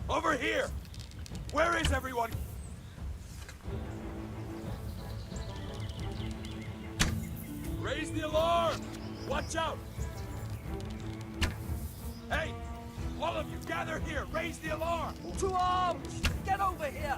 Over here! Where is everyone? Raise the alarm! Watch out! Hey! All of you, gather here! Raise the alarm! To arms! Get over here!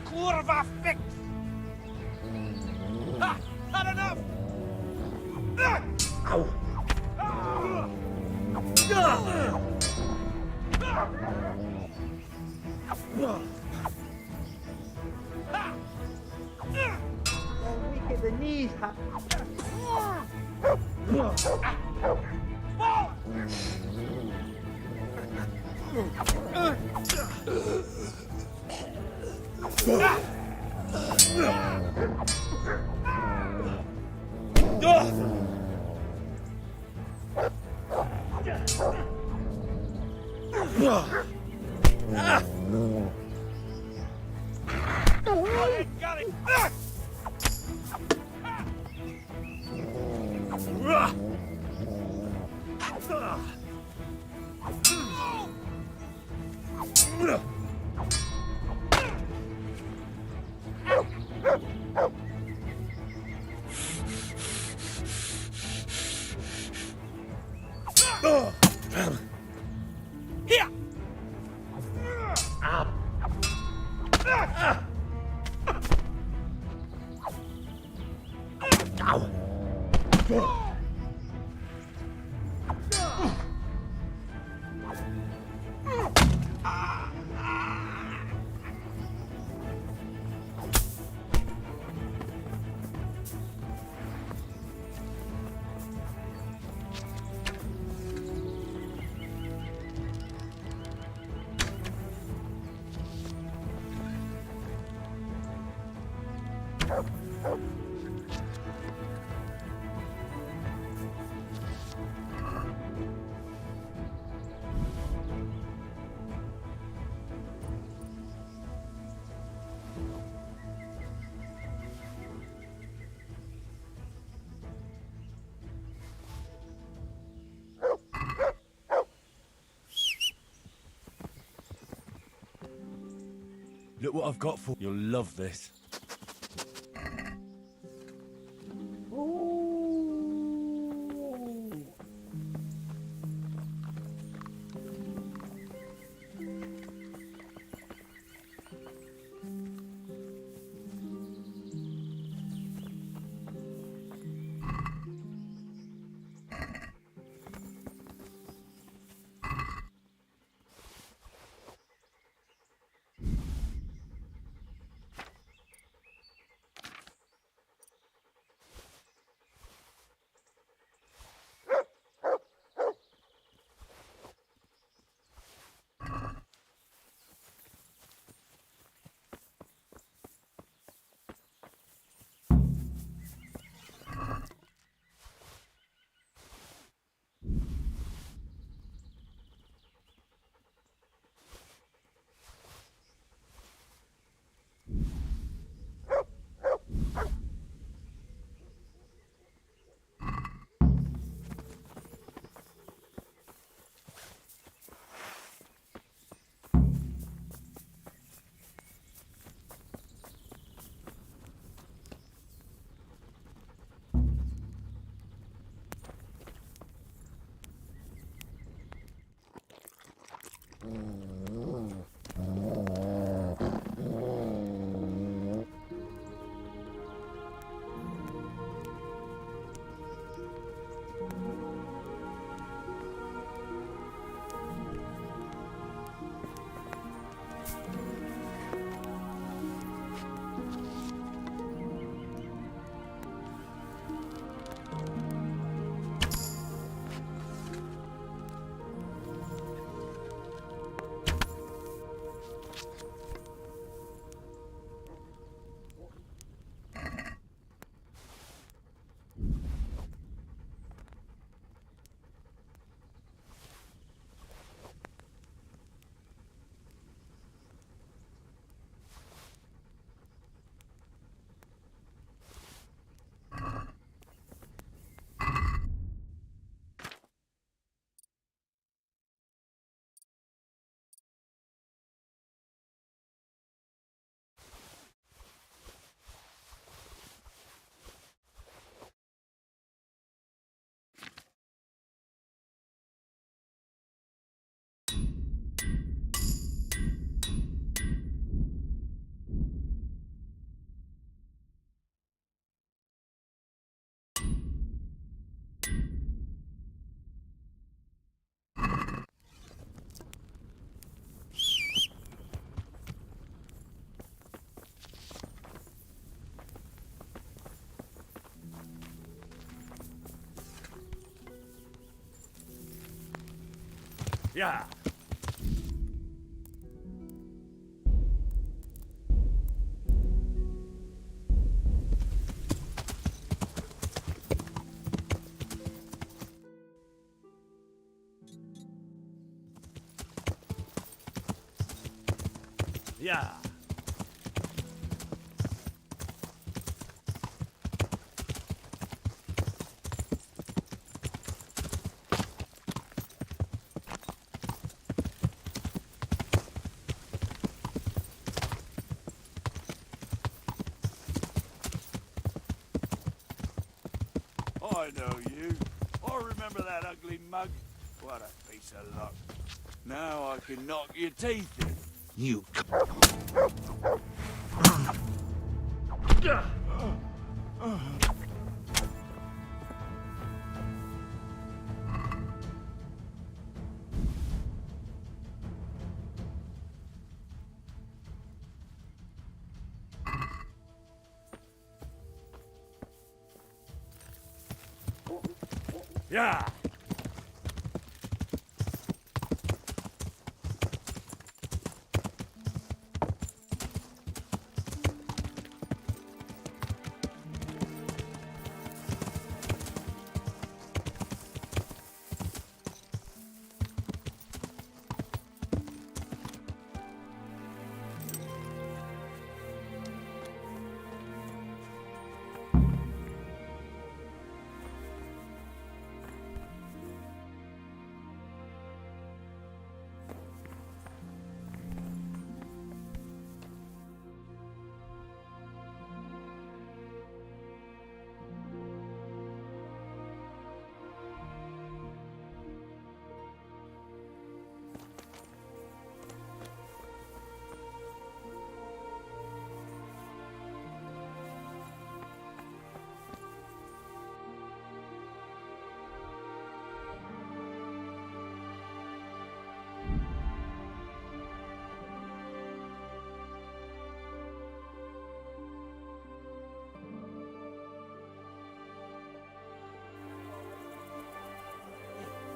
Kurva fix! Ha! Not enough! Ow! Weak at the knees, huh? Got it! Here! Look what I've got for you. You'll love this. Yeah. Yeah. I know you. I remember that ugly mug. What a piece of luck. Now I can knock your teeth in. You. Yeah.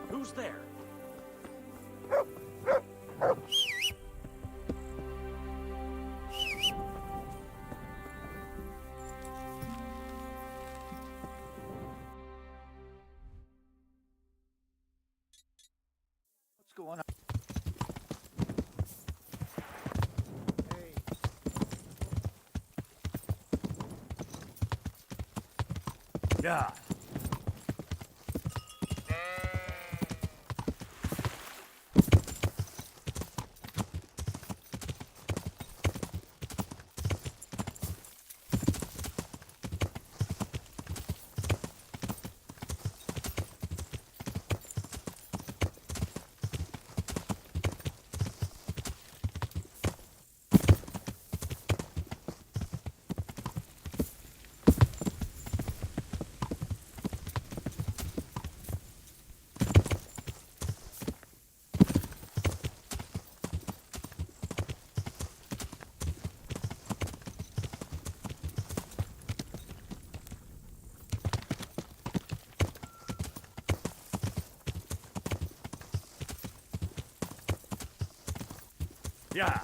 Who's there? What's going on? Yeah. Yeah.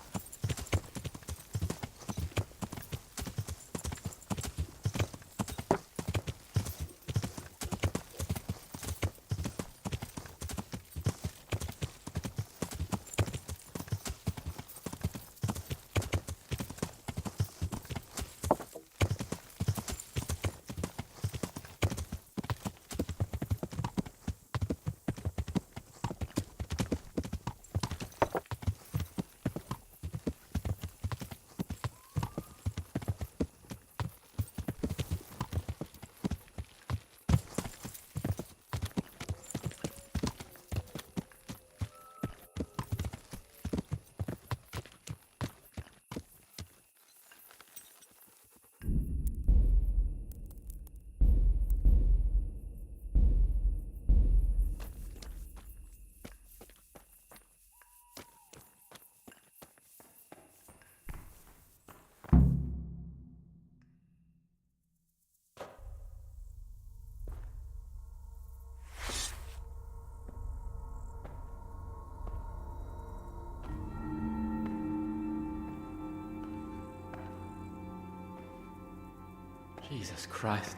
Jesus Christ.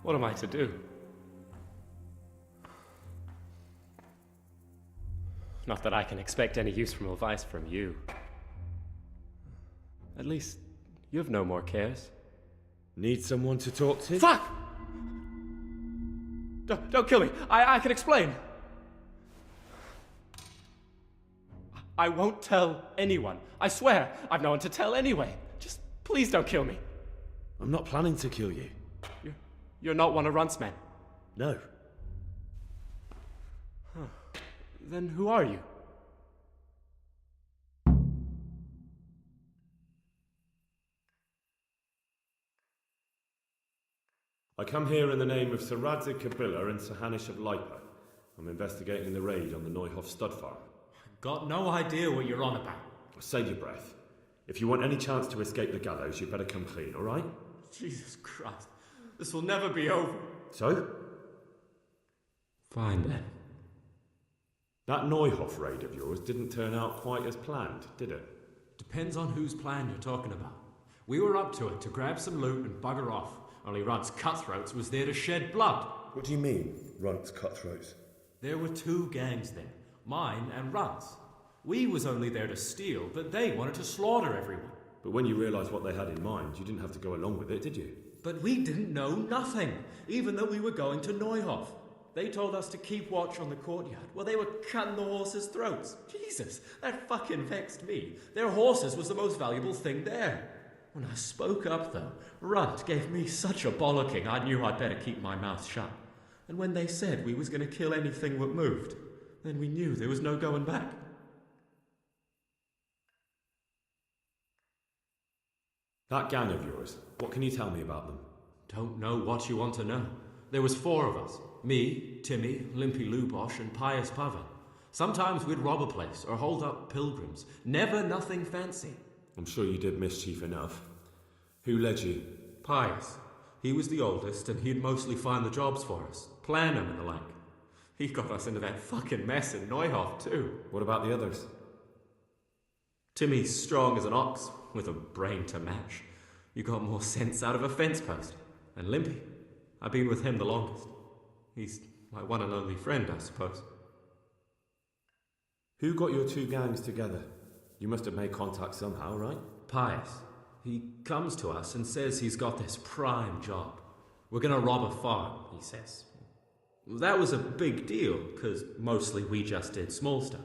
What am I to do? Not that I can expect any useful advice from you. At least, you've no more cares. Need someone to talk to? Fuck! Don't kill me. I can explain. I won't tell anyone. I swear, I've no one to tell anyway. Just please don't kill me. I'm not planning to kill you. You're not one of Runt's men? No. Huh. Then who are you? I come here in the name of Sir Radzig Kabila and Sir Hanish of Lipa. I'm investigating the raid on the Neuhoff stud farm. Got no idea what you're on about. Save your breath. If you want any chance to escape the gallows, you better come clean, all right? Jesus Christ. This will never be over. So? Fine then. That Neuhoff raid of yours didn't turn out quite as planned, did it? Depends on whose plan you're talking about. We were up to it to grab some loot and bugger off. Only Runt's cutthroats was there to shed blood. What do you mean, Runt's cutthroats? There were two gangs there, mine and Runt's. We was only there to steal, but they wanted to slaughter everyone. But when you realised what they had in mind, you didn't have to go along with it, did you? But we didn't know nothing, even though we were going to Neuhoff. They told us to keep watch on the courtyard while they were cutting the horses' throats. Jesus, that fucking vexed me. Their horses was the most valuable thing there. When I spoke up, though, Runt gave me such a bollocking I knew I'd better keep my mouth shut. And when they said we was going to kill anything that moved, then we knew there was no going back. That gang of yours, what can you tell me about them? Don't know what you want to know. There was 4 of us. Me, Timmy, Limpy Lubosh, and Pius Pavan. Sometimes we'd rob a place or hold up pilgrims. Never nothing fancy. I'm sure you did mischief enough. Who led you? Pius. He was the oldest, and he'd mostly find the jobs for us. Plan them and the like. He got us into that fucking mess in Neuhoff, too. What about the others? Timmy's strong as an ox, with a brain to match. You got more sense out of a fence post. And Limpy, I've been with him the longest. He's my one and only friend, I suppose. Who got your 2 gangs together? You must have made contact somehow, right? Pius. He comes to us and says he's got this prime job. We're gonna rob a farm, he says. That was a big deal, because mostly we just did small stuff.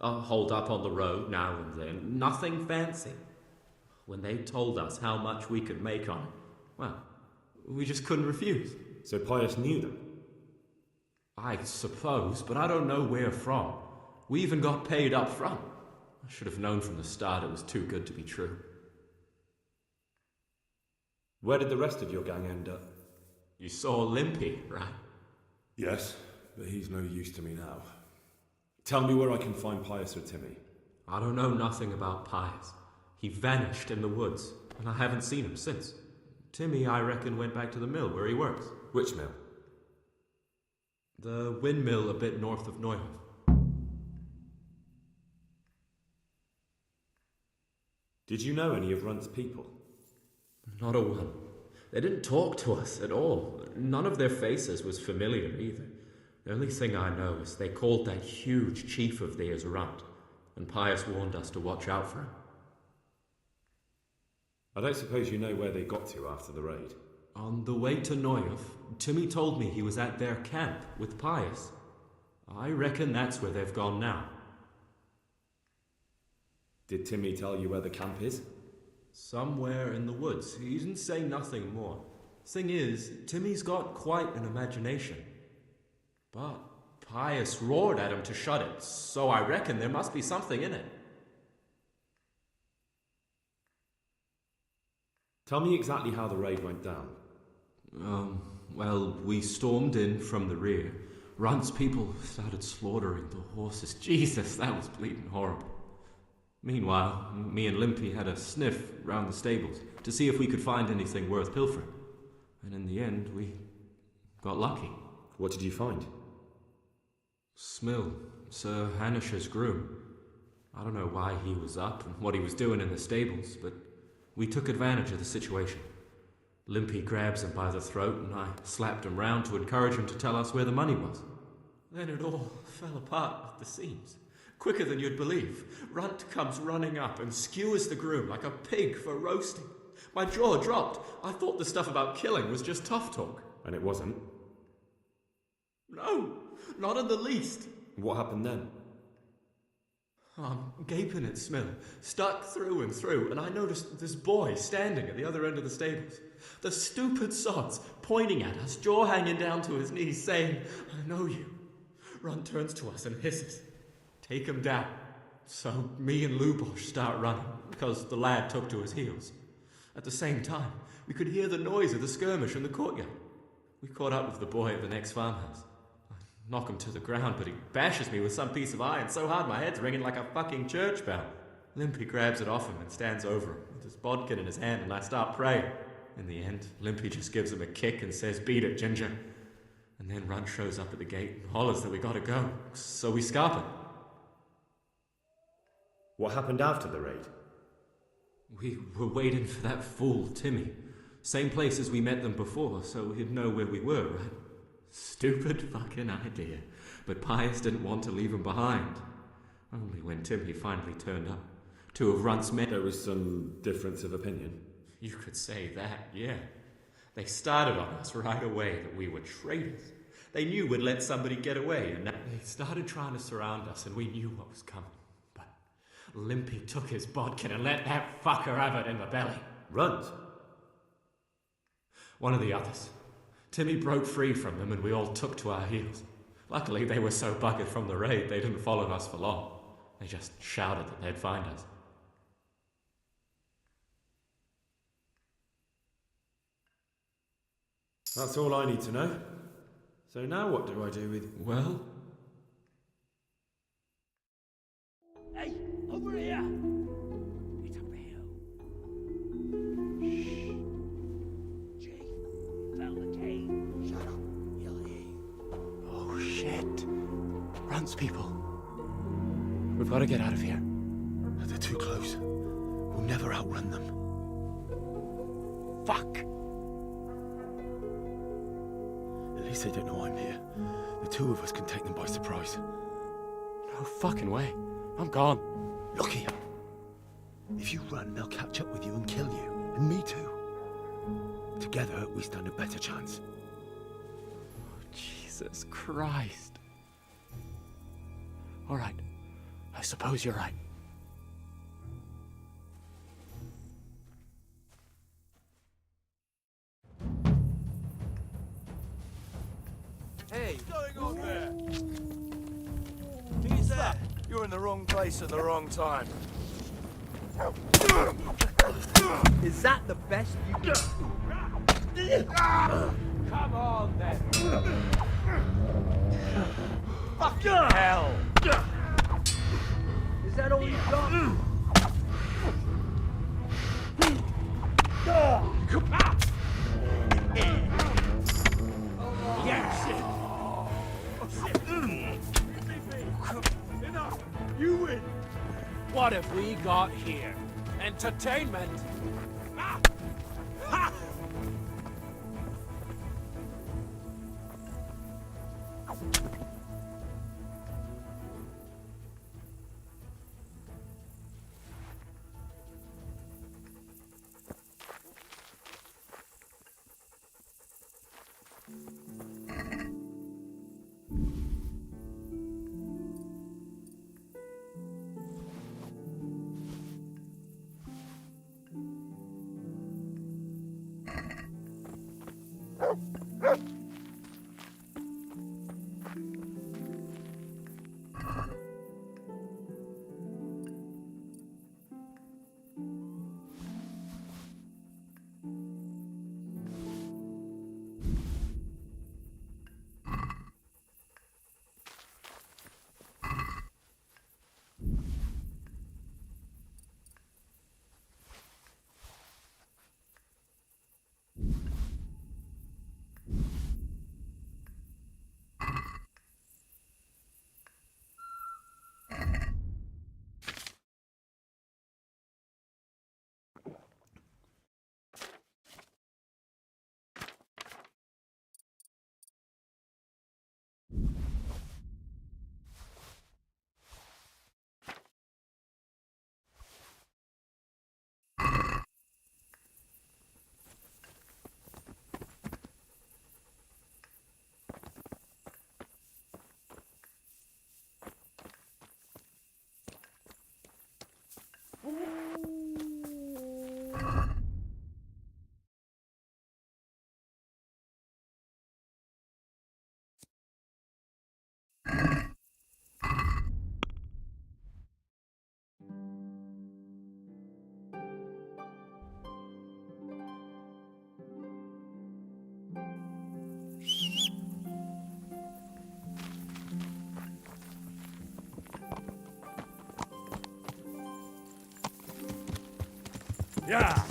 Hold up on the road now and then. Nothing fancy. When they told us how much we could make on it, well, we just couldn't refuse. So Pius knew them? I suppose, but I don't know where from. We even got paid up front. I should have known from the start it was too good to be true. Where did the rest of your gang end up? You saw Limpy, right? Yes, but he's no use to me now. Tell me where I can find Pius or Timmy. I don't know nothing about Pius. He vanished in the woods, and I haven't seen him since. Timmy, I reckon, went back to the mill where he works. Which mill? The windmill a bit north of Neuhoff. Did you know any of Runt's people? Not a one. They didn't talk to us at all. None of their faces was familiar either. The only thing I know is they called that huge chief of theirs Runt, and Pius warned us to watch out for him. I don't suppose you know where they got to after the raid? On the way to Neuhoff, Timmy told me he was at their camp with Pius. I reckon that's where they've gone now. Did Timmy tell you where the camp is? Somewhere in the woods. He didn't say nothing more. Thing is, Timmy's got quite an imagination. But Pius roared at him to shut it, so I reckon there must be something in it. Tell me exactly how the raid went down. Well, we stormed in from the rear. Runt's people started slaughtering the horses. Jesus, that was bleeding horrible. Meanwhile, me and Limpy had a sniff round the stables to see if we could find anything worth pilfering. And in the end, we got lucky. What did you find? Smill, Sir Hanish's groom. I don't know why he was up and what he was doing in the stables, but we took advantage of the situation. Limpy grabs him by the throat and I slapped him round to encourage him to tell us where the money was. Then it all fell apart at the seams. Quicker than you'd believe. Runt comes running up and skewers the groom like a pig for roasting. My jaw dropped. I thought the stuff about killing was just tough talk. And it wasn't? No, not in the least. What happened then? I'm gaping at Smill, stuck through and through, and I noticed this boy standing at the other end of the stables. The stupid sods pointing at us, jaw hanging down to his knees, saying, "I know you." Runt turns to us and hisses, "Take him down." So me and Lubosh start running, because the lad took to his heels. At the same time, we could hear the noise of the skirmish in the courtyard. We caught up with the boy at the next farmhouse. I knock him to the ground, but he bashes me with some piece of iron so hard my head's ringing like a fucking church bell. Limpy grabs it off him and stands over him with his bodkin in his hand, and I start praying. In the end, Limpy just gives him a kick and says, "Beat it, Ginger." And then Runt shows up at the gate and hollers that we gotta go, so we scarp it. What happened after the raid? We were waiting for that fool, Timmy. Same place as we met them before, so he'd know where we were, right? Stupid fucking idea. But Pius didn't want to leave him behind. Only when Timmy finally turned up. Two of Runt's men... There was some difference of opinion? You could say that, yeah. They started on us right away that we were traitors. They knew we'd let somebody get away, and they started trying to surround us, and we knew what was coming. But Limpy took his bodkin and let that fucker have it in the belly. Runt? One of the others. Timmy broke free from them and we all took to our heels. Luckily, they were so buggered from the raid, they didn't follow us for long. They just shouted that they'd find us. That's all I need to know. So now what do I do with... Well... Hey, over here! It's up the hill. Shh. Chief, found the cave. Shut up, he'll hear you. Oh, shit. Runt's people. We've got to get out of here. They're too close. We'll never outrun them. Fuck! At least they don't know I'm here. The two of us can take them by surprise. No fucking way. I'm gone. Look here. If you run, they'll catch up with you and kill you. And me too. Together, we stand a better chance. Oh, Jesus Christ. All right. I suppose you're right. Hey! What's going on there? Who's that? You're in the wrong place at the wrong time. Is that the best you can do? Come on, then. Fucking hell! Is that all you got? Yeah, shit. Enough. You win. What have we got here? Entertainment. Ah! Ha! Yeah.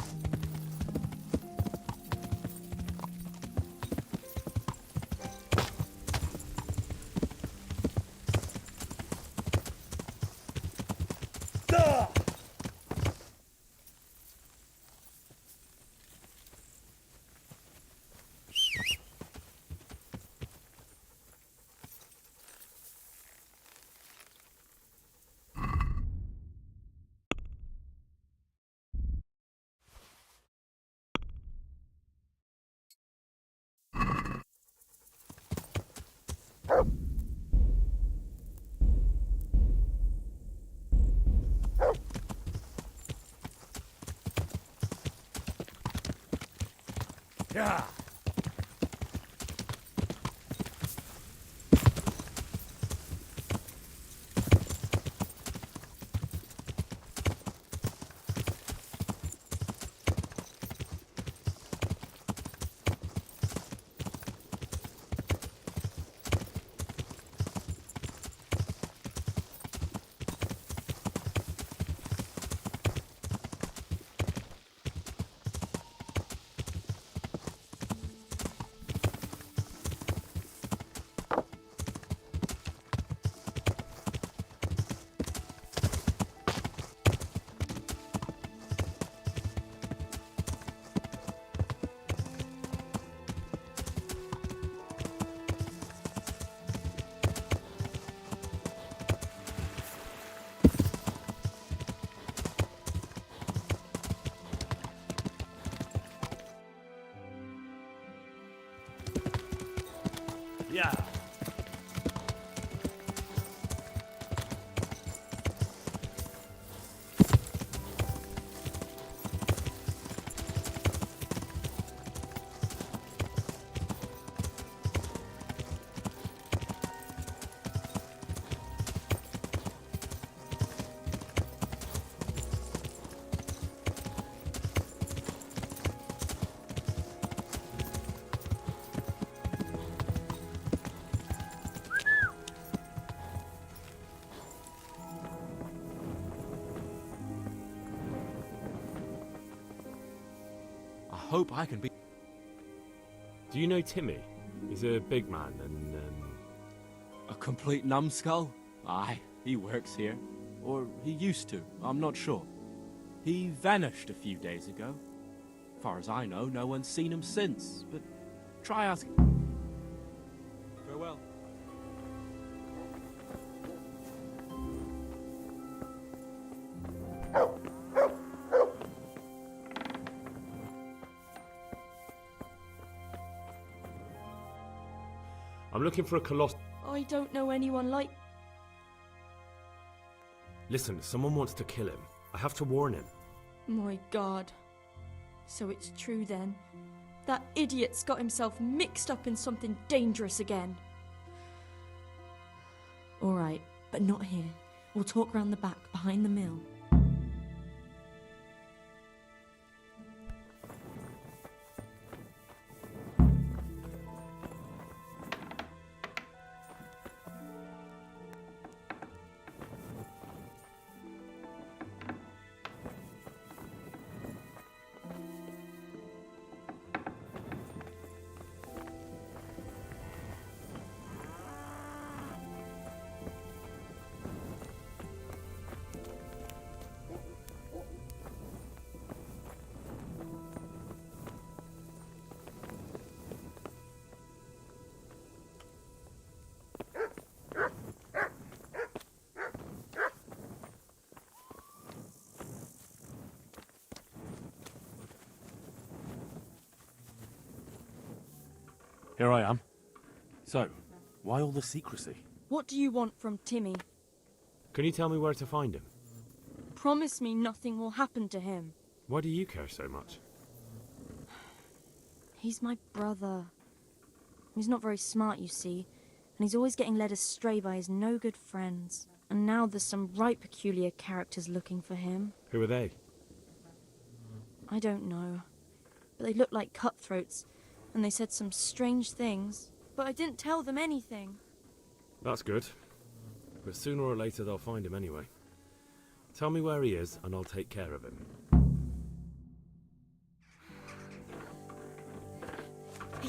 Yeah. Yeah. Hope I can be. Do you know Timmy? He's a big man and, A complete numbskull? Aye, he works here. Or he used to, I'm not sure. He vanished a few days ago. Far as I know, no one's seen him since, but try asking. Farewell. I'm looking for a colossal... I don't know anyone like... Listen, someone wants to kill him. I have to warn him. My God. So it's true then. That idiot's got himself mixed up in something dangerous again. All right, but not here. We'll talk round the back, behind the mill. Here I am. So, why all the secrecy? What do you want from Timmy? Can you tell me where to find him? Promise me nothing will happen to him. Why do you care so much? He's my brother. He's not very smart, you see, and he's always getting led astray by his no-good friends. And now there's some right peculiar characters looking for him. Who are they? I don't know, but they look like cutthroats, and they said some strange things, but I didn't tell them anything. That's good. But sooner or later they'll find him anyway. Tell me where he is, and I'll take care of him.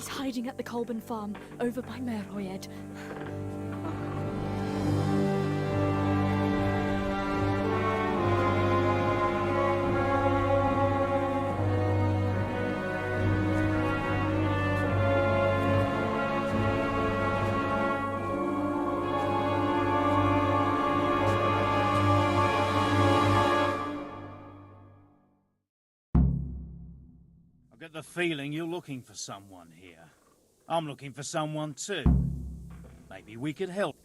He's hiding at the Colburn farm, over by Merhoyed. I get the feeling you're looking for someone here. I'm looking for someone too. Maybe we could help.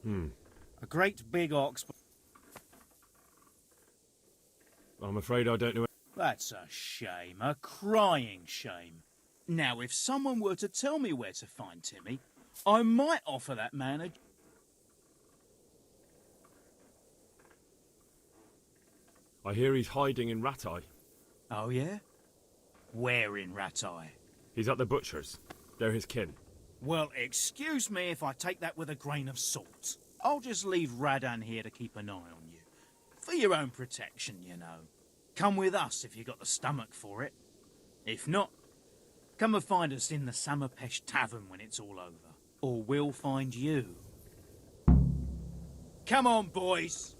A great big ox. I'm afraid I don't know. That's a shame, a crying shame. Now, if someone were to tell me where to find Timmy, I might offer that man a... I hear he's hiding in Ratai. Oh, yeah? Where in Ratai? He's at the butcher's. They're his kin. Well, excuse me if I take that with a grain of salt. I'll just leave Radan here to keep an eye on you. For your own protection, you know. Come with us if you got the stomach for it. If not, come and find us in the Samapesh Tavern when it's all over. Or we'll find you. Come on, boys!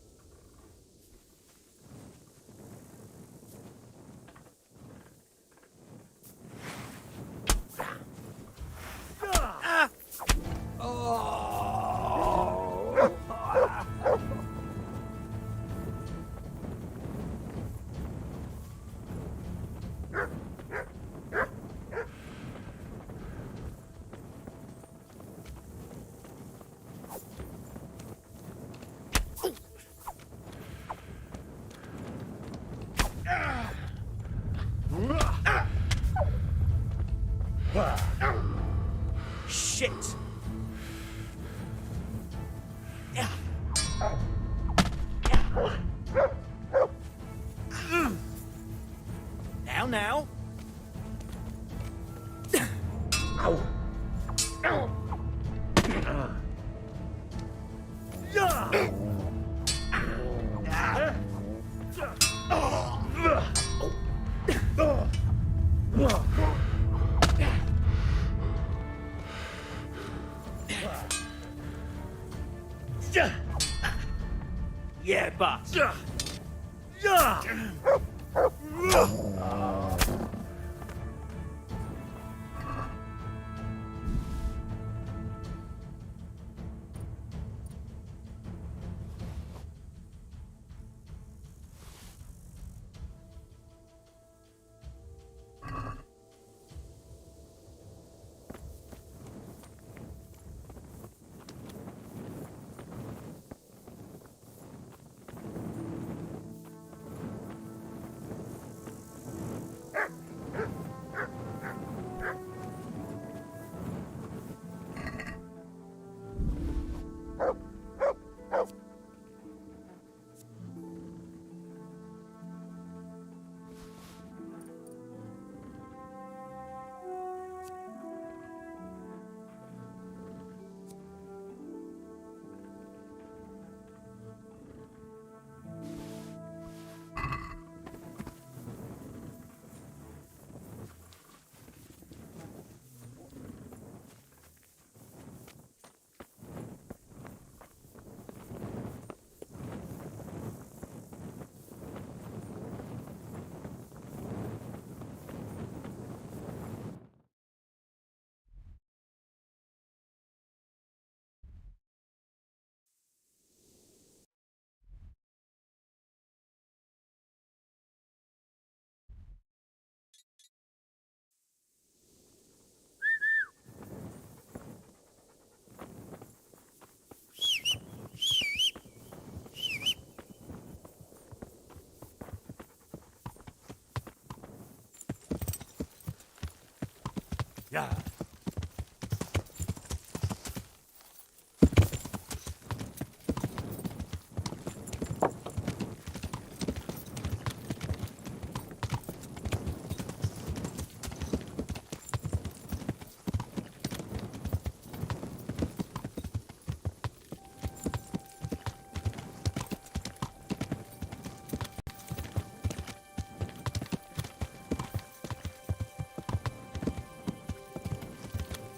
Shit! Now. Yeah, boss. Yeah.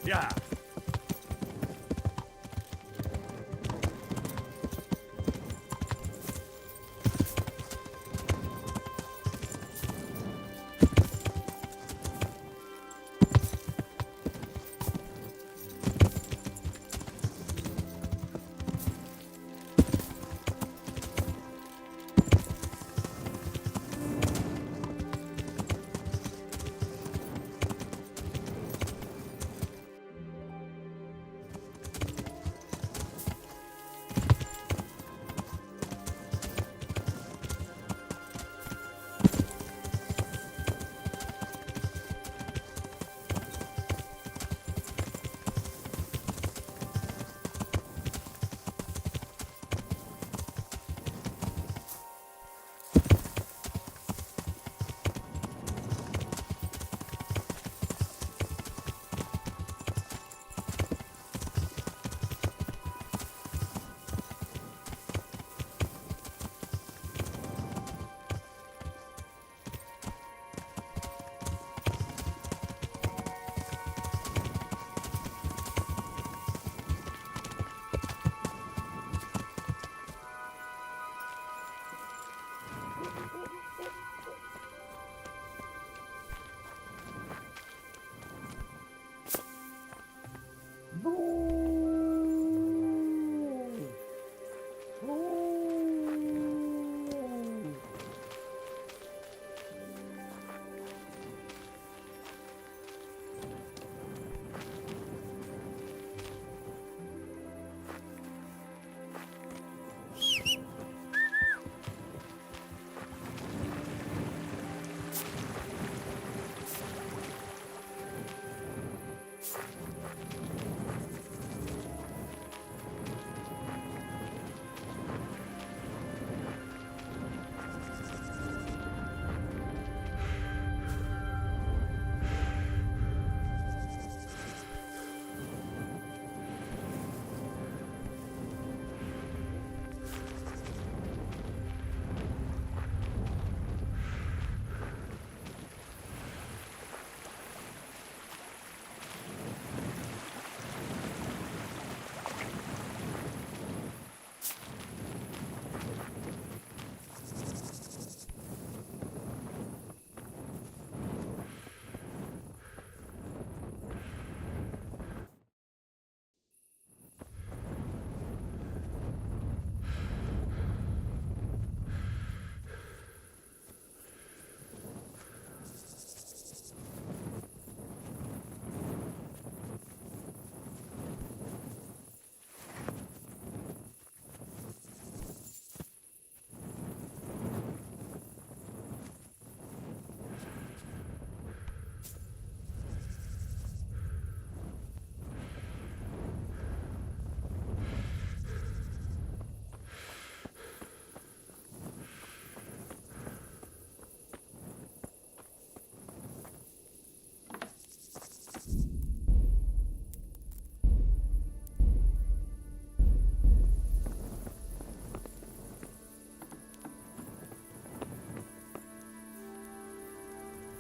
Yeah.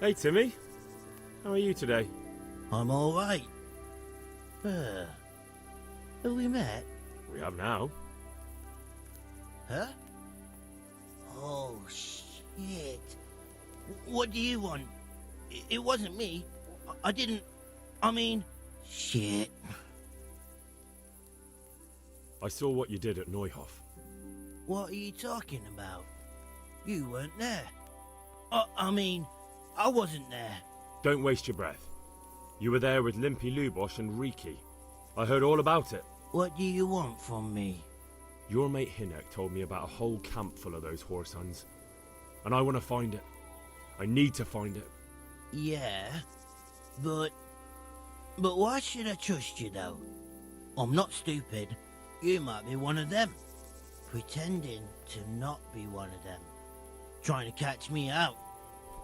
Hey, Timmy. How are you today? I'm all right. Have we met? We have now. Huh? Oh, shit. What do you want? It wasn't me. I didn't... I mean... Shit. I saw what you did at Neuhof. What are you talking about? You weren't there. I mean, I wasn't there. Don't waste your breath. You were there with Limpy Lubosh and Riki. I heard all about it. What do you want from me? Your mate Hinnock told me about a whole camp full of those horse huns. And I want to find it. I need to find it. Yeah, but why should I trust you, though? I'm not stupid. You might be one of them. Pretending to not be one of them. Trying to catch me out.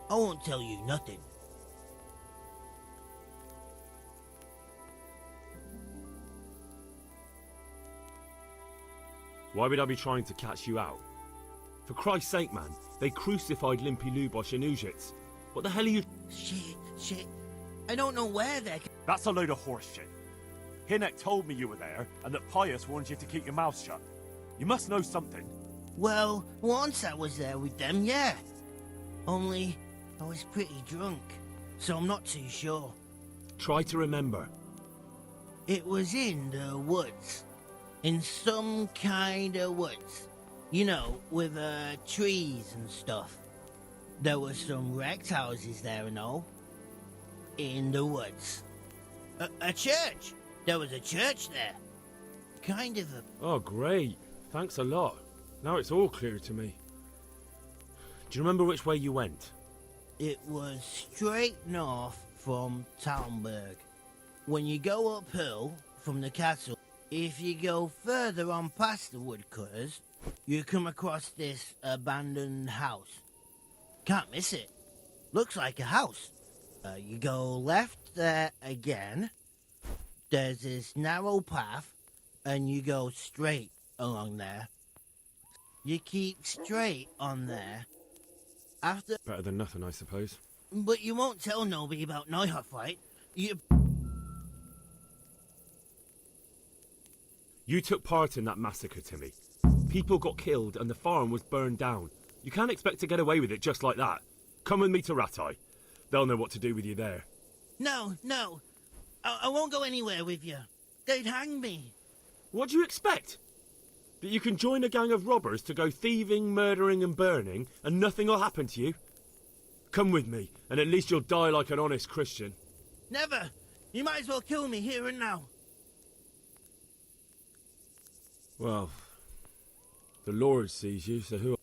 I won't tell you nothing. Why would I be trying to catch you out? For Christ's sake, man, they crucified Limpy Lubosh in Uzhitz. What the hell are you... Shit. I don't know where they're... That's a load of horse shit. Hinnock told me you were there, and that Pius warned you to keep your mouth shut. You must know something. Well, once I was there with them, yeah. Only, I was pretty drunk, so I'm not too sure. Try to remember. It was in the woods. In some kind of woods. You know, with trees and stuff. There were some wrecked houses there and all. In the woods. A church! There was a church there. Kind of a... Oh, great. Thanks a lot. Now it's all clear to me. Do you remember which way you went? It was straight north from Talmberg. When you go uphill from the castle, if you go further on past the woodcutters, you come across this abandoned house. Can't miss it. Looks like a house. You go left there again. There's this narrow path, and you go straight along there. You keep straight on there. After... Better than nothing, I suppose. But you won't tell nobody about Neuhoff, right? You took part in that massacre, Timmy. People got killed and the farm was burned down. You can't expect to get away with it just like that. Come with me to Rattay. They'll know what to do with you there. No. I won't go anywhere with you. They'd hang me. What do you expect? That you can join a gang of robbers to go thieving, murdering and burning and nothing will happen to you? Come with me, and at least you'll die like an honest Christian. Never! You might as well kill me here and now. Well, the Lord sees you, so who...